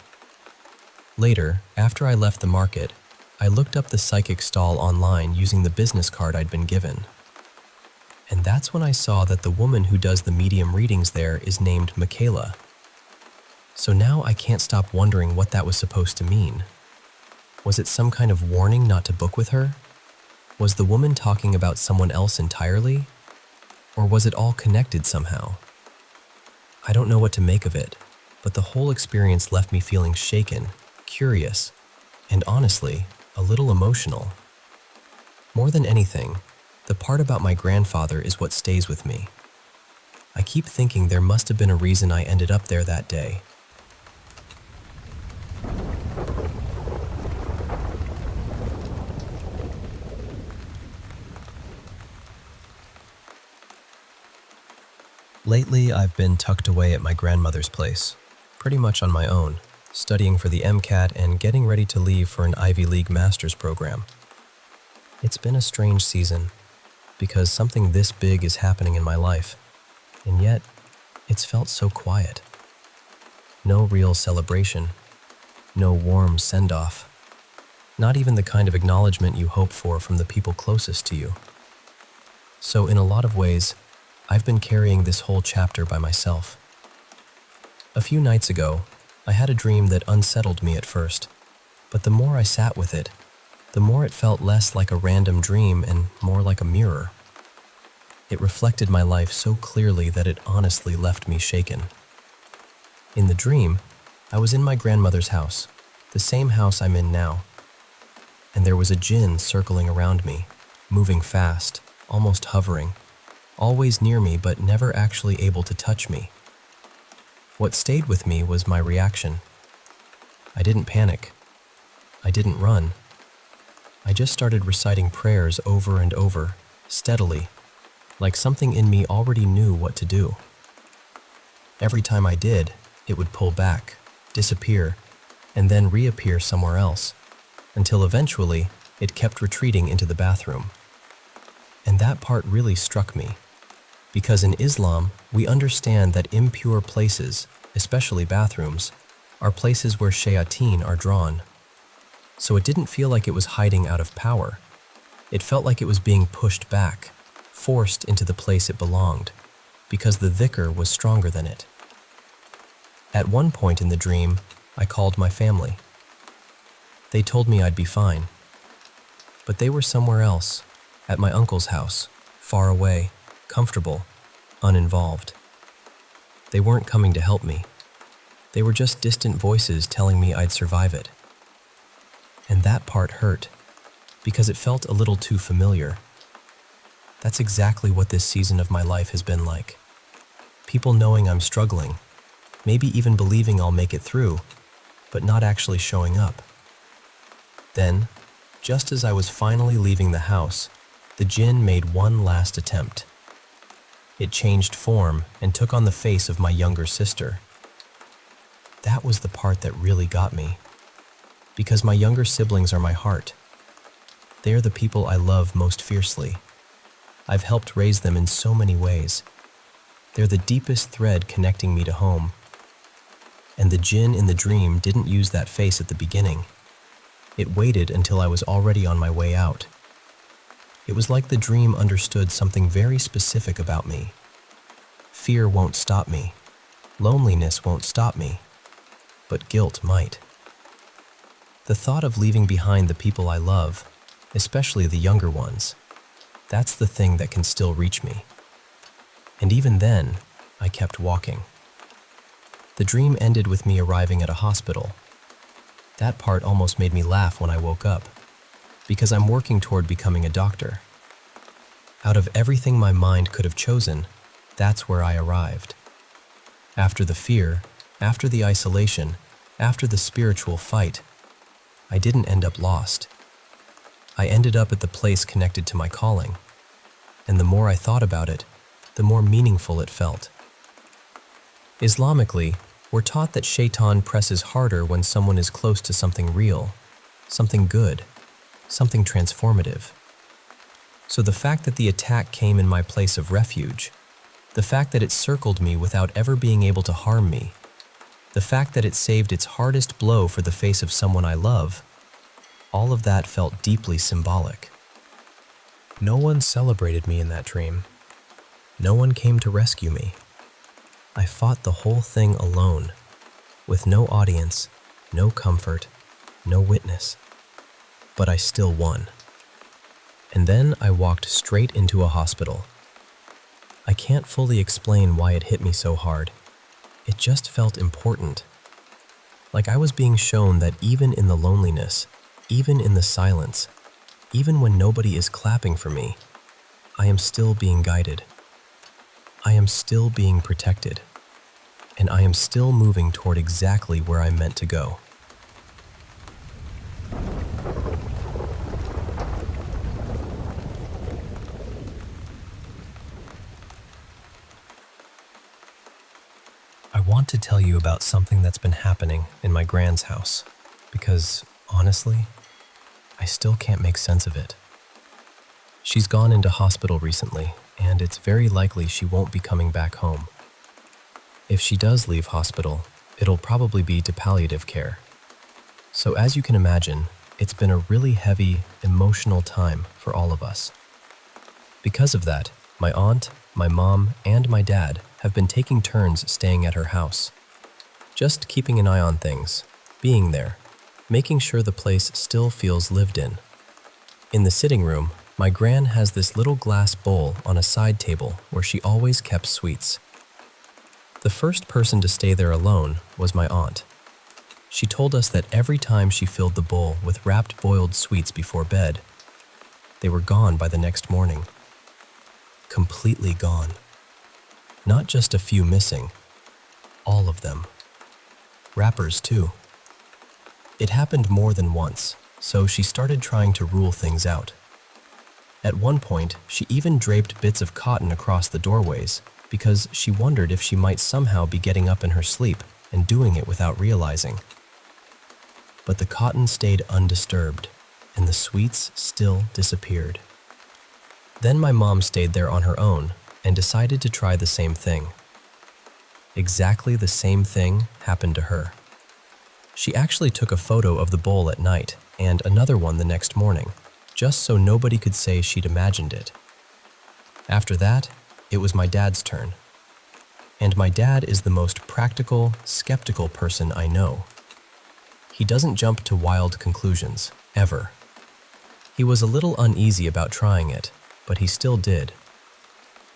Later, after I left the market, I looked up the psychic stall online using the business card I'd been given. And that's when I saw that the woman who does the medium readings there is named Michaela. So now I can't stop wondering what that was supposed to mean. Was it some kind of warning not to book with her? Was the woman talking about someone else entirely? Or was it all connected somehow? I don't know what to make of it, but the whole experience left me feeling shaken, curious, and honestly, a little emotional. More than anything, the part about my grandfather is what stays with me. I keep thinking there must have been a reason I ended up there that day. Lately, I've been tucked away at my grandmother's place, pretty much on my own, studying for the MCAT and getting ready to leave for an Ivy League master's program. It's been a strange season, because something this big is happening in my life, and yet it's felt so quiet. No real celebration, no warm send-off. Not even the kind of acknowledgement you hope for from the people closest to you. So in a lot of ways, I've been carrying this whole chapter by myself. A few nights ago, I had a dream that unsettled me at first, but the more I sat with it, the more it felt less like a random dream and more like a mirror. It reflected my life so clearly that it honestly left me shaken. In the dream, I was in my grandmother's house, the same house I'm in now, and there was a jinn circling around me, moving fast, almost hovering, always near me but never actually able to touch me. What stayed with me was my reaction. I didn't panic. I didn't run. I just started reciting prayers over and over, steadily, like something in me already knew what to do. Every time I did, it would pull back, disappear, and then reappear somewhere else, until eventually it kept retreating into the bathroom. And that part really struck me, because in Islam, we understand that impure places, especially bathrooms, are places where shayateen are drawn. So it didn't feel like it was hiding out of power. It felt like it was being pushed back, forced into the place it belonged, because the dhikr was stronger than it. At one point in the dream, I called my family. They told me I'd be fine. But they were somewhere else, at my uncle's house, far away, comfortable, uninvolved. They weren't coming to help me. They were just distant voices telling me I'd survive it. And that part hurt, because it felt a little too familiar. That's exactly what this season of my life has been like. People knowing I'm struggling, maybe even believing I'll make it through, but not actually showing up. Then, just as I was finally leaving the house, the jinn made one last attempt. It changed form and took on the face of my younger sister. That was the part that really got me, because my younger siblings are my heart. They are the people I love most fiercely. I've helped raise them in so many ways. They're the deepest thread connecting me to home. And the jinn in the dream didn't use that face at the beginning. It waited until I was already on my way out. It was like the dream understood something very specific about me. Fear won't stop me. Loneliness won't stop me. But guilt might. The thought of leaving behind the people I love, especially the younger ones, that's the thing that can still reach me. And even then, I kept walking. The dream ended with me arriving at a hospital. That part almost made me laugh when I woke up, because I'm working toward becoming a doctor. Out of everything my mind could have chosen, that's where I arrived. After the fear, after the isolation, after the spiritual fight, I didn't end up lost. I ended up at the place connected to my calling, and the more I thought about it, the more meaningful it felt. Islamically, we're taught that shaitan presses harder when someone is close to something real, something good, something transformative. So the fact that the attack came in my place of refuge, the fact that it circled me without ever being able to harm me, the fact that it saved its hardest blow for the face of someone I love, all of that felt deeply symbolic. No one celebrated me in that dream. No one came to rescue me. I fought the whole thing alone, with no audience, no comfort, no witness. But I still won. And then I walked straight into a hospital. I can't fully explain why it hit me so hard. It just felt important. Like I was being shown that even in the loneliness, even in the silence, even when nobody is clapping for me, I am still being guided. I am still being protected. And I am still moving toward exactly where I'm meant to go. I want to tell you about something that's been happening in my grand's house, because, honestly, I still can't make sense of it. She's gone into hospital recently, and it's very likely she won't be coming back home. If she does leave hospital, it'll probably be to palliative care. So as you can imagine, it's been a really heavy, emotional time for all of us. Because of that, my aunt, my mom, and my dad have been taking turns staying at her house. Just keeping an eye on things, being there, making sure the place still feels lived in. In the sitting room, my gran has this little glass bowl on a side table where she always kept sweets. The first person to stay there alone was my aunt. She told us that every time she filled the bowl with wrapped boiled sweets before bed, they were gone by the next morning. Completely gone. Not just a few missing, all of them. Wrappers too. It happened more than once, so she started trying to rule things out. At one point, she even draped bits of cotton across the doorways because she wondered if she might somehow be getting up in her sleep and doing it without realizing. But the cotton stayed undisturbed, and the sweets still disappeared. Then my mom stayed there on her own and decided to try the same thing. Exactly the same thing happened to her. She actually took a photo of the bowl at night and another one the next morning, just so nobody could say she'd imagined it. After that, it was my dad's turn. And my dad is the most practical, skeptical person I know. He doesn't jump to wild conclusions, ever. He was a little uneasy about trying it, but he still did.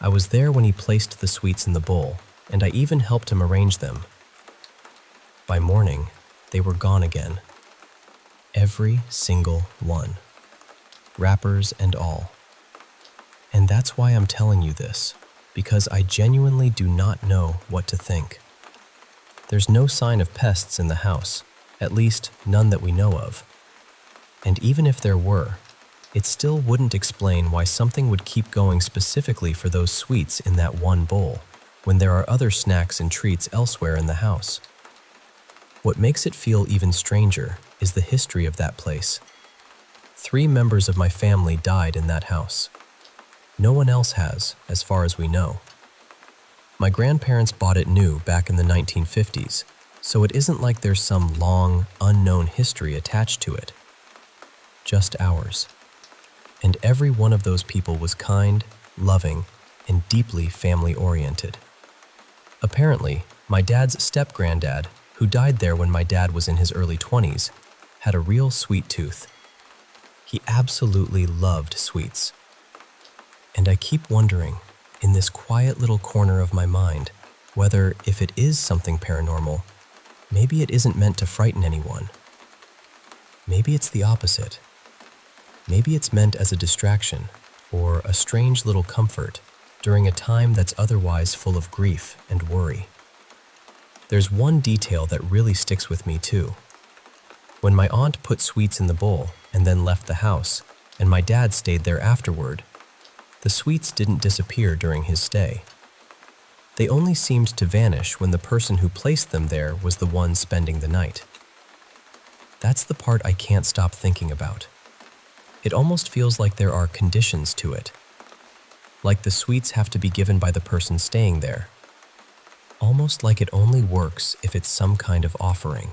I was there when he placed the sweets in the bowl, and I even helped him arrange them. By morning, they were gone again. Every single one. Wrappers and all. And that's why I'm telling you this, because I genuinely do not know what to think. There's no sign of pests in the house, at least none that we know of. And even if there were, it still wouldn't explain why something would keep going specifically for those sweets in that one bowl, when there are other snacks and treats elsewhere in the house. What makes it feel even stranger is the history of that place. 3 members of my family died in that house. No one else has, as far as we know. My grandparents bought it new back in the 1950s, so it isn't like there's some long, unknown history attached to it. Just ours. And every one of those people was kind, loving, and deeply family-oriented. Apparently, my dad's step-granddad, who died there when my dad was in his early 20s, had a real sweet tooth. He absolutely loved sweets. And I keep wondering, in this quiet little corner of my mind, whether, if it is something paranormal, maybe it isn't meant to frighten anyone. Maybe it's the opposite. Maybe it's meant as a distraction or a strange little comfort during a time that's otherwise full of grief and worry. There's one detail that really sticks with me too. When my aunt put sweets in the bowl and then left the house, and my dad stayed there afterward, the sweets didn't disappear during his stay. They only seemed to vanish when the person who placed them there was the one spending the night. That's the part I can't stop thinking about. It almost feels like there are conditions to it. Like the sweets have to be given by the person staying there. Almost like it only works if it's some kind of offering.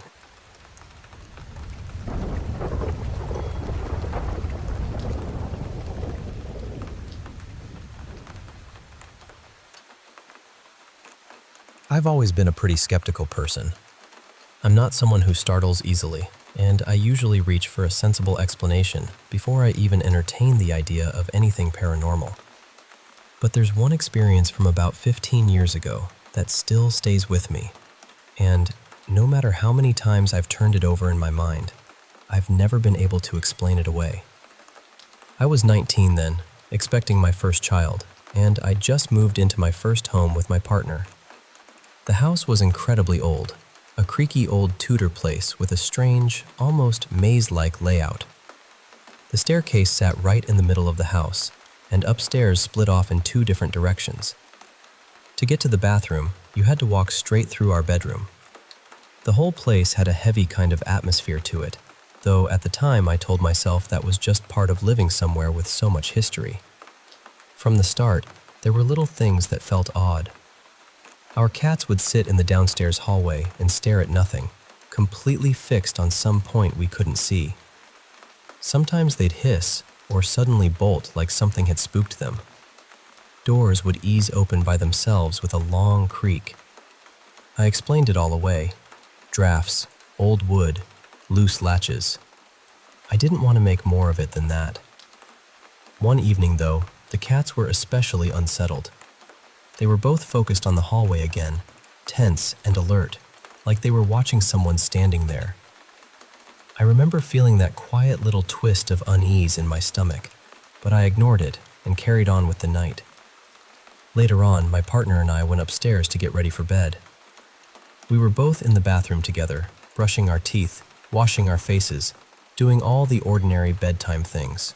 I've always been a pretty skeptical person. I'm not someone who startles easily, and I usually reach for a sensible explanation before I even entertain the idea of anything paranormal. But there's one experience from about 15 years ago that still stays with me, and no matter how many times I've turned it over in my mind, I've never been able to explain it away. I was 19 then, expecting my first child, and I just moved into my first home with my partner. The house was incredibly old, a creaky old Tudor place with a strange, almost maze-like layout. The staircase sat right in the middle of the house, and upstairs split off in 2 different directions. To get to the bathroom, you had to walk straight through our bedroom. The whole place had a heavy kind of atmosphere to it, though at the time I told myself that was just part of living somewhere with so much history. From the start, there were little things that felt odd. Our cats would sit in the downstairs hallway and stare at nothing, completely fixed on some point we couldn't see. Sometimes they'd hiss or suddenly bolt like something had spooked them. Doors would ease open by themselves with a long creak. I explained it all away. Drafts, old wood, loose latches. I didn't want to make more of it than that. One evening, though, the cats were especially unsettled. They were both focused on the hallway again, tense and alert, like they were watching someone standing there. I remember feeling that quiet little twist of unease in my stomach, but I ignored it and carried on with the night. Later on, my partner and I went upstairs to get ready for bed. We were both in the bathroom together, brushing our teeth, washing our faces, doing all the ordinary bedtime things.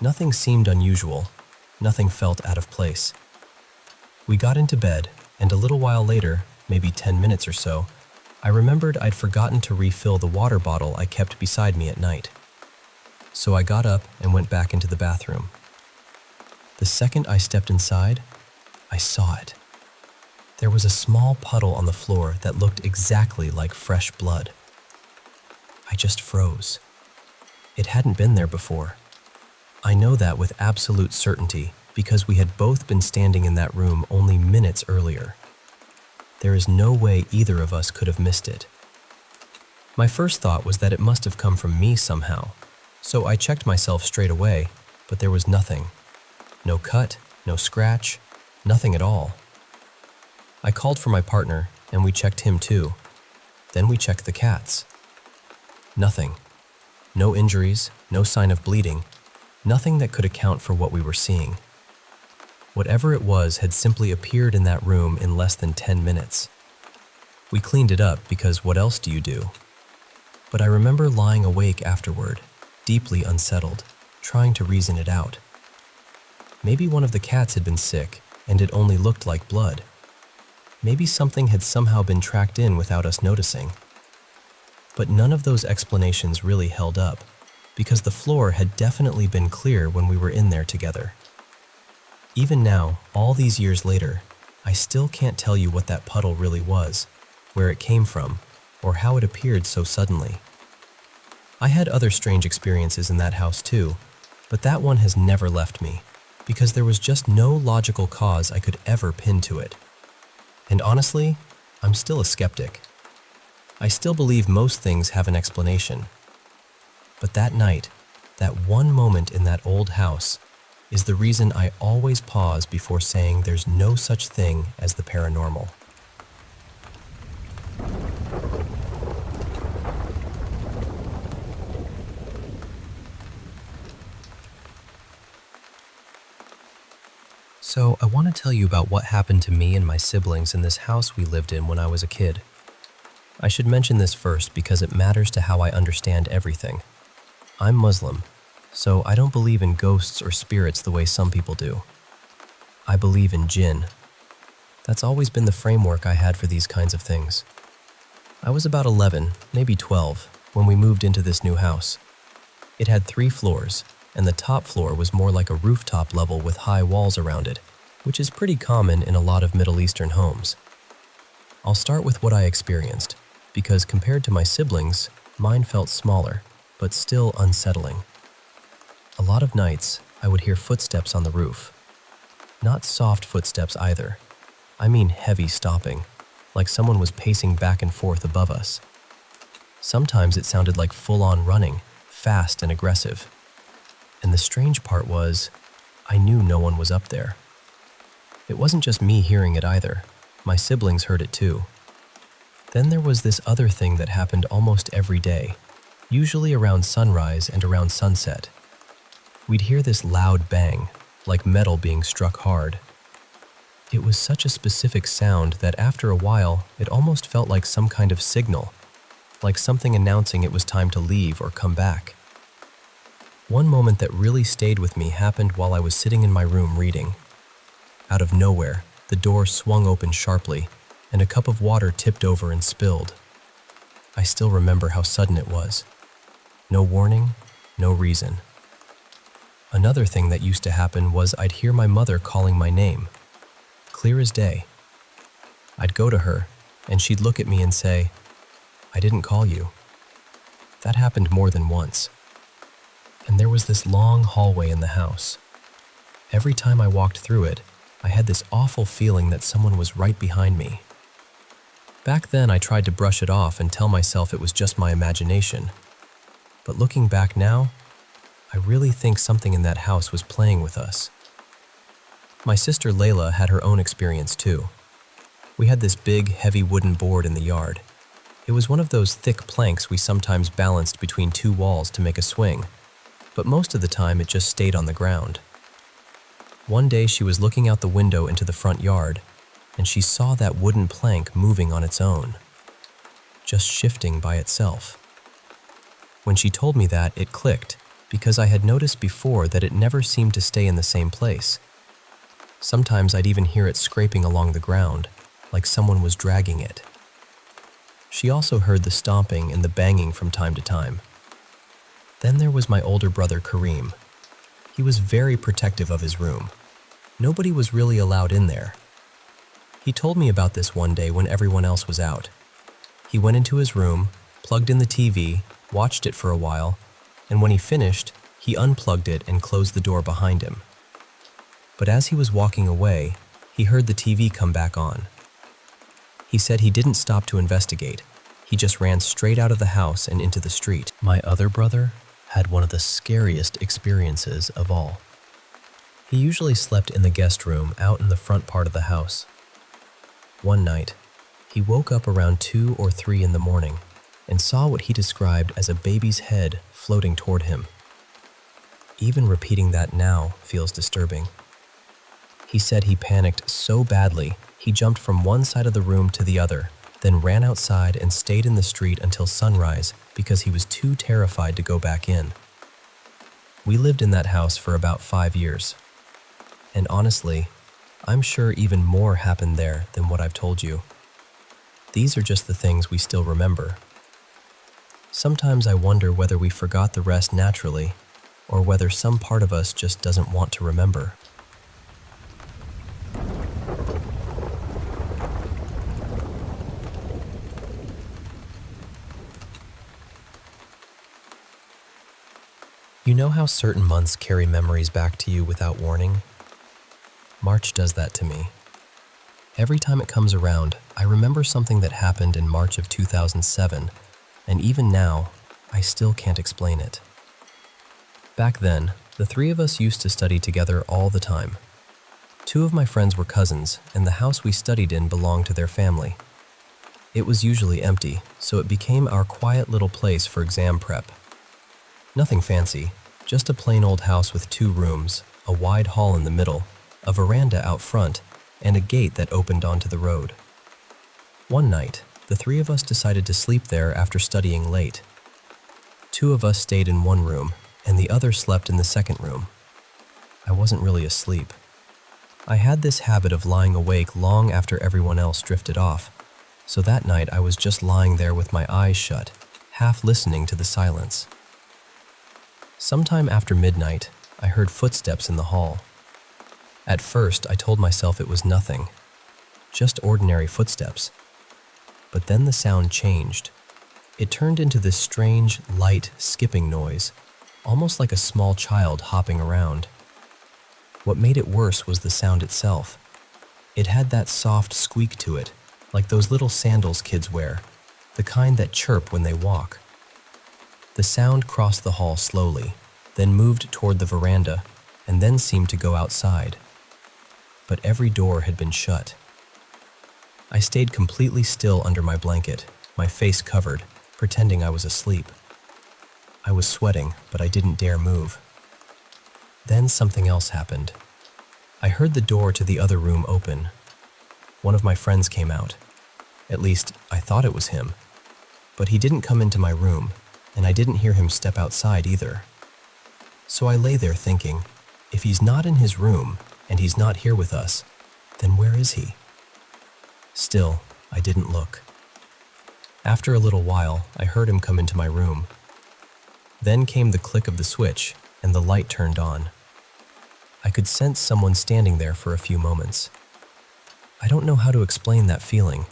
Nothing seemed unusual, nothing felt out of place. We got into bed, and a little while later, maybe 10 minutes or so, I remembered I'd forgotten to refill the water bottle I kept beside me at night. So I got up and went back into the bathroom. The second I stepped inside, I saw it. There was a small puddle on the floor that looked exactly like fresh blood. I just froze. It hadn't been there before. I know that with absolute certainty because we had both been standing in that room only minutes earlier. There is no way either of us could have missed it. My first thought was that it must have come from me somehow, so I checked myself straight away, but there was nothing. No cut, no scratch, nothing at all. I called for my partner, and we checked him too. Then we checked the cats. Nothing. No injuries, no sign of bleeding, nothing that could account for what we were seeing. Whatever it was had simply appeared in that room in less than 10 minutes. We cleaned it up because what else do you do? But I remember lying awake afterward, deeply unsettled, trying to reason it out. Maybe one of the cats had been sick, and it only looked like blood. Maybe something had somehow been tracked in without us noticing. But none of those explanations really held up, because the floor had definitely been clear when we were in there together. Even now, all these years later, I still can't tell you what that puddle really was, where it came from, or how it appeared so suddenly. I had other strange experiences in that house too, but that one has never left me, because there was just no logical cause I could ever pin to it. And honestly, I'm still a skeptic. I still believe most things have an explanation. But that night, that one moment in that old house, is the reason I always pause before saying there's no such thing as the paranormal. So I want to tell you about what happened to me and my siblings in this house we lived in when I was a kid. I should mention this first because it matters to how I understand everything. I'm Muslim, so I don't believe in ghosts or spirits the way some people do. I believe in jinn. That's always been the framework I had for these kinds of things. I was about 11, maybe 12, when we moved into this new house. It had 3 floors, and the top floor was more like a rooftop level with high walls around it, which is pretty common in a lot of Middle Eastern homes. I'll start with what I experienced, because compared to my siblings, mine felt smaller, but still unsettling. A lot of nights, I would hear footsteps on the roof. Not soft footsteps either. I mean heavy stomping, like someone was pacing back and forth above us. Sometimes it sounded like full-on running, fast and aggressive. And the strange part was, I knew no one was up there. It wasn't just me hearing it either. My siblings heard it too. Then there was this other thing that happened almost every day, usually around sunrise and around sunset. We'd hear this loud bang, like metal being struck hard. It was such a specific sound that after a while, it almost felt like some kind of signal, like something announcing it was time to leave or come back. One moment that really stayed with me happened while I was sitting in my room reading. Out of nowhere, the door swung open sharply, and a cup of water tipped over and spilled. I still remember how sudden it was. No warning, no reason. Another thing that used to happen was I'd hear my mother calling my name, clear as day. I'd go to her, and she'd look at me and say, I didn't call you. That happened more than once. And there was this long hallway in the house. Every time I walked through it, I had this awful feeling that someone was right behind me. Back then, I tried to brush it off and tell myself it was just my imagination. But looking back now, I really think something in that house was playing with us. My sister Layla had her own experience too. We had this big, heavy wooden board in the yard. It was one of those thick planks we sometimes balanced between two walls to make a swing, but most of the time it just stayed on the ground. One day she was looking out the window into the front yard, and she saw that wooden plank moving on its own, just shifting by itself. When she told me that, it clicked, because I had noticed before that it never seemed to stay in the same place. Sometimes I'd even hear it scraping along the ground, like someone was dragging it. She also heard the stomping and the banging from time to time. Then there was my older brother Kareem. He was very protective of his room. Nobody was really allowed in there. He told me about this one day when everyone else was out. He went into his room, plugged in the TV, watched it for a while, and when he finished, he unplugged it and closed the door behind him. But as he was walking away, he heard the TV come back on. He said he didn't stop to investigate. He just ran straight out of the house and into the street. My other brother had one of the scariest experiences of all. He usually slept in the guest room out in the front part of the house. One night, he woke up around 2 or 3 in the morning and saw what he described as a baby's head floating toward him. Even repeating that now feels disturbing. He said he panicked so badly, he jumped from one side of the room to the other, then ran outside and stayed in the street until sunrise because he was too terrified to go back in. We lived in that house for about 5 years. And honestly, I'm sure even more happened there than what I've told you. These are just the things we still remember. Sometimes I wonder whether we forgot the rest naturally, or whether some part of us just doesn't want to remember. You know how certain months carry memories back to you without warning? March does that to me. Every time it comes around, I remember something that happened in March of 2007, and even now, I still can't explain it. Back then, the 3 of us used to study together all the time. 2 of my friends were cousins, and the house we studied in belonged to their family. It was usually empty, so it became our quiet little place for exam prep. Nothing fancy, just a plain old house with 2 rooms, a wide hall in the middle, a veranda out front, and a gate that opened onto the road. One night, the 3 of us decided to sleep there after studying late. 2 of us stayed in one room, and the other slept in the second room. I wasn't really asleep. I had this habit of lying awake long after everyone else drifted off, so that night I was just lying there with my eyes shut, half listening to the silence. Sometime after midnight, I heard footsteps in the hall. At first, I told myself it was nothing, just ordinary footsteps. But then the sound changed. It turned into this strange, light, skipping noise, almost like a small child hopping around. What made it worse was the sound itself. It had that soft squeak to it, like those little sandals kids wear, the kind that chirp when they walk. The sound crossed the hall slowly, then moved toward the veranda, and then seemed to go outside. But every door had been shut. I stayed completely still under my blanket, my face covered, pretending I was asleep. I was sweating, but I didn't dare move. Then something else happened. I heard the door to the other room open. One of my friends came out. At least, I thought it was him. But he didn't come into my room, and I didn't hear him step outside either. So I lay there thinking, if he's not in his room, and he's not here with us, then where is he? Still, I didn't look. After a little while, I heard him come into my room. Then came the click of the switch, and the light turned on. I could sense someone standing there for a few moments. I don't know how to explain that feeling.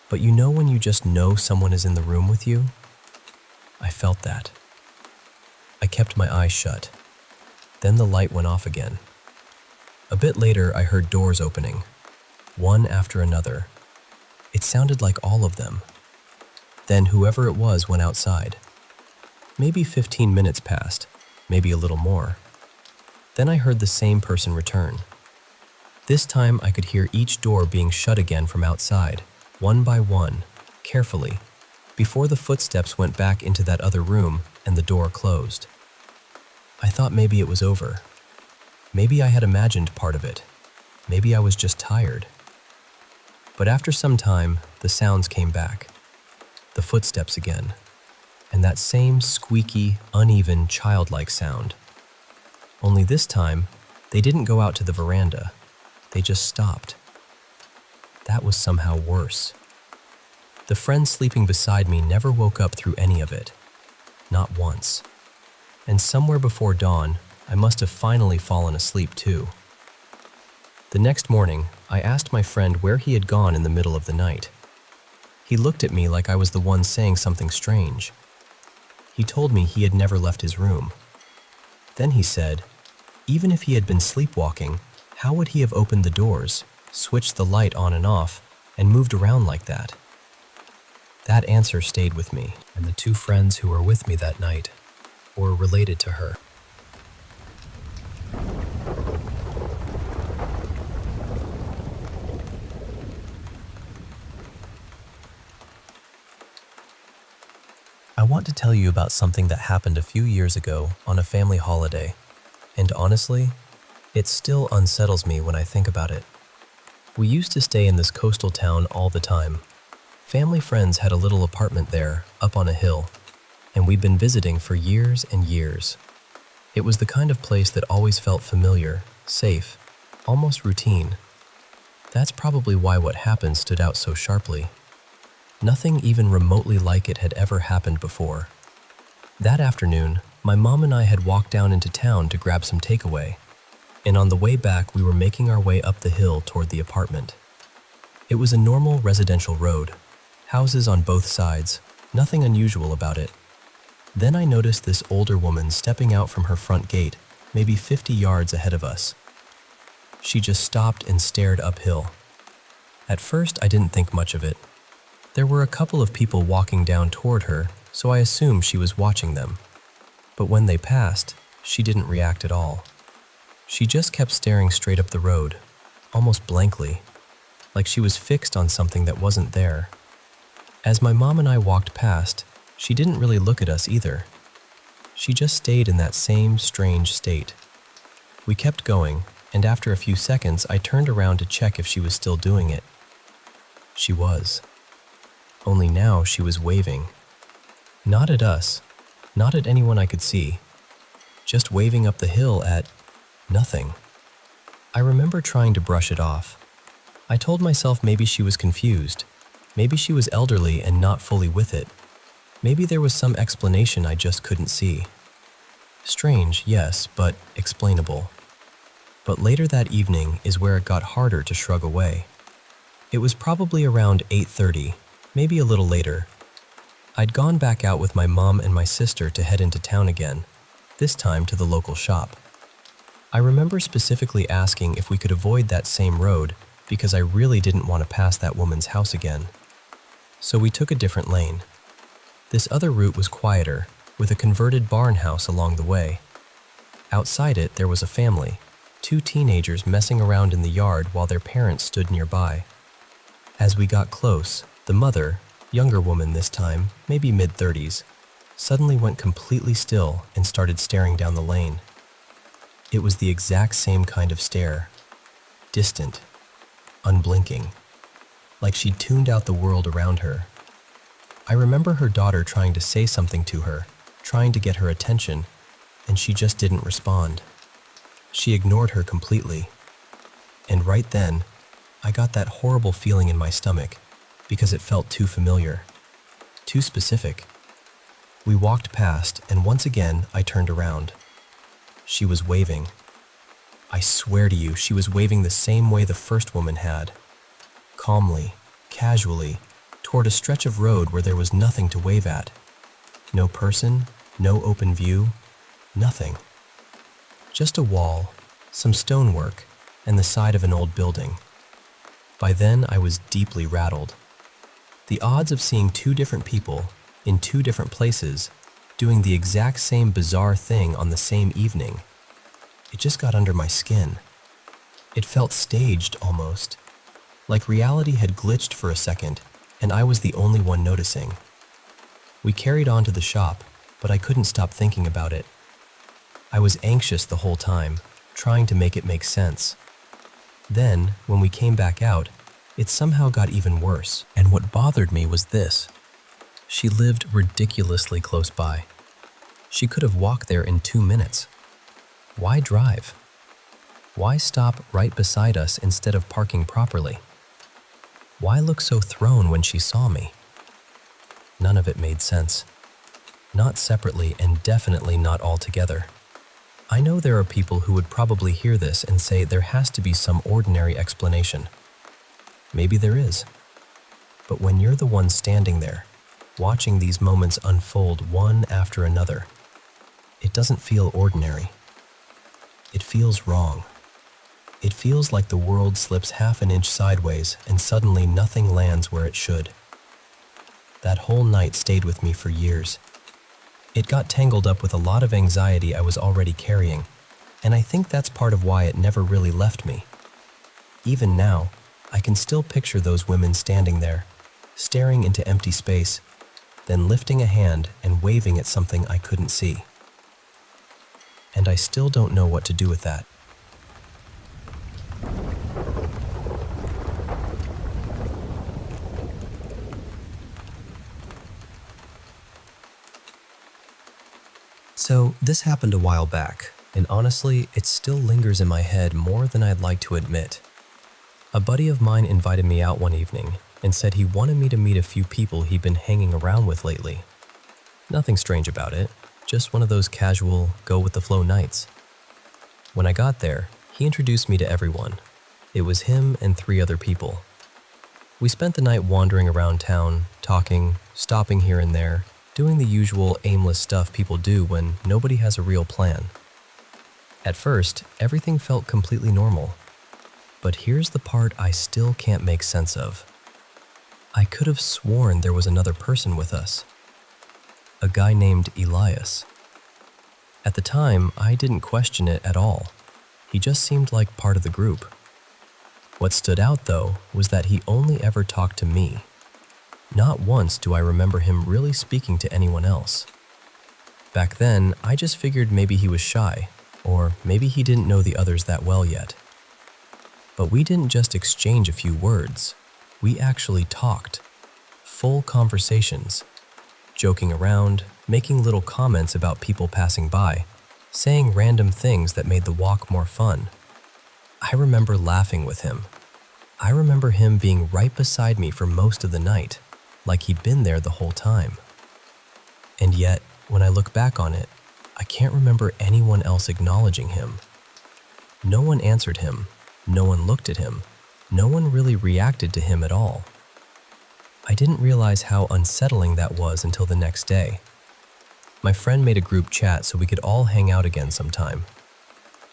But you know when you just know someone is in the room with you? I felt that. I kept my eyes shut. Then the light went off again. A bit later, I heard doors opening, one after another. It sounded like all of them. Then whoever it was went outside. Maybe 15 minutes passed, maybe a little more. Then I heard the same person return. This time I could hear each door being shut again from outside, one by one, carefully, before the footsteps went back into that other room and the door closed. I thought maybe it was over. Maybe I had imagined part of it. Maybe I was just tired. But after some time, the sounds came back. The footsteps again. And that same squeaky, uneven, childlike sound. Only this time, they didn't go out to the veranda. They just stopped. That was somehow worse. The friend sleeping beside me never woke up through any of it. Not once. And somewhere before dawn, I must have finally fallen asleep too. The next morning, I asked my friend where he had gone in the middle of the night. He looked at me like I was the one saying something strange. He told me he had never left his room. Then he said, even if he had been sleepwalking, how would he have opened the doors, switched the light on and off, and moved around like that? That answer stayed with me, and the two friends who were with me that night were related to her. I want to tell you about something that happened a few years ago on a family holiday, and honestly, it still unsettles me when I think about it. We used to stay in this coastal town all the time. Family friends had a little apartment there, up on a hill, and we'd been visiting for years and years. It was the kind of place that always felt familiar, safe, almost routine. That's probably why what happened stood out so sharply. Nothing even remotely like it had ever happened before. That afternoon, my mom and I had walked down into town to grab some takeaway, and on the way back we were making our way up the hill toward the apartment. It was a normal residential road, houses on both sides, nothing unusual about it. Then I noticed this older woman stepping out from her front gate, maybe 50 yards ahead of us. She just stopped and stared uphill. At first, I didn't think much of it. There were a couple of people walking down toward her, so I assumed she was watching them. But when they passed, she didn't react at all. She just kept staring straight up the road, almost blankly, like she was fixed on something that wasn't there. As my mom and I walked past, she didn't really look at us either. She just stayed in that same strange state. We kept going, and after a few seconds, I turned around to check if she was still doing it. She was. Only now she was waving. Not at us, not at anyone I could see, just waving up the hill at nothing. I remember trying to brush it off. I told myself maybe she was confused, maybe she was elderly and not fully with it. Maybe there was some explanation I just couldn't see. Strange, yes, but explainable. But later that evening is where it got harder to shrug away. It was probably around 8:30, maybe a little later. I'd gone back out with my mom and my sister to head into town again, this time to the local shop. I remember specifically asking if we could avoid that same road because I really didn't want to pass that woman's house again. So we took a different lane. This other route was quieter, with a converted barn house along the way. Outside it, there was a family, 2 teenagers messing around in the yard while their parents stood nearby. As we got close, the mother, younger woman this time, maybe mid-30s, suddenly went completely still and started staring down the lane. It was the exact same kind of stare. Distant, unblinking, like she'd tuned out the world around her. I remember her daughter trying to say something to her, trying to get her attention, and she just didn't respond. She ignored her completely. And right then, I got that horrible feeling in my stomach because it felt too familiar, too specific. We walked past, and once again, I turned around. She was waving. I swear to you, she was waving the same way the first woman had. Calmly, casually, toward a stretch of road where there was nothing to wave at. No person, no open view, nothing. Just a wall, some stonework, and the side of an old building. By then, I was deeply rattled. The odds of seeing two different people in two different places doing the exact same bizarre thing on the same evening, it just got under my skin. It felt staged almost, like reality had glitched for a second and I was the only one noticing. We carried on to the shop, but I couldn't stop thinking about it. I was anxious the whole time, trying to make it make sense. Then, when we came back out, it somehow got even worse. And what bothered me was this. She lived ridiculously close by. She could have walked there in 2 minutes. Why drive? Why stop right beside us instead of parking properly? Why look so thrown when she saw me? None of it made sense. Not separately and definitely not all together. I know there are people who would probably hear this and say there has to be some ordinary explanation. Maybe there is. But when you're the one standing there, watching these moments unfold one after another, it doesn't feel ordinary. It feels wrong. It feels like the world slips half an inch sideways and suddenly nothing lands where it should. That whole night stayed with me for years. It got tangled up with a lot of anxiety I was already carrying, and I think that's part of why it never really left me. Even now, I can still picture those women standing there, staring into empty space, then lifting a hand and waving at something I couldn't see. And I still don't know what to do with that. So this happened a while back, and honestly, it still lingers in my head more than I'd like to admit. A buddy of mine invited me out one evening and said he wanted me to meet a few people he'd been hanging around with lately. Nothing strange about it, just one of those casual, go-with-the-flow nights. When I got there, he introduced me to everyone. It was him and 3 other people. We spent the night wandering around town, talking, stopping here and there, doing the usual aimless stuff people do when nobody has a real plan. At first, everything felt completely normal. But here's the part I still can't make sense of. I could have sworn there was another person with us. A guy named Elias. At the time, I didn't question it at all. He just seemed like part of the group. What stood out, though, was that he only ever talked to me. Not once do I remember him really speaking to anyone else. Back then, I just figured maybe he was shy, or maybe he didn't know the others that well yet. But we didn't just exchange a few words. We actually talked. Full conversations. Joking around, making little comments about people passing by, saying random things that made the walk more fun. I remember laughing with him. I remember him being right beside me for most of the night, like he'd been there the whole time. And yet, when I look back on it, I can't remember anyone else acknowledging him. No one answered him, no one looked at him, no one really reacted to him at all. I didn't realize how unsettling that was until the next day. My friend made a group chat so we could all hang out again sometime.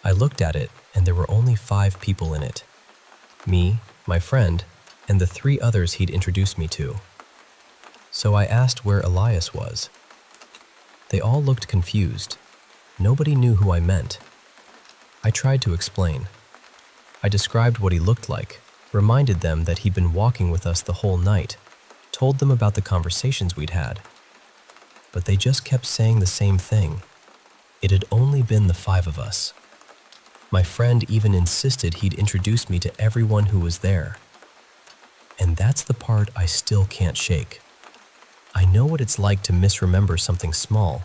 I looked at it, and there were only 5 people in it. Me, my friend, and the 3 others he'd introduced me to. So I asked where Elias was. They all looked confused. Nobody knew who I meant. I tried to explain. I described what he looked like, reminded them that he'd been walking with us the whole night, told them about the conversations we'd had. But they just kept saying the same thing. It had only been the 5 of us. My friend even insisted he'd introduce me to everyone who was there. And that's the part I still can't shake. I know what it's like to misremember something small,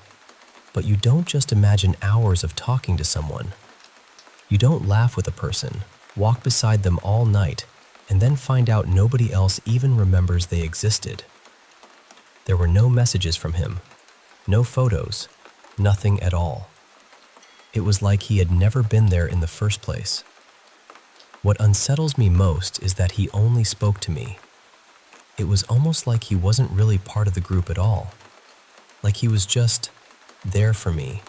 but you don't just imagine hours of talking to someone. You don't laugh with a person, walk beside them all night, and then find out nobody else even remembers they existed. There were no messages from him, no photos, nothing at all. It was like he had never been there in the first place. What unsettles me most is that he only spoke to me. It was almost like he wasn't really part of the group at all. Like he was just there for me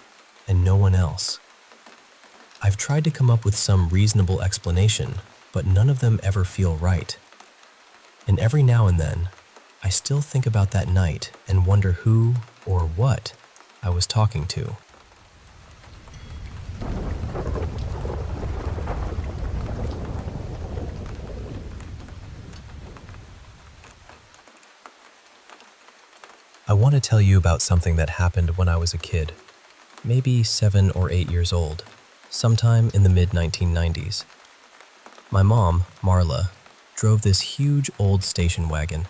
and no one else. I've tried to come up with some reasonable explanation, but none of them ever feel right. And every now and then, I still think about that night and wonder who or what I was talking to. I want to tell you about something that happened when I was a kid, maybe 7 or 8 years old, sometime in the mid-1990s. My mom, Marla, drove this huge old station wagon,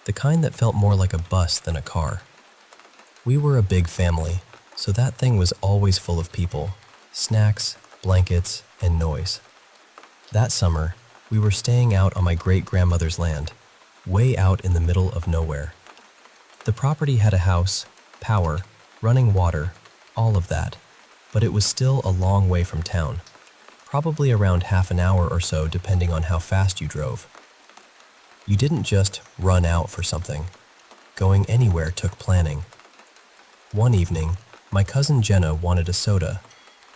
the kind that felt more like a bus than a car. We were a big family, so that thing was always full of people, snacks, blankets, and noise. That summer, we were staying out on my great-grandmother's land, way out in the middle of nowhere. The property had a house, power, running water, all of that, but it was still a long way from town, probably around half an hour or so depending on how fast you drove. You didn't just run out for something. Going anywhere took planning. One evening, my cousin Jenna wanted a soda,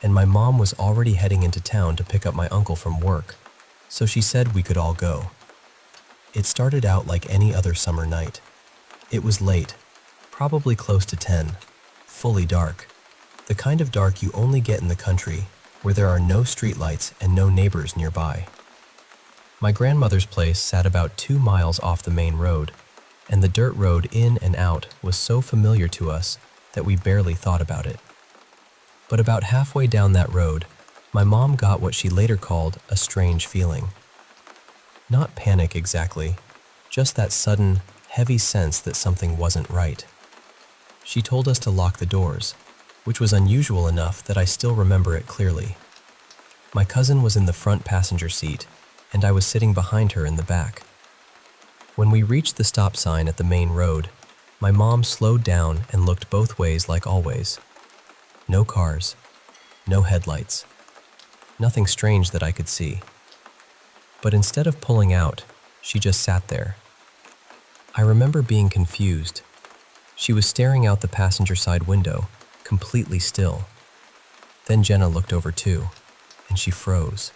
and my mom was already heading into town to pick up my uncle from work, so she said we could all go. It started out like any other summer night. It was late, probably close to 10, fully dark, the kind of dark you only get in the country where there are no streetlights and no neighbors nearby. My grandmother's place sat about 2 miles off the main road, and the dirt road in and out was so familiar to us that we barely thought about it. But about halfway down that road, my mom got what she later called a strange feeling. Not panic exactly, just that sudden, heavy sense that something wasn't right. She told us to lock the doors, which was unusual enough that I still remember it clearly. My cousin was in the front passenger seat, and I was sitting behind her in the back. When we reached the stop sign at the main road, my mom slowed down and looked both ways like always. No cars, no headlights, nothing strange that I could see. But instead of pulling out, she just sat there. I remember being confused. She was staring out the passenger side window, completely still. Then Jenna looked over too, and she froze.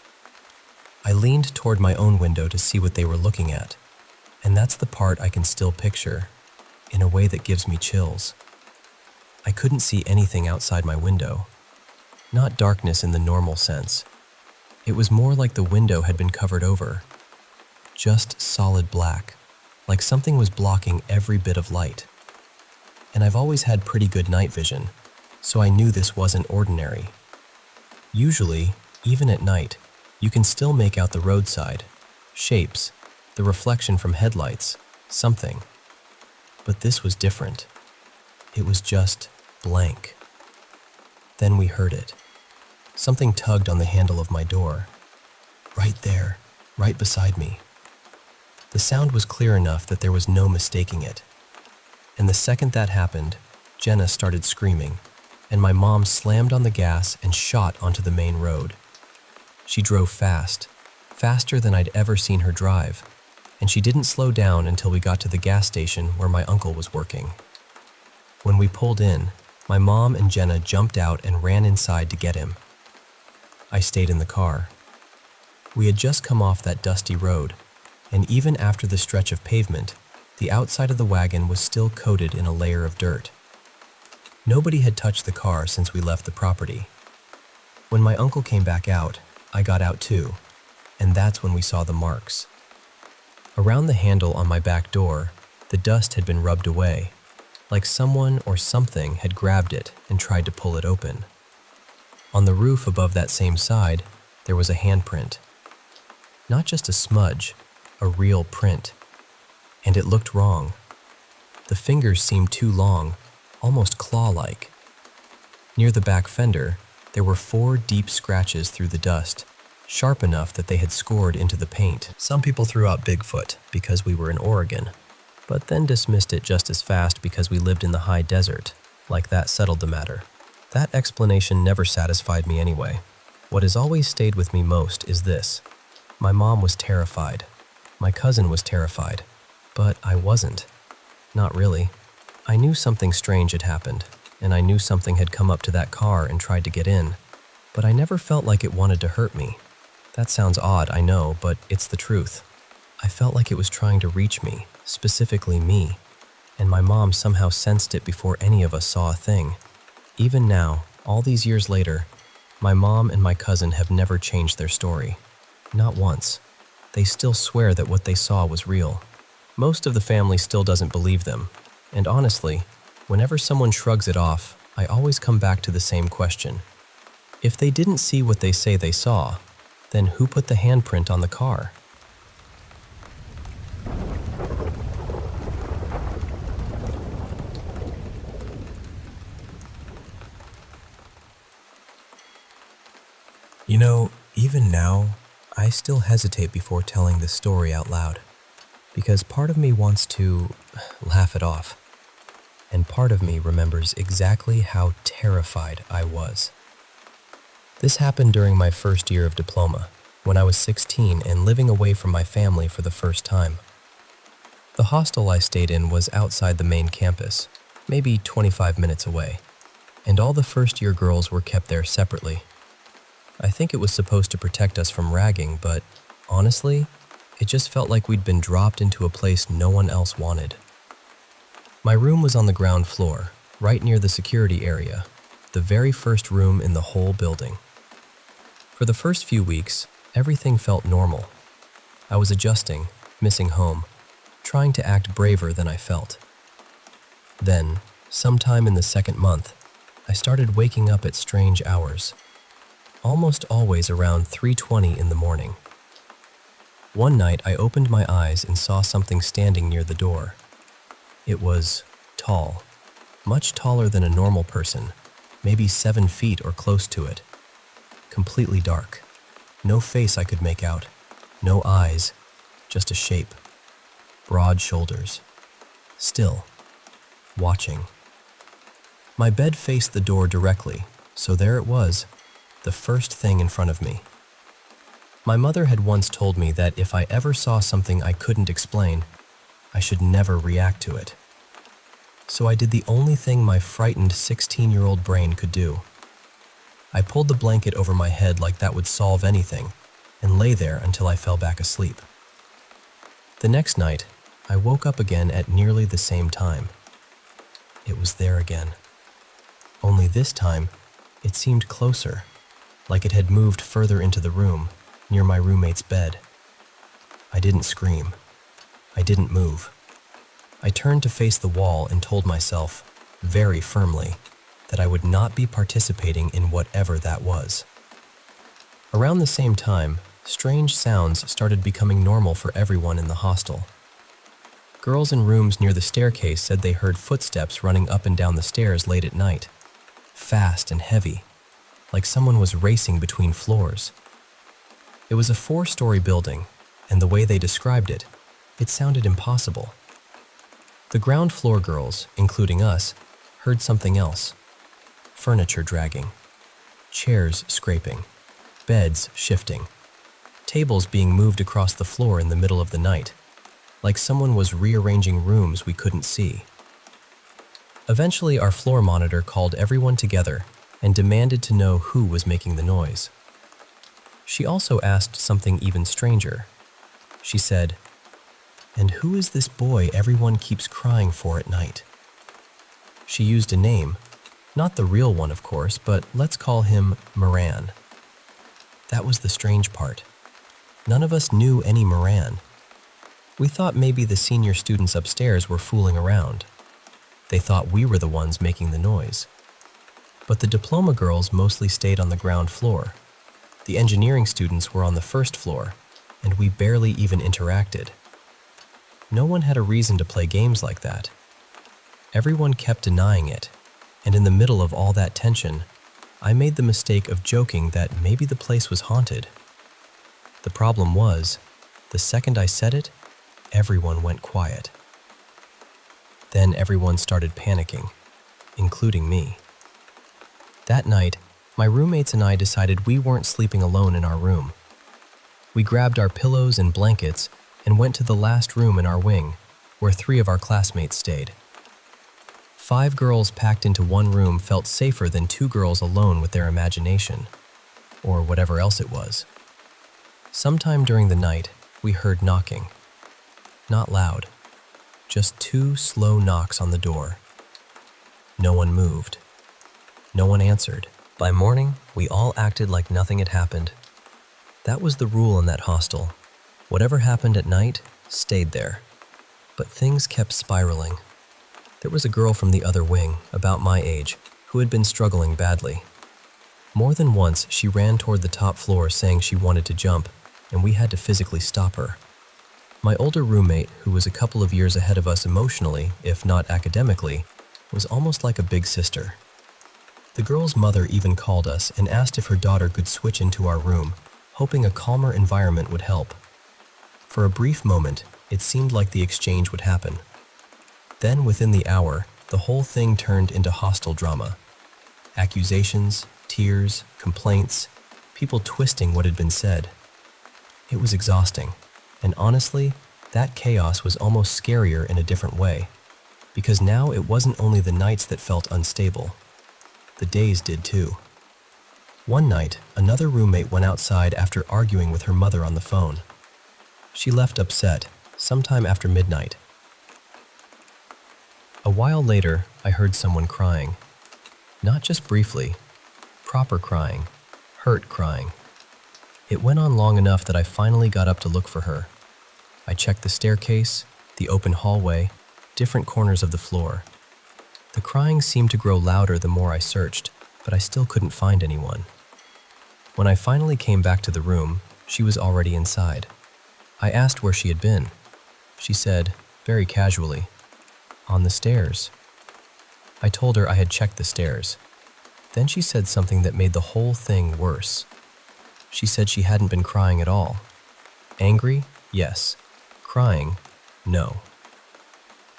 I leaned toward my own window to see what they were looking at, and that's the part I can still picture, in a way that gives me chills. I couldn't see anything outside my window. Not darkness in the normal sense. It was more like the window had been covered over. Just solid black, like something was blocking every bit of light. And I've always had pretty good night vision, so I knew this wasn't ordinary. Usually, even at night, you can still make out the roadside, shapes, the reflection from headlights, something. But this was different. It was just blank. Then we heard it. Something tugged on the handle of my door. Right there, right beside me. The sound was clear enough that there was no mistaking it. And the second that happened, Jenna started screaming, and my mom slammed on the gas and shot onto the main road. She drove fast, faster than I'd ever seen her drive, and she didn't slow down until we got to the gas station where my uncle was working. When we pulled in, my mom and Jenna jumped out and ran inside to get him. I stayed in the car. We had just come off that dusty road, and even after the stretch of pavement, the outside of the wagon was still coated in a layer of dirt. Nobody had touched the car since we left the property. When my uncle came back out, I got out too, and that's when we saw the marks. Around the handle on my back door, the dust had been rubbed away, like someone or something had grabbed it and tried to pull it open. On the roof above that same side, there was a handprint. Not just a smudge, a real print. And it looked wrong. The fingers seemed too long, almost claw-like. Near the back fender, there were 4 deep scratches through the dust, sharp enough that they had scored into the paint. Some people threw out Bigfoot because we were in Oregon, but then dismissed it just as fast because we lived in the high desert, like that settled the matter. That explanation never satisfied me anyway. What has always stayed with me most is this. My mom was terrified. My cousin was terrified. But I wasn't. Not really. I knew something strange had happened, and I knew something had come up to that car and tried to get in, but I never felt like it wanted to hurt me. That sounds odd, I know, but it's the truth. I felt like it was trying to reach me, specifically me, and my mom somehow sensed it before any of us saw a thing. Even now, all these years later, my mom and my cousin have never changed their story. Not once. They still swear that what they saw was real. Most of the family still doesn't believe them, and honestly, whenever someone shrugs it off, I always come back to the same question. If they didn't see what they say they saw, then who put the handprint on the car? You know, even now, I still hesitate before telling this story out loud, because part of me wants to laugh it off, and part of me remembers exactly how terrified I was. This happened during my first year of diploma, when I was 16 and living away from my family for the first time. The hostel I stayed in was outside the main campus, maybe 25 minutes away, and all the first-year girls were kept there separately. I think it was supposed to protect us from ragging, but honestly, it just felt like we'd been dropped into a place no one else wanted. My room was on the ground floor, right near the security area, the very first room in the whole building. For the first few weeks, everything felt normal. I was adjusting, missing home, trying to act braver than I felt. Then, sometime in the second month, I started waking up at strange hours, almost always around 3:20 in the morning. One night I opened my eyes and saw something standing near the door. It was tall, much taller than a normal person, maybe 7 feet or close to it. Completely dark. No face I could make out, no eyes, just a shape. Broad shoulders. Still. Watching. My bed faced the door directly, so there it was, the first thing in front of me. My mother had once told me that if I ever saw something I couldn't explain, I should never react to it. So I did the only thing my frightened 16-year-old brain could do. I pulled the blanket over my head like that would solve anything, and lay there until I fell back asleep. The next night, I woke up again at nearly the same time. It was there again. Only this time, it seemed closer, like it had moved further into the room, near my roommate's bed. I didn't scream. I didn't move. I turned to face the wall and told myself, very firmly, that I would not be participating in whatever that was. Around the same time, strange sounds started becoming normal for everyone in the hostel. Girls in rooms near the staircase said they heard footsteps running up and down the stairs late at night, fast and heavy, like someone was racing between floors. It was a 4-story building, and the way they described it, it sounded impossible. The ground floor girls, including us, heard something else. Furniture dragging, chairs scraping, beds shifting, tables being moved across the floor in the middle of the night, like someone was rearranging rooms we couldn't see. Eventually, our floor monitor called everyone together and demanded to know who was making the noise. She also asked something even stranger. She said, "And who is this boy everyone keeps crying for at night?" She used a name, not the real one, of course, but let's call him Moran. That was the strange part. None of us knew any Moran. We thought maybe the senior students upstairs were fooling around. They thought we were the ones making the noise. But the diploma girls mostly stayed on the ground floor. The engineering students were on the first floor, and we barely even interacted. No one had a reason to play games like that. Everyone kept denying it, and in the middle of all that tension, I made the mistake of joking that maybe the place was haunted. The problem was, the second I said it, everyone went quiet. Then everyone started panicking, including me. That night, my roommates and I decided we weren't sleeping alone in our room. We grabbed our pillows and blankets and went to the last room in our wing, where 3 of our classmates stayed. 5 girls packed into one room felt safer than 2 girls alone with their imagination, or whatever else it was. Sometime during the night, we heard knocking. Not loud, just 2 slow knocks on the door. No one moved. No one answered. By morning, we all acted like nothing had happened. That was the rule in that hostel. Whatever happened at night stayed there. But things kept spiraling. There was a girl from the other wing, about my age, who had been struggling badly. More than once, she ran toward the top floor saying she wanted to jump, and we had to physically stop her. My older roommate, who was a couple of years ahead of us emotionally, if not academically, was almost like a big sister. The girl's mother even called us and asked if her daughter could switch into our room, hoping a calmer environment would help. For a brief moment, it seemed like the exchange would happen. Then, within the hour, the whole thing turned into hostile drama. Accusations, tears, complaints, people twisting what had been said. It was exhausting, and honestly, that chaos was almost scarier in a different way, because now it wasn't only the nights that felt unstable. The days did too. One night, another roommate went outside after arguing with her mother on the phone. She left upset, sometime after midnight. A while later, I heard someone crying. Not just briefly, proper crying, hurt crying. It went on long enough that I finally got up to look for her. I checked the staircase, the open hallway, different corners of the floor. The crying seemed to grow louder the more I searched, but I still couldn't find anyone. When I finally came back to the room, she was already inside. I asked where she had been. She said, very casually, "On the stairs." I told her I had checked the stairs. Then she said something that made the whole thing worse. She said she hadn't been crying at all. Angry? Yes. Crying? No.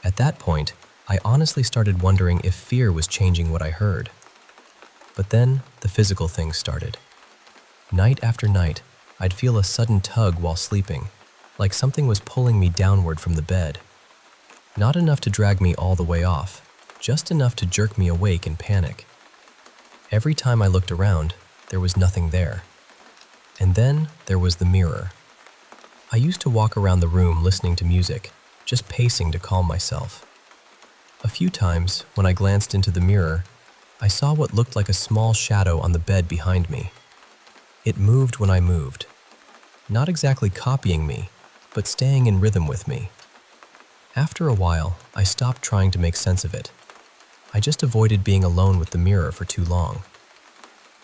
At that point, I honestly started wondering if fear was changing what I heard. But then, the physical things started. Night after night, I'd feel a sudden tug while sleeping, like something was pulling me downward from the bed. Not enough to drag me all the way off, just enough to jerk me awake in panic. Every time I looked around, there was nothing there. And then there was the mirror. I used to walk around the room listening to music, just pacing to calm myself. A few times, when I glanced into the mirror, I saw what looked like a small shadow on the bed behind me. It moved when I moved, not exactly copying me, but staying in rhythm with me. After a while, I stopped trying to make sense of it. I just avoided being alone with the mirror for too long.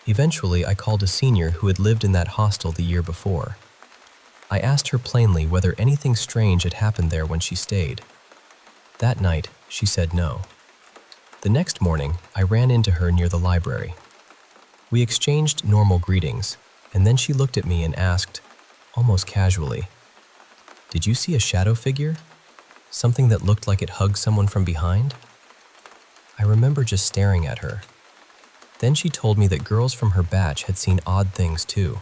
Eventually, I called a senior who had lived in that hostel the year before. I asked her plainly whether anything strange had happened there when she stayed. That night, she said no. The next morning, I ran into her near the library. We exchanged normal greetings, and then she looked at me and asked, almost casually, "Did you see a shadow figure? Something that looked like it hugged someone from behind?" I remember just staring at her. Then she told me that girls from her batch had seen odd things too.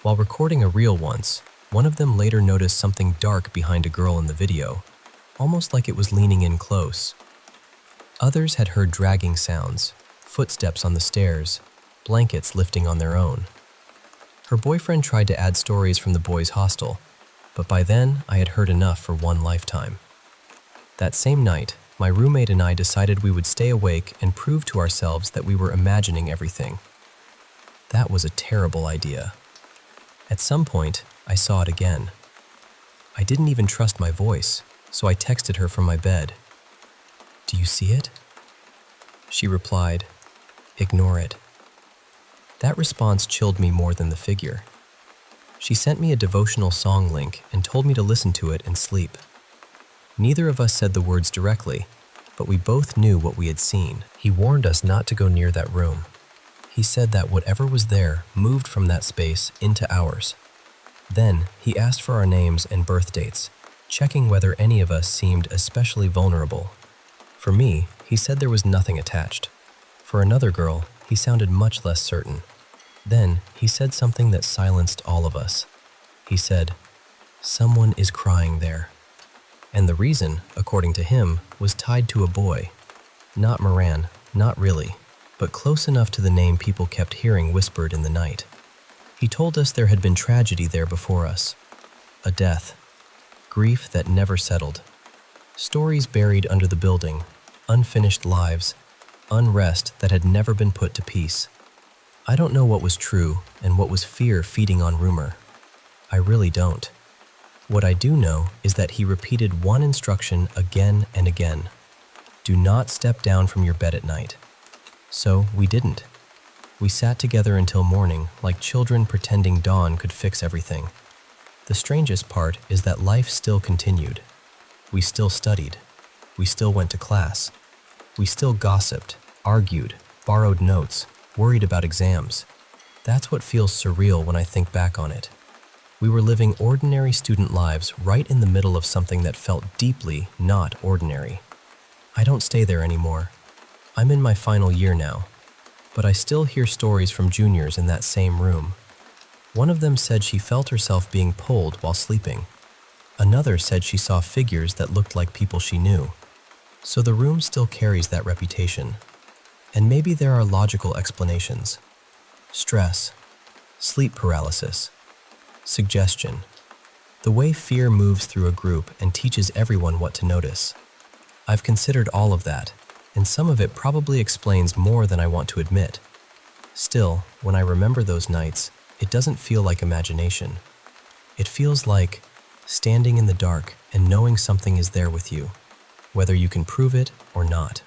While recording a reel once, one of them later noticed something dark behind a girl in the video, almost like it was leaning in close. Others had heard dragging sounds, footsteps on the stairs, blankets lifting on their own. Her boyfriend tried to add stories from the boys' hostel, but by then I had heard enough for one lifetime. That same night, my roommate and I decided we would stay awake and prove to ourselves that we were imagining everything. That was a terrible idea. At some point, I saw it again. I didn't even trust my voice, so I texted her from my bed. "Do you see it?" She replied, "Ignore it." That response chilled me more than the figure. She sent me a devotional song link and told me to listen to it and sleep. Neither of us said the words directly, but we both knew what we had seen. He warned us not to go near that room. He said that whatever was there moved from that space into ours. Then, he asked for our names and birth dates, checking whether any of us seemed especially vulnerable. For me, he said there was nothing attached. For another girl, he sounded much less certain. Then, he said something that silenced all of us. He said, "Someone is crying there." And the reason, according to him, was tied to a boy. Not Moran, not really, but close enough to the name people kept hearing whispered in the night. He told us there had been tragedy there before us. A death. Grief that never settled. Stories buried under the building. Unfinished lives. Unrest that had never been put to peace. I don't know what was true and what was fear feeding on rumor. I really don't. What I do know is that he repeated one instruction again and again. Do not step down from your bed at night. So we didn't. We sat together until morning like children pretending dawn could fix everything. The strangest part is that life still continued. We still studied. We still went to class. We still gossiped, argued, borrowed notes, worried about exams. That's what feels surreal when I think back on it. We were living ordinary student lives right in the middle of something that felt deeply not ordinary. I don't stay there anymore. I'm in my final year now, but I still hear stories from juniors in that same room. One of them said she felt herself being pulled while sleeping. Another said she saw figures that looked like people she knew. So the room still carries that reputation. And maybe there are logical explanations. Stress, sleep paralysis, suggestion. The way fear moves through a group and teaches everyone what to notice. I've considered all of that, and some of it probably explains more than I want to admit. Still, when I remember those nights, it doesn't feel like imagination. It feels like standing in the dark and knowing something is there with you, whether you can prove it or not.